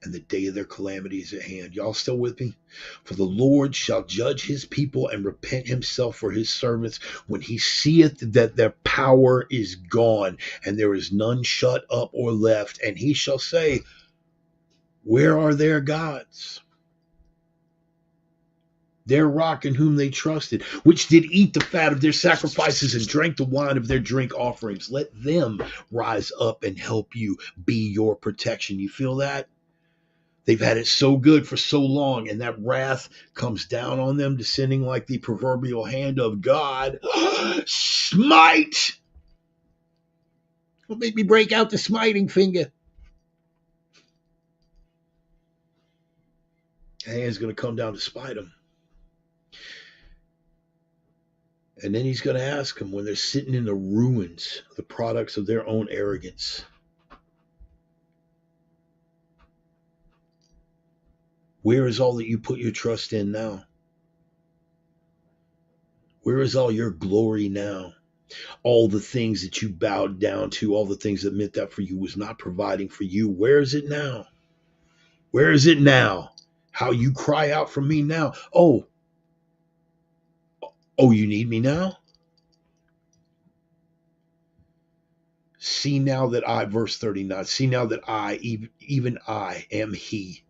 S1: And the day of their calamity is at hand. Y'all still with me? For the Lord shall judge his people and repent himself for his servants when he seeth that their power is gone and there is none shut up or left. And he shall say, where are their gods? Their rock in whom they trusted, which did eat the fat of their sacrifices and drank the wine of their drink offerings. Let them rise up and help you, be your protection. You feel that? They've had it so good for so long, and that wrath comes down on them, descending like the proverbial hand of God. Smite! Don't make me break out the smiting finger. The hand's going to come down to smite them. And then he's going to ask them when they're sitting in the ruins, the products of their own arrogance. Where is all that you put your trust in now? Where is all your glory now? All the things that you bowed down to, all the things that meant that for you was not providing for you. Where is it now? Where is it now? How you cry out for me now? Oh, you need me now? See now that I, verse 39, see now that I, even I, am he.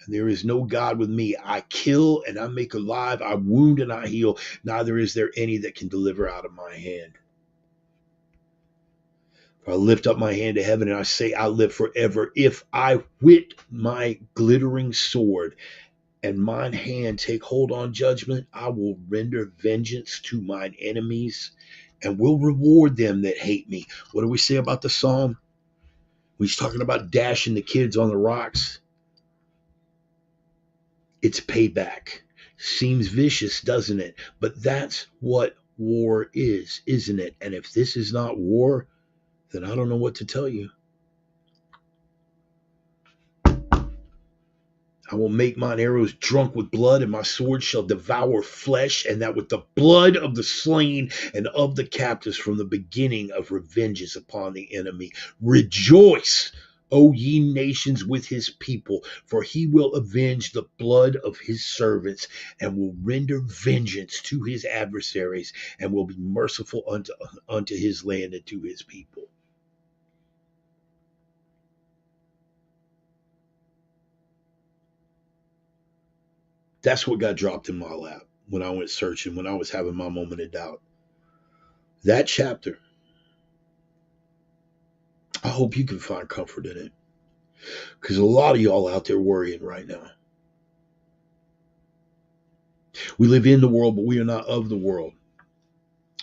S1: And there is no God with me. I kill and I make alive. I wound and I heal. Neither is there any that can deliver out of my hand. For I lift up my hand to heaven and I say, I live forever. If I whet my glittering sword and mine hand take hold on judgment, I will render vengeance to mine enemies and will reward them that hate me. What do we say about the psalm? He's talking about dashing the kids on the rocks. It's payback. Seems vicious, doesn't it? But that's what war is, isn't it? And if this is not war, then I don't know what to tell you. I will make mine arrows drunk with blood, and my sword shall devour flesh, and that with the blood of the slain and of the captives from the beginning of revenges upon the enemy. Rejoice, O ye nations, with his people, for he will avenge the blood of his servants, and will render vengeance to his adversaries, and will be merciful unto his land and to his people. That's what got dropped in my lap when I went searching, when I was having my moment of doubt. That chapter, I hope you can find comfort in it. Because a lot of y'all out there worrying right now. We live in the world, but we are not of the world.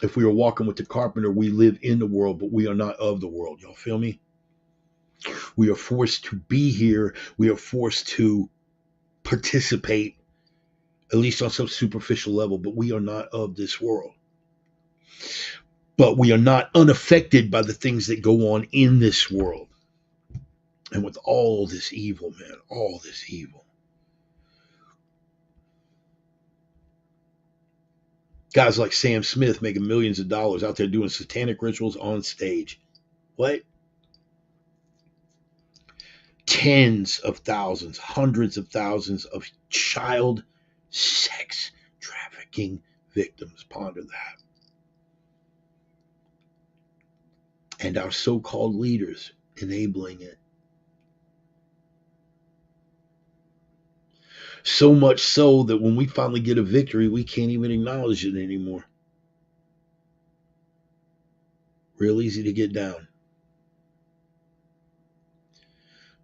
S1: If we are walking with the carpenter, we live in the world, but we are not of the world. Y'all feel me? We are forced to be here. We are forced to participate, at least on some superficial level, but we are not of this world. But we are not unaffected by the things that go on in this world. And with all this evil, man, all this evil. Guys like Sam Smith making millions of dollars out there doing satanic rituals on stage. What? Tens of thousands, hundreds of thousands of child sex trafficking victims. Ponder that. And our so-called leaders enabling it. So much so that when we finally get a victory, we can't even acknowledge it anymore. Real easy to get down.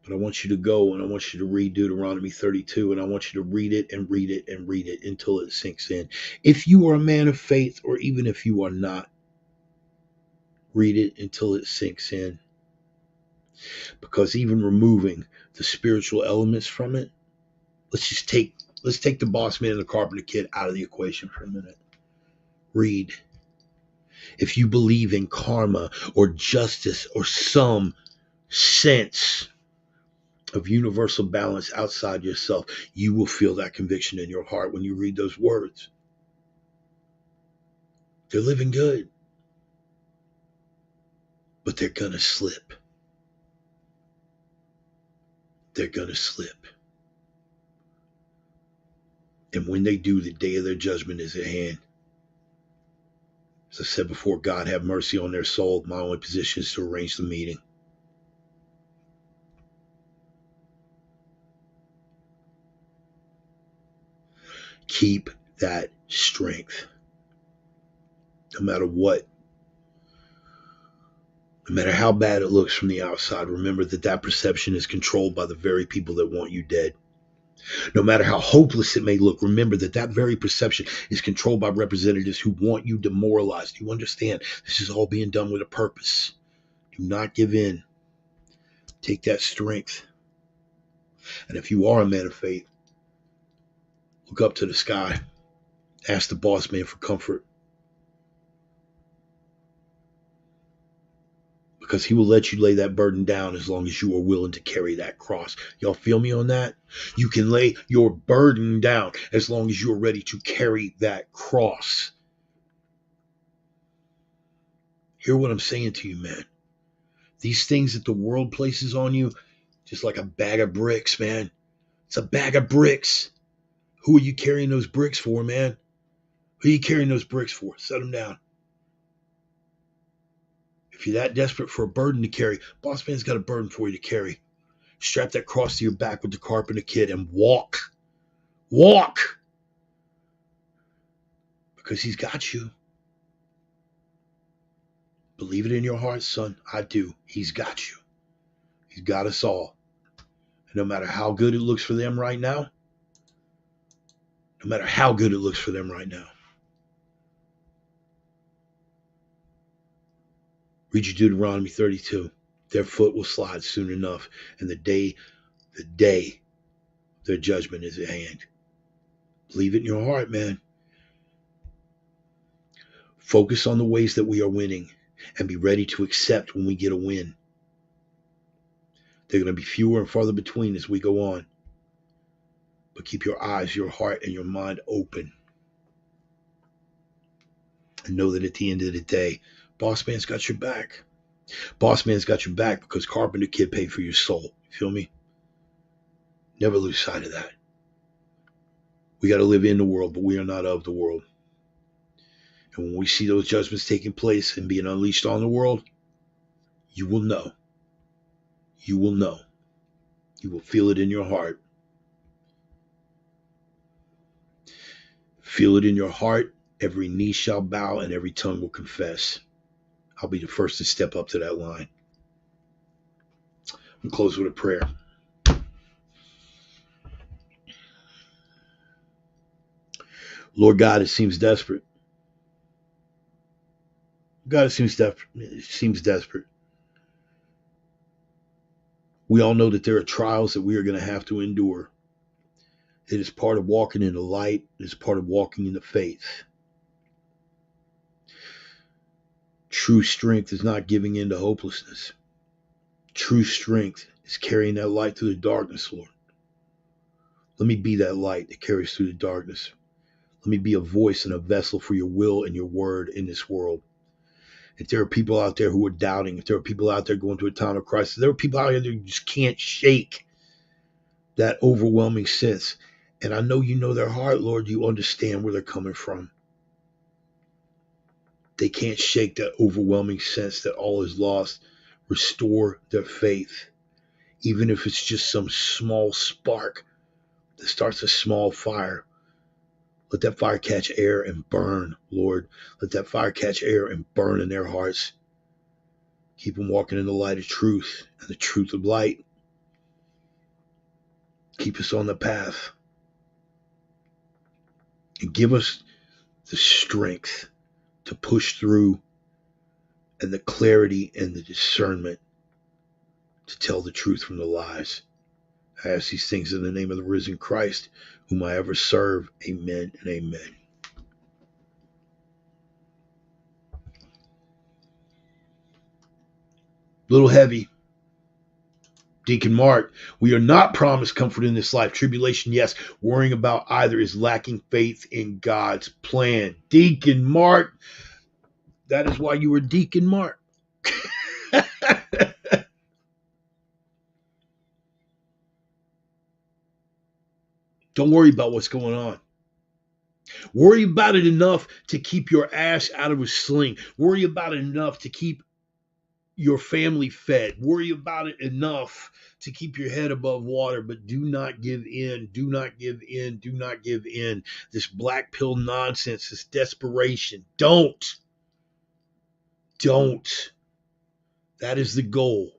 S1: But I want you to go and I want you to read Deuteronomy 32, and I want you to read it and read it and read it until it sinks in. If you are a man of faith, or even if you are not, read it until it sinks in. Because even removing the spiritual elements from it, let's take the boss man and the carpenter kid out of the equation for a minute. Read. If you believe in karma or justice or some sense of universal balance outside yourself, you will feel that conviction in your heart when you read those words. They're living good, but they're gonna slip. They're gonna slip. And when they do, the day of their judgment is at hand. As I said before, God have mercy on their soul. My only position is to arrange the meeting. Keep that strength. No matter what. No matter how bad it looks from the outside, remember that perception is controlled by the very people that want you dead. No matter how hopeless it may look, remember that very perception is controlled by representatives who want you demoralized. You understand? This is all being done with a purpose. Do not give in. Take that strength. And if you are a man of faith, look up to the sky. Ask the boss man for comfort. Because he will let you lay that burden down as long as you are willing to carry that cross. Y'all feel me on that? You can lay your burden down as long as you're ready to carry that cross. Hear what I'm saying to you, man. These things that the world places on you, just like a bag of bricks, man. It's a bag of bricks. Who are you carrying those bricks for, man? Who are you carrying those bricks for? Set them down. If you're that desperate for a burden to carry, boss man's got a burden for you to carry. Strap that cross to your back with the carpenter kid and walk. Walk. Because he's got you. Believe it in your heart, son. I do. He's got you. He's got us all. And no matter how good it looks for them right now, read your Deuteronomy 32. Their foot will slide soon enough, and the day their judgment is at hand. Believe it in your heart, man. Focus on the ways that we are winning and be ready to accept when we get a win. They're going to be fewer and farther between as we go on. But keep your eyes, your heart, and your mind open. And know that at the end of the day, Boss Man's got your back. Boss Man's got your back because Carpenter Kid paid for your soul. You feel me? Never lose sight of that. We got to live in the world, but we are not of the world. And when we see those judgments taking place and being unleashed on the world, you will know. You will know. You will feel it in your heart. Feel it in your heart. Every knee shall bow and every tongue will confess. I'll be the first to step up to that line. We'll close with a prayer. Lord God, it seems desperate. God, it seems desperate. It seems desperate. We all know that there are trials that we are going to have to endure. It is part of walking in the light. It is part of walking in the faith. True strength is not giving in to hopelessness. True strength is carrying that light through the darkness, Lord. Let me be that light that carries through the darkness. Let me be a voice and a vessel for your will and your word in this world. If there are people out there who are doubting, if there are people out there going through a time of crisis, there are people out there who just can't shake that overwhelming sense. And I know you know their heart, Lord. You understand where they're coming from. They can't shake that overwhelming sense that all is lost. Restore their faith. Even if it's just some small spark that starts a small fire. Let that fire catch air and burn, Lord. Let that fire catch air and burn in their hearts. Keep them walking in the light of truth and the truth of light. Keep us on the path. And give us the strength to push through and the clarity and the discernment to tell the truth from the lies. I ask these things in the name of the risen Christ, whom I ever serve. Amen and amen. Little heavy. Deacon Mark, we are not promised comfort in this life. Tribulation, yes. Worrying about either is lacking faith in God's plan. Deacon Mark, that is why you were Deacon Mark. Don't worry about what's going on. Worry about it enough to keep your ass out of a sling. Worry about it enough to keep your family fed. Worry about it enough to keep your head above water, but do not give in. Do not give in. Do not give in. This black pill nonsense, this desperation. Don't. That is the goal.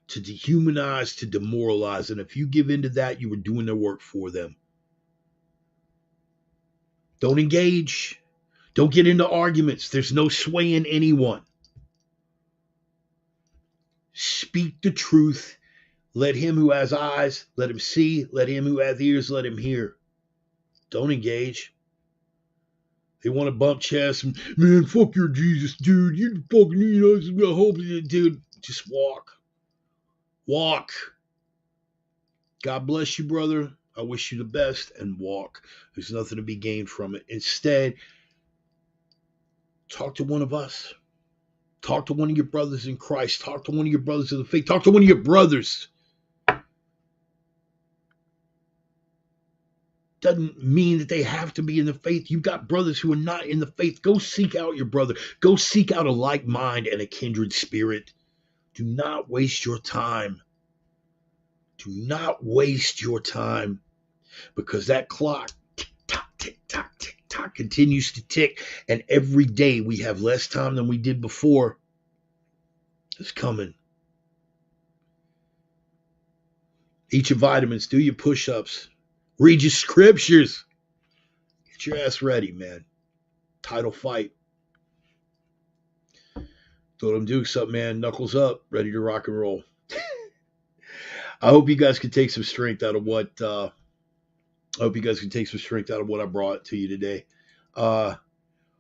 S1: To dehumanize, to demoralize. And if you give into that, you are doing their work for them. Don't engage. Don't get into arguments. There's no swaying anyone. Speak the truth. Let him who has eyes, let him see. Let him who has ears, let him hear. Don't engage. They want to bump chests and, man, fuck your Jesus, dude. You fucking need us. I hope, dude. Just walk. Walk. God bless you, brother. I wish you the best, and walk. There's nothing to be gained from it. Instead, talk to one of us. Talk to one of your brothers in Christ. Talk to one of your brothers of the faith. Talk to one of your brothers. Doesn't mean that they have to be in the faith. You've got brothers who are not in the faith. Go seek out your brother. Go seek out a like mind and a kindred spirit. Do not waste your time. Do not waste your time, because that clock, tick tock, continues to tick, and every day we have less time than we did before. It's coming. Eat your vitamins, do your push-ups, read your scriptures. Get your ass ready, man. Title fight. Throw them dukes up, man. Knuckles up, ready to rock and roll. I hope you guys can take some strength out of what I brought to you today.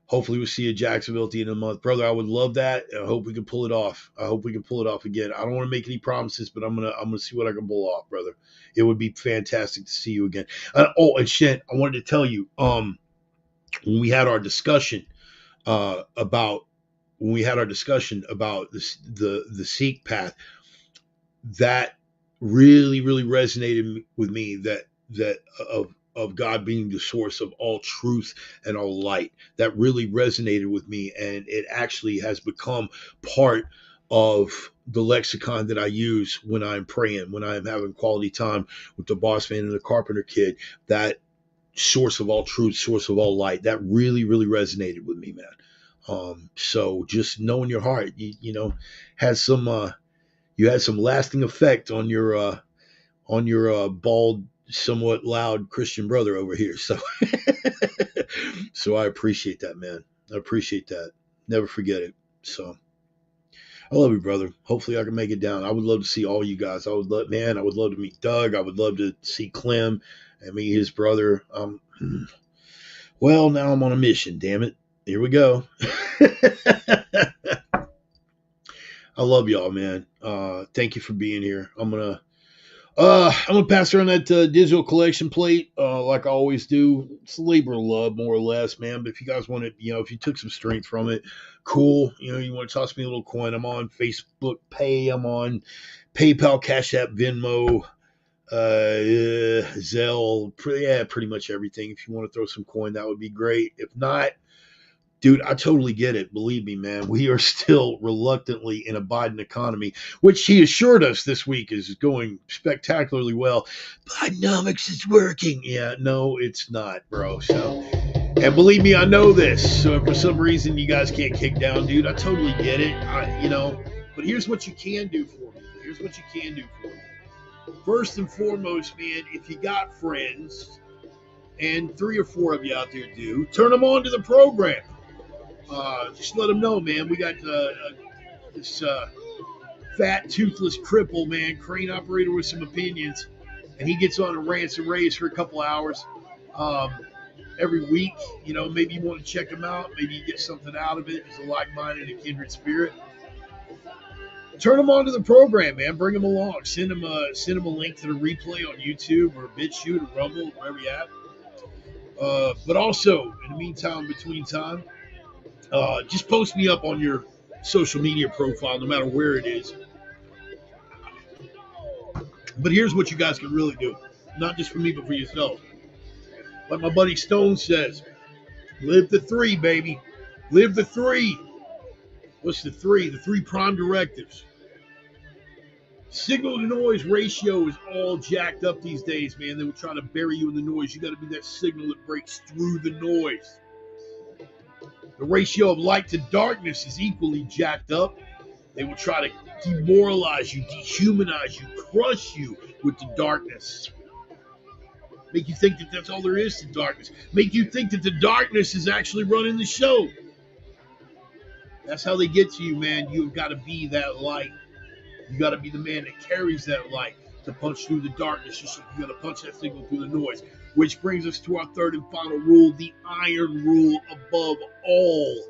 S1: Hopefully we'll see you at Jacksonville at the end of the month. Brother, I would love that. I hope we can pull it off. I hope we can pull it off again. I don't want to make any promises, but I'm gonna see what I can pull off, brother. It would be fantastic to see you again. And shit, I wanted to tell you, when we had our discussion about this, the Sikh path, that really, really resonated with me, that of God being the source of all truth and all light. That really resonated with me, and it actually has become part of the lexicon that I use when I'm praying, when I'm having quality time with the boss man and the carpenter kid. That source of all truth, source of all light, that really, really resonated with me, man. So just know in your heart, you know, has some you had some lasting effect on your bald, somewhat loud Christian brother over here. So, so I appreciate that, man. I appreciate that. Never forget it. So, I love you, brother. Hopefully, I can make it down. I would love to see all you guys. I would love to meet Doug. I would love to see Clem and meet his brother. Well, now I'm on a mission. Damn it. Here we go. I love y'all, man. Thank you for being here. I'm gonna pass around that digital collection plate, like I always do. It's a labor of love, more or less, man. But if you guys want it, you know, if you took some strength from it, cool. You know, you want to toss me a little coin, I'm on Facebook Pay. I'm on PayPal, Cash App, Venmo, Zelle. Pretty much everything. If you want to throw some coin, that would be great. If not, dude, I totally get it. Believe me, man. We are still reluctantly in a Biden economy, which he assured us this week is going spectacularly well. Bidenomics is working. Yeah, no, it's not, bro. So, and believe me, I know this. So if for some reason you guys can't kick down, dude, I totally get it. But here's what you can do for me. First and foremost, man, if you got friends, and 3 or 4 of you out there do, turn them on to the program. Just let them know, man. We got this fat, toothless cripple, man, crane operator with some opinions, and he gets on and rants and raves for a couple hours every week. You know, maybe you want to check him out. Maybe you get something out of it. It's a like-minded and kindred spirit. Turn them on to the program, man. Bring them along. Send them a link to the replay on YouTube or BitChute or Rumble, wherever you at. But also, in the meantime, between time, just post me up on your social media profile, no matter where it is. But here's what you guys can really do. Not just for me, but for yourself. Like my buddy Stone says, live the 3, baby. Live the 3. What's the 3? The 3 prime directives. Signal to noise ratio is all jacked up these days, man. They will try to bury you in the noise. You got to be that signal that breaks through the noise. The ratio of light to darkness is equally jacked up. They will try to demoralize you, dehumanize you, crush you with the darkness. Make you think that that's all there is to darkness. Make you think that the darkness is actually running the show. That's how they get to you, man. You've got to be that light. You got to be the man that carries that light to punch through the darkness. You got to punch that signal through the noise. Which brings us to our third and final rule, the iron rule above all.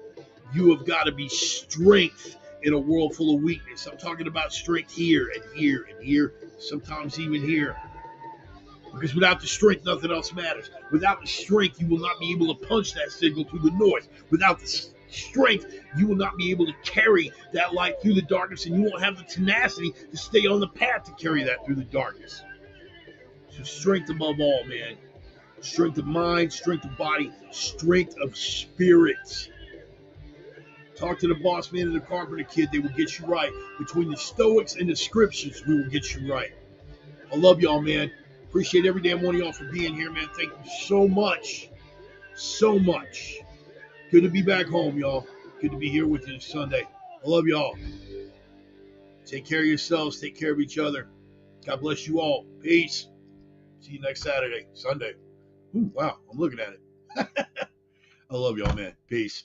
S1: You have got to be strength in a world full of weakness. I'm talking about strength here and here and here, sometimes even here. Because without the strength, nothing else matters. Without the strength, you will not be able to punch that signal through the noise. Without the strength, you will not be able to carry that light through the darkness, and you won't have the tenacity to stay on the path to carry that through the darkness. So strength above all, man. Strength of mind, strength of body, strength of spirit. Talk to the boss man and the carpenter kid. They will get you right. Between the Stoics and the scriptures, we will get you right. I love y'all, man. Appreciate every damn one of y'all for being here, man. Thank you so much. So much. Good to be back home, y'all. Good to be here with you this Sunday. I love y'all. Take care of yourselves. Take care of each other. God bless you all. Peace. See you next Sunday. Ooh, wow, I'm looking at it. I love y'all, man. Peace.